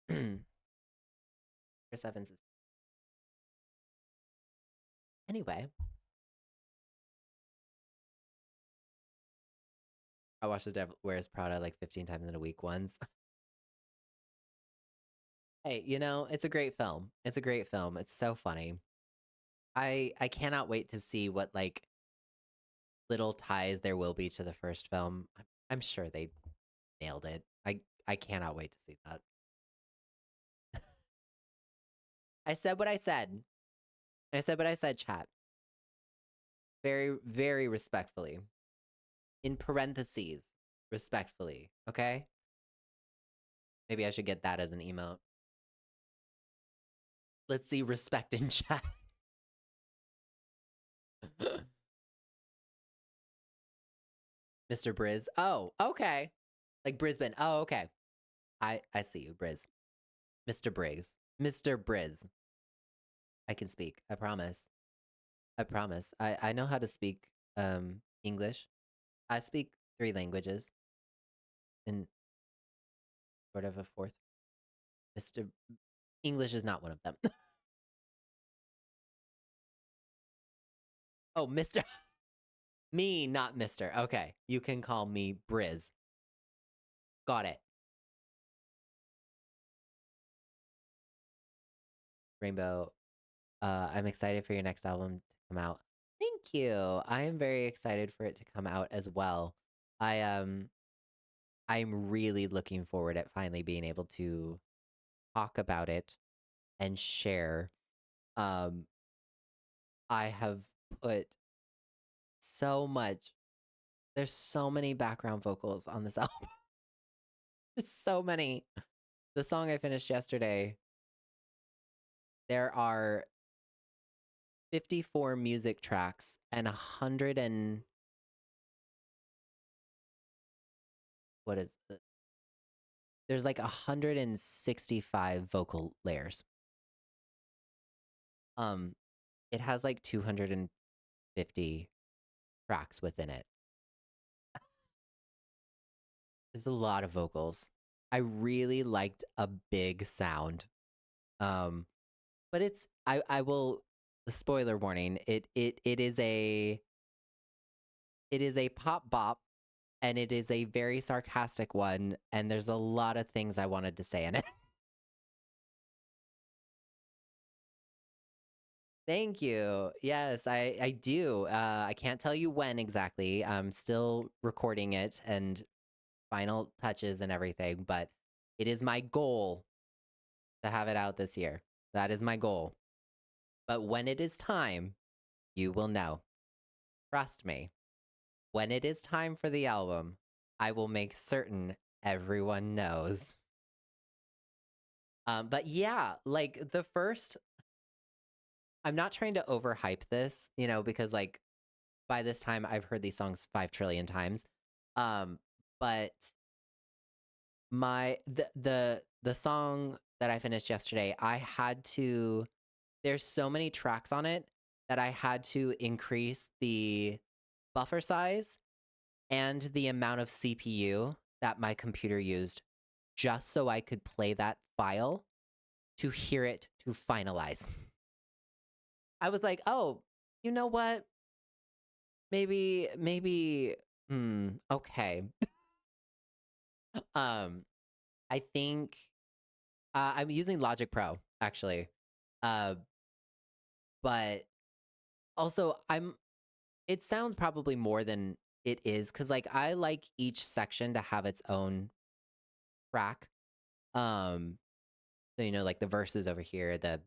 S1: Chris Evans is anyway. I watched The Devil Wears Prada like 15 times in a week once. Hey, it's a great film. It's a great film. It's so funny. I cannot wait to see what like little ties there will be to the first film. I'm sure they nailed it. I cannot wait to see that. I said what I said. I said what I said, chat. Very, very respectfully. In parentheses, respectfully. Okay? Maybe I should get that as an emote. Let's see respect in chat. Mr. Briz. Oh, okay. Like Brisbane. Oh, okay. I see you, Briz. Mr. Briggs. Mr. Briz. I can speak. I promise. I promise. I know how to speak English. I speak 3 languages and sort of a 4th. Mr. English is not one of them. Oh, Mr. Me, not Mr. Okay. You can call me Briz. Got it. Rainbow, I'm excited for your next album to come out. Thank you. I am very excited for it to come out as well. I I'm really looking forward at finally being able to talk about it and share. Um I have put so much there's so many background vocals on this album. There's so many. The song I finished yesterday, there are 54 music tracks and 100 and what is it? There's like 165 vocal layers. Um it has like 250 tracks within it. There's a lot of vocals. I really liked a big sound. Um but I will spoiler warning, it is a pop bop and it is a very sarcastic one and there's a lot of things I wanted to say in it. Thank you. Yes, I do. I can't tell you when exactly. I'm still recording it and final touches and everything, but it is my goal to have it out this year. That is my goal. But when it is time, you will know. Trust me. When it is time for the album, I will make certain everyone knows. But yeah, like the first, I'm not trying to overhype this, because like by this time I've heard these songs 5 trillion times. Um, but the song that I finished yesterday, I had to there's so many tracks on it that I had to increase the buffer size and the amount of CPU that my computer used just so I could play that file to hear it to finalize. I was like, "Oh, you know what? Maybe, okay." Um, I think, I'm using Logic Pro, actually. Uh, but also it sounds probably more than it is because like, I like each section to have its own track. Um, so, like, the verses over here, the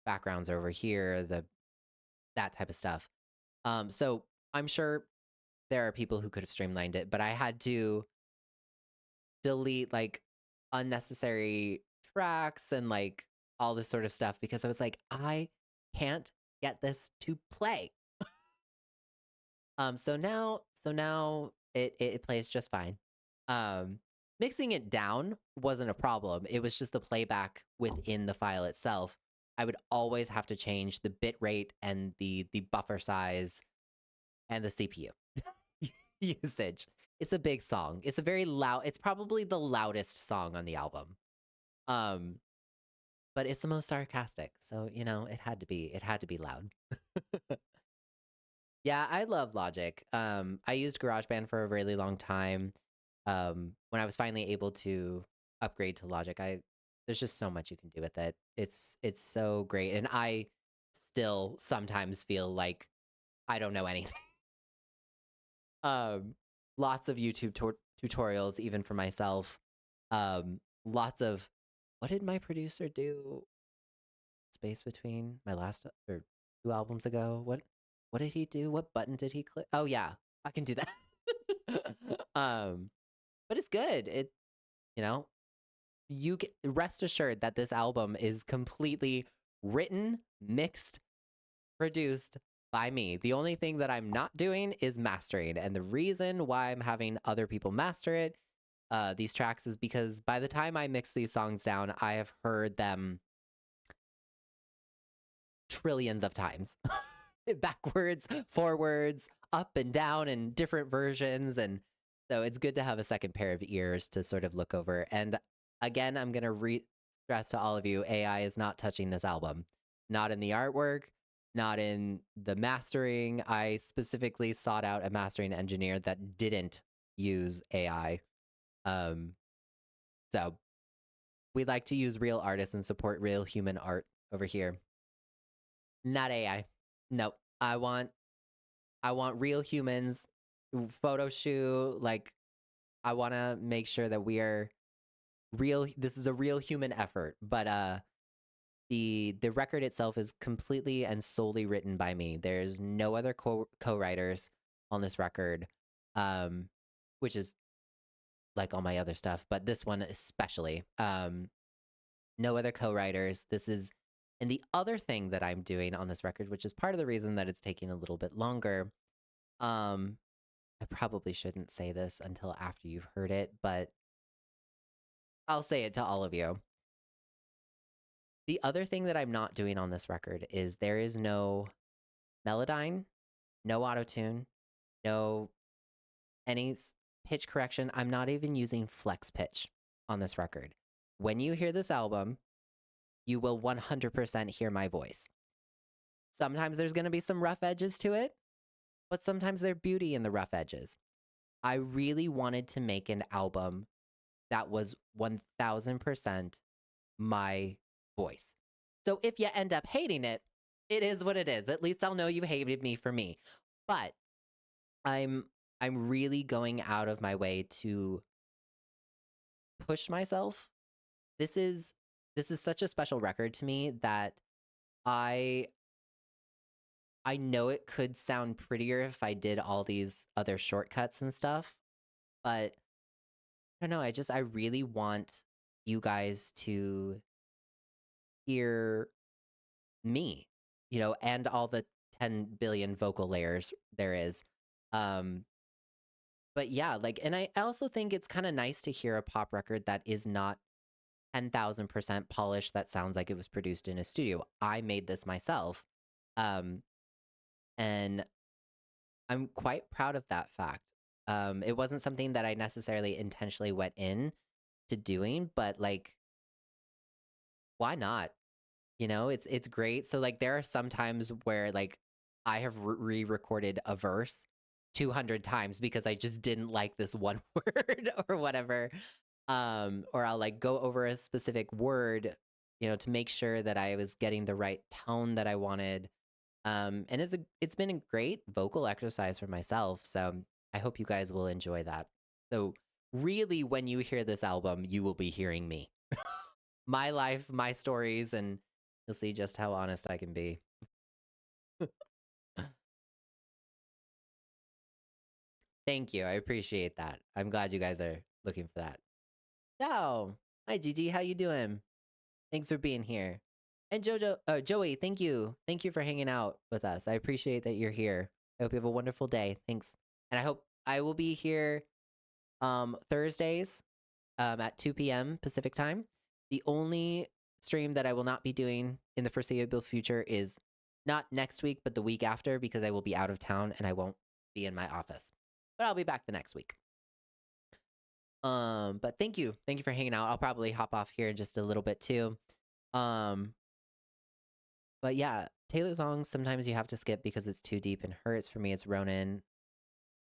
S1: backgrounds over here, that type of stuff. So I'm sure there are people who could have streamlined it, but I had to delete, like, unnecessary tracks and, like, all this sort of stuff because I was like, "I can't get this to play." So now it plays just fine. Mixing it down wasn't a problem. It was just the playback within the file itself. I would always have to change the bit rate and the buffer size and the CPU usage. It's a big song. It's a very loud it's probably the loudest song on the album. Um, but it's the most sarcastic. So, it had to be loud. Yeah, I love Logic. I used GarageBand for a really long time. When I was finally able to upgrade to Logic, I there's just so much you can do with it. It's so great, and I still sometimes feel like I don't know anything. Um, Lots of YouTube tutorials, even for myself. Lots of what did my producer do? Space between my last or 2 albums ago. What did he do? What button did he click? Oh yeah, I can do that. um, but it's good. You know, rest assured that this album is completely written, mixed, produced by me. The only thing that I'm not doing is mastering, and the reason why I'm having other people master it, these tracks, is because by the time I mix these songs down, I have heard them trillions of times. Backwards, forwards, up and down, and different versions. And so it's good to have a second pair of ears to sort of look over. And again, I'm going to stress to all of you, AI is not touching this album. Not in the artwork, not in the mastering. I specifically sought out a mastering engineer that didn't use AI. Um, so we like to use real artists and support real human art over here. Not AI. Nope. I want real humans, photo shoot, like, I wanna make sure that we are this is a real human effort, but, the record itself is completely and solely written by me. There's no other co-writers on this record, um, which is like all my other stuff, but this one especially. No other co-writers. And the other thing that I'm doing on this record, which is part of the reason that it's taking a little bit longer, um, I probably shouldn't say this until after you've heard it, but I'll say it to all of you. The other thing that I'm not doing on this record is there is no Melodyne, no autotune, no any pitch correction. I'm not even using flex pitch on this record. When you hear this album, you will 100% hear my voice. Sometimes there's going to be some rough edges to it, but sometimes there's beauty in the rough edges. I really wanted to make an album that was 1000% my voice. So if you end up hating it, it is what it is. At least I'll know you hated me for me. But I'm I'm really going out of my way to push myself. This is this is such a special record to me that I I know it could sound prettier if I did all these other shortcuts and stuff, but I don't know, I really want you guys to hear me, and all the 10 billion vocal layers there is. Um, but yeah, like, and I also think it's kind of nice to hear a pop record that is not 10,000% polished that sounds like it was produced in a studio. I made this myself. Um, and I'm quite proud of that fact. It wasn't something that I necessarily intentionally went in to doing, but like, why not? You know, it's great. So like there are some times where like I have re-recorded a verse 200 times because I just didn't like this one word or whatever. Or I'll like go over a specific word, you know, to make sure that I was getting the right tone that I wanted. And it's been a great vocal exercise for myself. So I hope you guys will enjoy that. So really when you hear this album, you will be hearing me. My life, my stories, and you'll see just how honest I can be. Thank you. I appreciate that. I'm glad you guys are looking for that. Ciao. Hi Gigi, how you doing? Thanks for being here. And Joey, thank you. Thank you for hanging out with us. I appreciate that you're here. I hope you have a wonderful day. Thanks. And I hope I will be here Thursdays at 2 p.m. Pacific time. The only stream that I will not be doing in the foreseeable future is not next week, but the week after, because I will be out of town and I won't be in my office. But I'll be back the next week. But thank you. Thank you for hanging out. I'll probably hop off here in just a little bit too. Um, but yeah, Taylor songs sometimes you have to skip because it's too deep and hurts. For me, it's Ronin.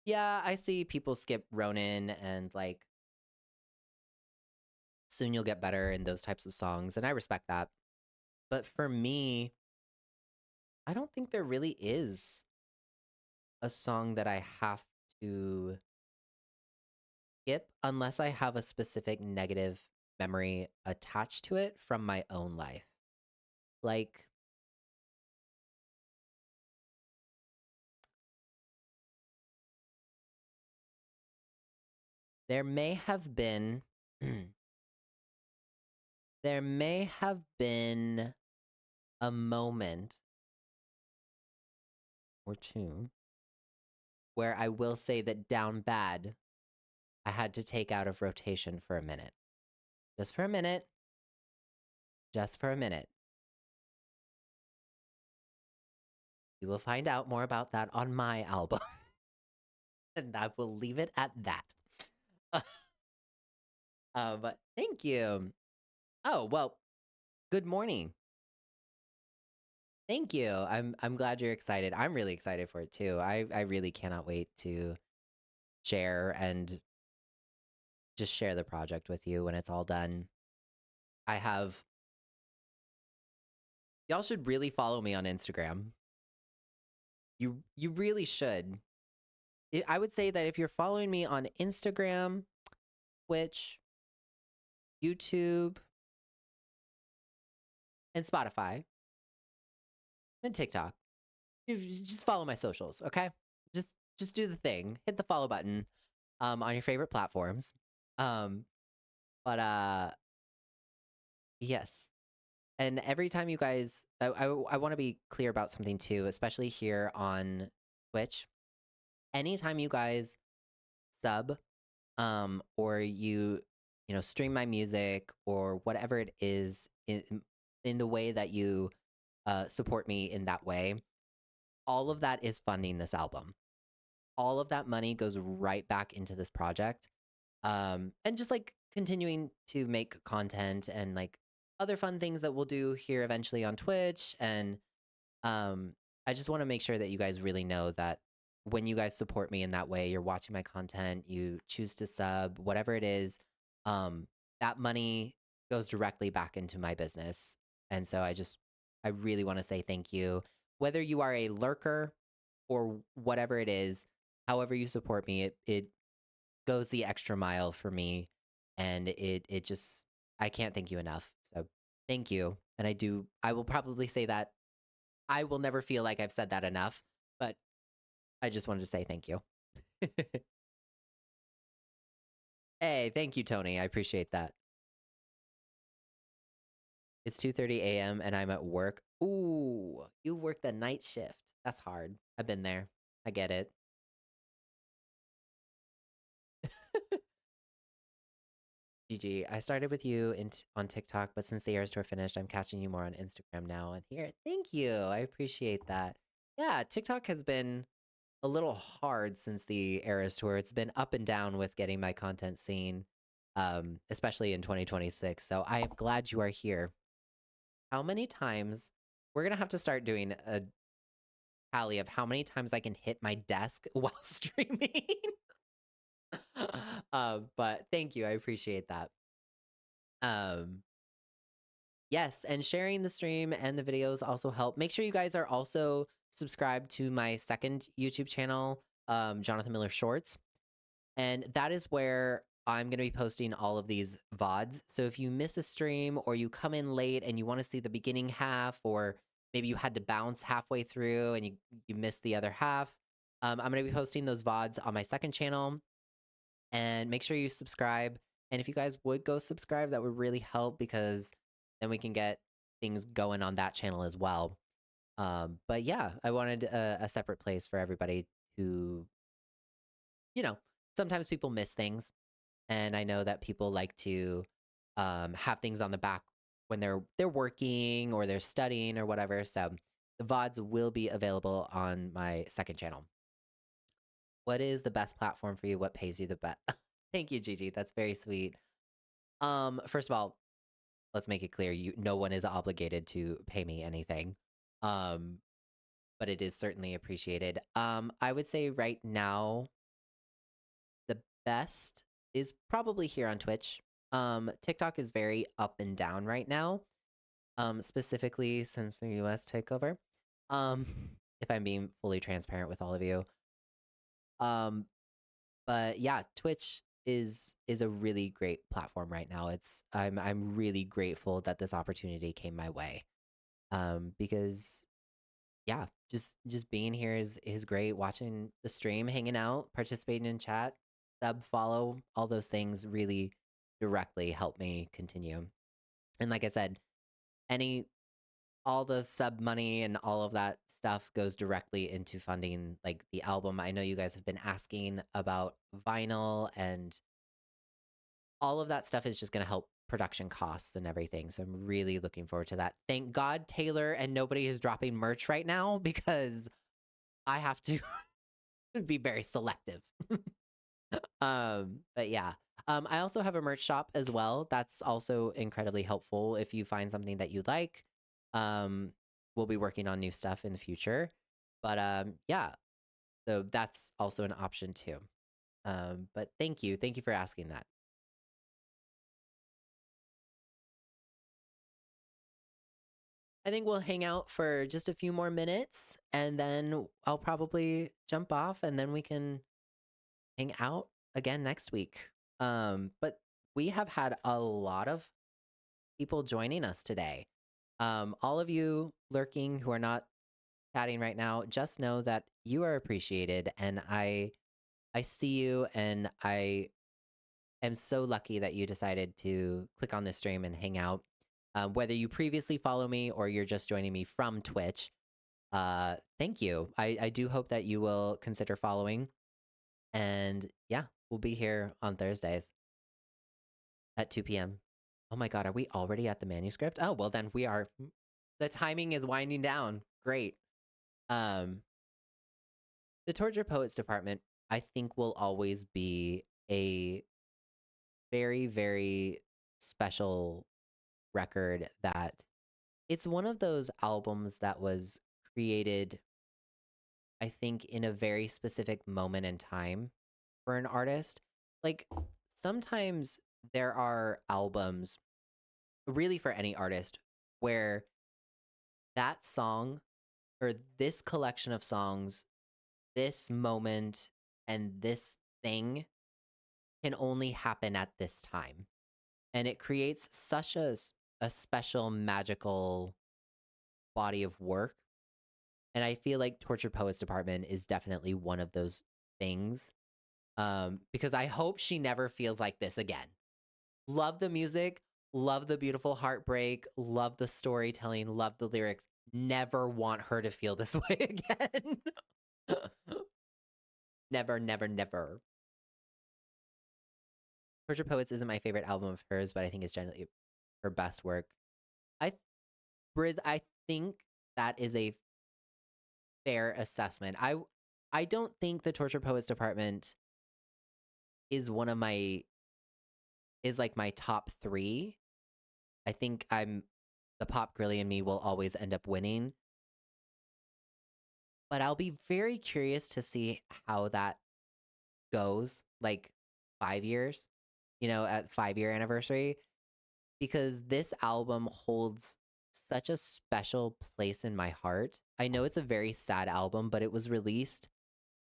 S1: Yeah, I see people skip Ronin and like soon you'll get better in those types of songs, and I respect that. But for me, I don't think there really is a song that I have to skip unless I have a specific negative memory attached to it from my own life. Like, there may have been there may have been a moment or two where I will say that Down Bad I had to take out of rotation for a minute. Just for a minute. Just for a minute. You will find out more about that on my album. And I will leave it at that. But thank you. Oh, well, good morning. Thank you. I'm glad you're excited. I'm really excited for it too. I really cannot wait to share and just share the project with you when it's all done. I have y'all should really follow me on Instagram. You really should. I would say that if you're following me on Instagram, Twitch, YouTube, and Spotify, and TikTok, you just follow my socials, okay? Just do the thing. Hit the follow button on your favorite platforms. Um but yes. And every time you guys I want to be clear about something too, especially here on Twitch. Anytime you guys sub or you know stream my music or whatever it is in the way that you support me in that way, all of that is funding this album. All of that money goes right back into this project. And just like continuing to make content and like other fun things that we'll do here eventually on Twitch. And I just want to make sure that you guys really know that when you guys support me in that way, you're watching my content, you choose to sub, whatever it is, that money goes directly back into my business. And so I really want to say thank you. Whether you are a lurker or whatever it is, however you support me, it goes the extra mile for me. And it just, I can't thank you enough. So thank you. And I will probably say that I will never feel like I've said that enough, but I just wanted to say thank you. Hey, thank you, Tony. I appreciate that. It's 2:30 a.m. and I'm at work. Ooh, you work the night shift. That's hard. I've been there. I get it. GG. I started with you on TikTok, but since the Eras Tour finished, I'm catching you more on Instagram now. And here, thank you. I appreciate that. Yeah, TikTok has been a little hard since the Eras Tour. It's been up and down with getting my content seen, especially in 2026. So I am glad you are here. How many times we're gonna have to start doing a tally of how many times I can hit my desk while streaming. But thank you. I appreciate that. Um, yes, and sharing the stream and the videos also help. Make sure you guys are also subscribed to my second YouTube channel, Jonathan Miller Shorts. And that is where I'm going to be posting all of these VODs. So if you miss a stream or you come in late and you want to see the beginning half, or maybe you had to bounce halfway through and you missed the other half, I'm going to be posting those VODs on my second channel. And make sure you subscribe. And if you guys would go subscribe, that would really help because then we can get things going on that channel as well. But yeah, I wanted a separate place for everybody who, you know, sometimes people miss things. And I know that people like to have things on the back when they're working or they're studying or whatever. So the VODs will be available on my second channel. What is the best platform for you? What pays you the best? Thank you, Gigi. That's very sweet. First of all, let's make it clear, no one is obligated to pay me anything. Um, but it is certainly appreciated. I would say right now the best is probably here on Twitch. TikTok is very up and down right now. Specifically since the US takeover. Um, if I'm being fully transparent with all of you. Um, but yeah, Twitch is a really great platform right now. I'm really grateful that this opportunity came my way. Because yeah, just being here is great. Watching the stream, hanging out, participating in chat, sub, follow, all those things really directly help me continue. And like I said, all the sub money and all of that stuff goes directly into funding like the album. I know you guys have been asking about vinyl, and all of that stuff is just going to help production costs and everything. So I'm really looking forward to that. Thank God Taylor and nobody is dropping merch right now because I have to be very selective. But yeah. I also have a merch shop as well. That's also incredibly helpful if you find something that you like. Um, we'll be working on new stuff in the future. But yeah. So that's also an option too. But thank you. Thank you for asking that. I think we'll hang out for just a few more minutes and then I'll probably jump off and then we can hang out again next week. But we have had a lot of people joining us today. All of you lurking who are not chatting right now, just know that you are appreciated and I see you and I am so lucky that you decided to click on this stream and hang out. Whether you previously follow me or you're just joining me from Twitch, thank you. I do hope that you will consider following. And yeah, we'll be here on Thursdays at 2 p.m. Oh my God, are we already at the manuscript? Oh, well, then we are. The timing is winding down. Great. Um, the Torture Poets Department, I think, will always be a very, very special record that it's one of those albums that was created, I think, in a very specific moment in time for an artist. Like, sometimes there are albums, really for any artist, where that song or this collection of songs, this moment, and this thing can only happen at this time. And it creates such a special, magical body of work. And I feel like Tortured Poets Department is definitely one of those things. Because I hope she never feels like this again. Love the music, love the beautiful heartbreak, love the storytelling, love the lyrics. Never want her to feel this way again. Never, never, never. Tortured Poets isn't my favorite album of hers, but I think it's generally her best work. I Briz, I think that is a fair assessment. I don't think the Tortured Poets Department is one of my is like my top 3. I think I'm the pop girly in me will always end up winning, but I'll be very curious to see how that goes, like 5 years, at 5-year anniversary, because this album holds such a special place in my heart. I know it's a very sad album, but it was released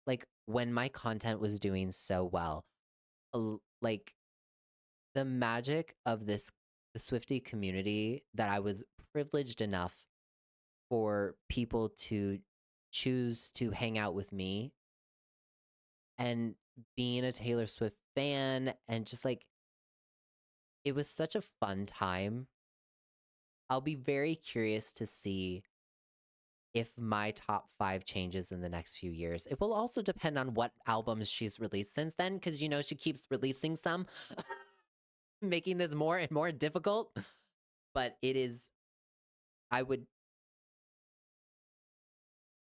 S1: like when my content was doing so well. Like the magic of the Swifty community that I was privileged enough for people to choose to hang out with me and being a Taylor Swift fan and just like it was such a fun time. I'll be very curious to see if my top 5 changes in the next few years. It will also depend on what albums she's released since then, because she keeps releasing some, making this more and more difficult. But I would,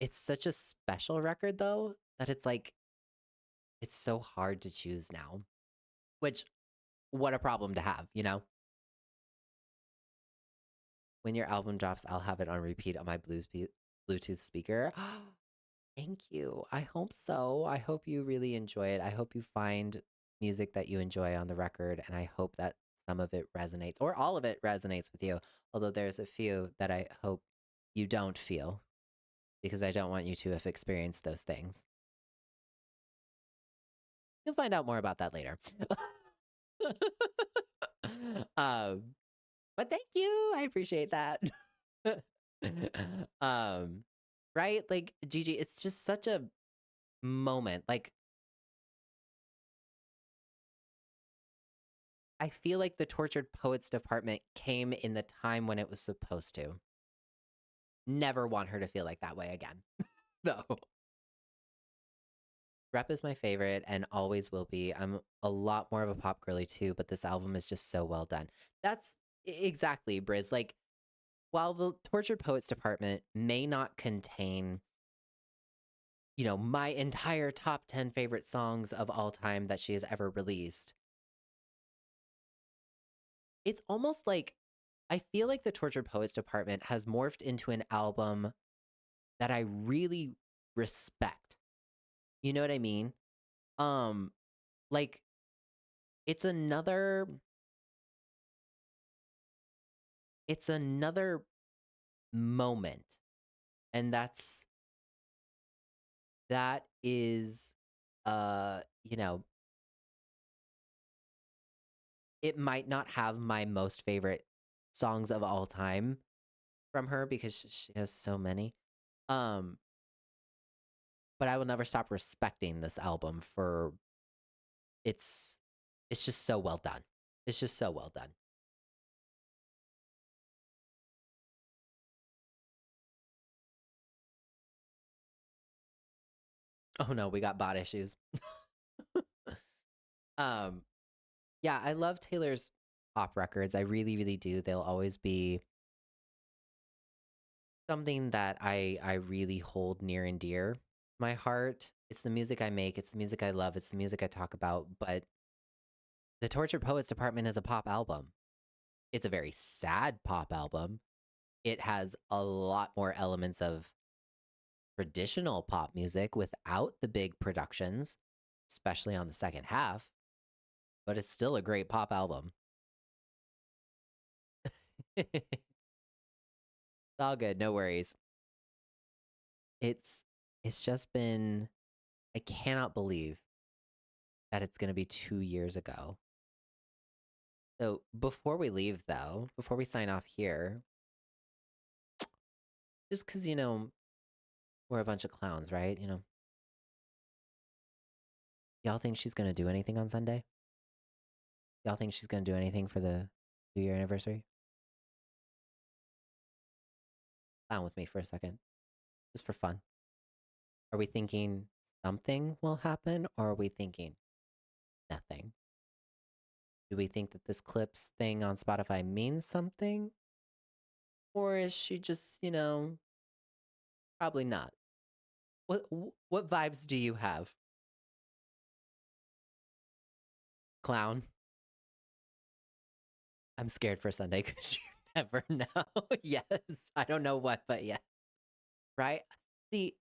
S1: it's such a special record though, that it's like, it's so hard to choose now. Which, what a problem to have, you know? When your album drops, I'll have it on repeat on my Bluetooth speaker. Thank you. I hope so. I hope you really enjoy it. I hope you find music that you enjoy on the record, and I hope that some of it resonates or all of it resonates with you. Although there's a few that I hope you don't feel because I don't want you to have experienced those things. You'll find out more about that later. um, but thank you. I appreciate that. um, right? Like Gigi, it's just such a moment. Like I feel like the Tortured Poets Department came in the time when it was supposed to. Never want her to feel like that way again. No. Rep is my favorite and always will be. I'm a lot more of a pop girly too, but this album is just so well done. That's exactly, Briz. Like, while the Tortured Poets Department may not contain, my entire top 10 favorite songs of all time that she has ever released, it's almost like I feel like the Tortured Poets Department has morphed into an album that I really respect. You know what I mean? Um, like it's another it's another moment. And that is uh, you know, it might not have my most favorite songs of all time from her because she has so many. Um, but I will never stop respecting this album for it's it's just so well done. It's just so well done. Oh no, we got bot issues. um, yeah, I love Taylor's pop records. I really, really do. They'll always be something that I really hold near and dear to my heart. It's the music I make, it's the music I love, it's the music I talk about, but the Tortured Poets Department is a pop album. It's a very sad pop album. It has a lot more elements of traditional pop music without the big productions, especially on the second half, but it's still a great pop album. It's all good, no worries. It's it's just been I cannot believe that it's going to be 2 years ago. So, before we leave though, before we sign off here, just cuz we're a bunch of clowns, right? Y'all think she's going to do anything on Sunday? Y'all think she's going to do anything for the 2-year anniversary? Clown with me for a second, just for fun. Are we thinking something will happen or are we thinking nothing? Do we think that this clips thing on Spotify means something? Or is she just, probably not? What vibes do you have? Clown? I'm scared for Sunday because you never know. Yes. I don't know what, but yeah. Right? See,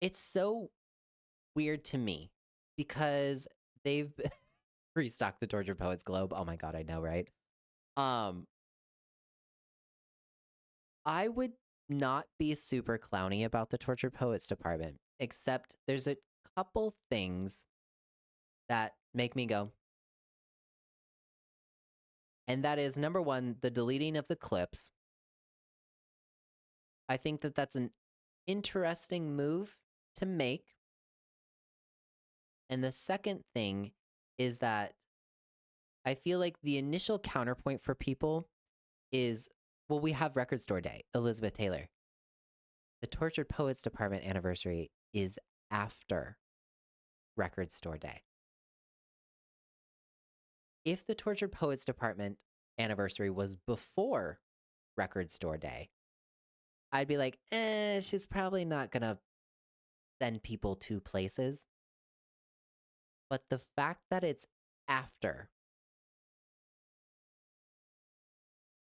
S1: it's so weird to me because they've restocked the Tortured Poets Globe. Oh my god, I know, right? Um, I would not be super clowny about the Tortured Poets department, except there's a couple things that make me go, and that is number one, the deleting of the clips. I think that that's an interesting move to make. And the second thing is that I feel like the initial counterpoint for people is, well, we have Record Store Day, Elizabeth Taylor. The Tortured Poets Department anniversary is after Record Store Day. If the Tortured Poets Department anniversary was before Record Store Day, I'd be like, she's probably not gonna send people to places. But the fact that it's after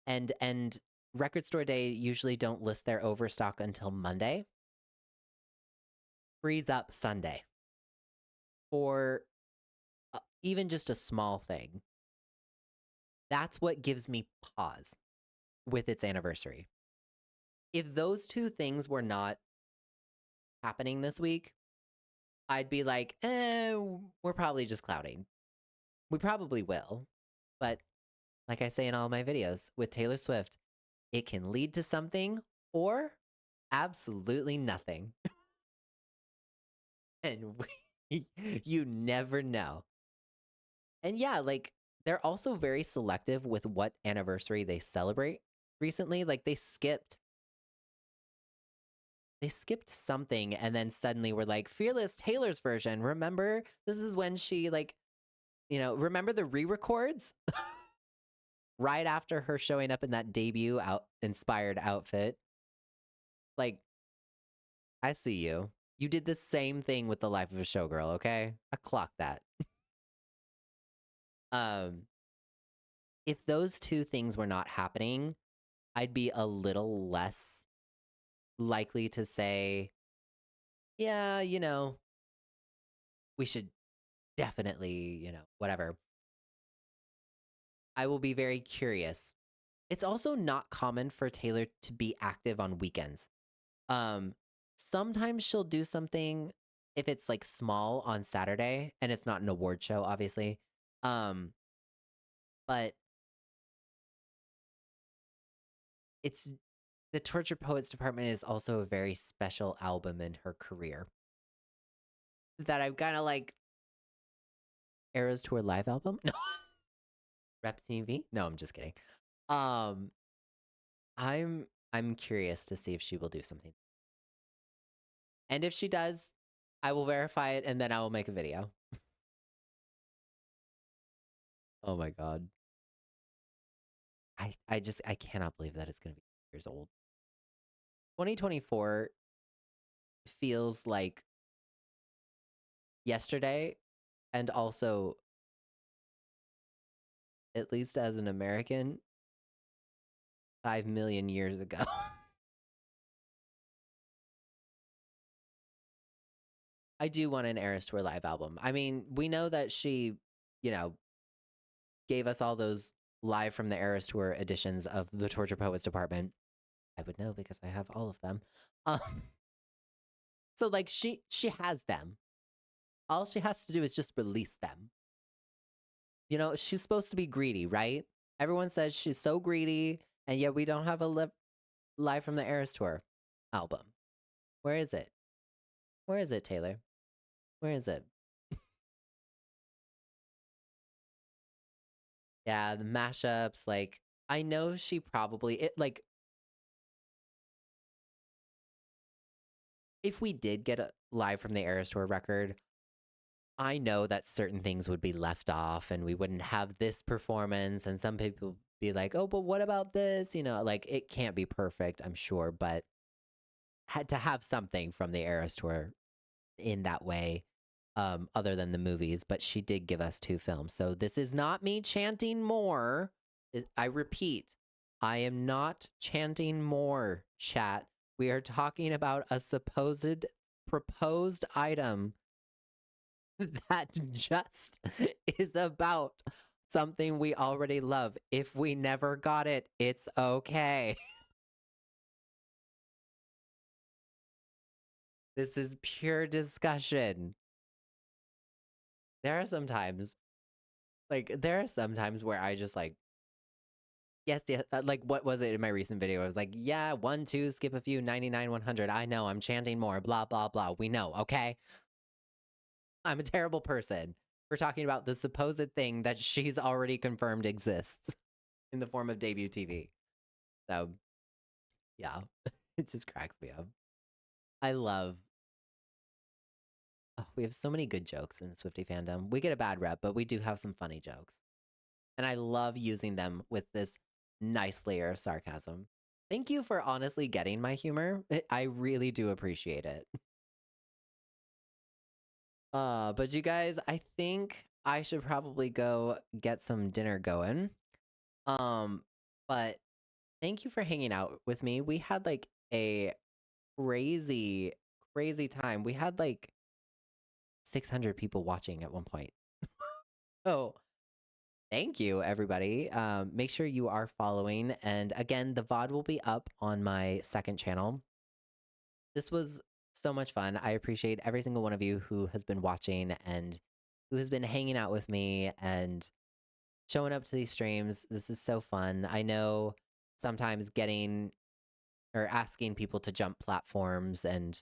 S1: and Record Store Day usually don't list their overstock until Monday, frees up Sunday for even just a small thing. That's what gives me pause with its anniversary. If those two things were not happening this week, I'd be like, we're probably just clouding. We probably will. But like I say in all my videos, with Taylor Swift, it can lead to something or absolutely nothing. And you never know. And yeah, like they're also very selective with what anniversary they celebrate recently. Like they skipped something and then suddenly we're like, Fearless Taylor's version. Remember? This is when she remember the re-records? Right after her showing up in that debut inspired outfit. Like, I see you. You did the same thing with The Life of a Showgirl, okay? I clocked that. um, if those two things were not happening, I'd be a little less likely to say, yeah, we should definitely, whatever. I will be very curious. It's also not common for Taylor to be active on weekends. Um, Sometimes she'll do something if it's like small on Saturday and it's not an award show, obviously. Um, but it's the Tortured Poets Department is also a very special album in her career that I'm kind of like Eras Tour live album. No, Rep TV. No, I'm just kidding. Um, I'm curious to see if she will do something, and if she does, I will verify it and then I will make a video. Oh my god. I cannot believe that it's gonna be years old. 2024 feels like yesterday, and also, at least as an American, 5 million years ago. I do want an Eras Tour live album. I mean, we know that she, you know, gave us all those live from the Eras Tour editions of the Torture Poets Department. I would know because I have all of them. Um, so like she has them. All she has to do is just release them. She's supposed to be greedy, right? Everyone says she's so greedy, and yet we don't have a live from the Eras Tour album. Where is it? Where is it, Taylor? Where is it? Yeah, the mashups, like I know she probably if we did get a live from the Eras Tour record, I know that certain things would be left off and we wouldn't have this performance, and some people be like, "Oh, but what about this?" You know, like it can't be perfect, I'm sure, but had to have something from the Eras Tour in that way, other than the movies, but she did give us 2 films. So this is not me chanting more. I repeat, I am not chanting more, chat. We are talking about a supposed proposed item that just is about something we already love. If we never got it, it's okay. This is pure discussion. There are some times there are some times where I just like, yes, yeah, like what was it in my recent video? I was like, yeah, 1, 2, skip a few, 99, 100. I know, I'm chanting more, blah, blah, blah. We know, okay? I'm a terrible person for talking about the supposed thing that she's already confirmed exists in the form of debut TV. So, yeah, it just cracks me up. I love, oh, we have so many good jokes in the Swifty fandom. We get a bad rep, but we do have some funny jokes. And I love using them with this nice layer of sarcasm. Thank you for honestly getting my humor. I really do appreciate it. But you guys, I think I should probably go get some dinner going. Um, but thank you for hanging out with me. We had like a crazy, crazy time. We had like 600 people watching at one point. Oh, thank you, everybody. Make sure you are following. And again, the VOD will be up on my second channel. This was so much fun. I appreciate every single one of you who has been watching and who has been hanging out with me and showing up to these streams. This is so fun. I know sometimes getting or asking people to jump platforms and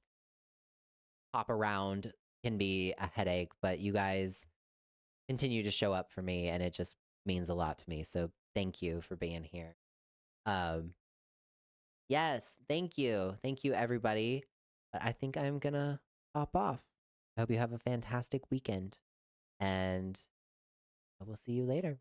S1: hop around can be a headache, but you guys continue to show up for me and it just means a lot to me. So thank you for being here. Um yes, thank you. Thank you everybody. But I think I'm going to hop off. I hope you have a fantastic weekend and I will see you later.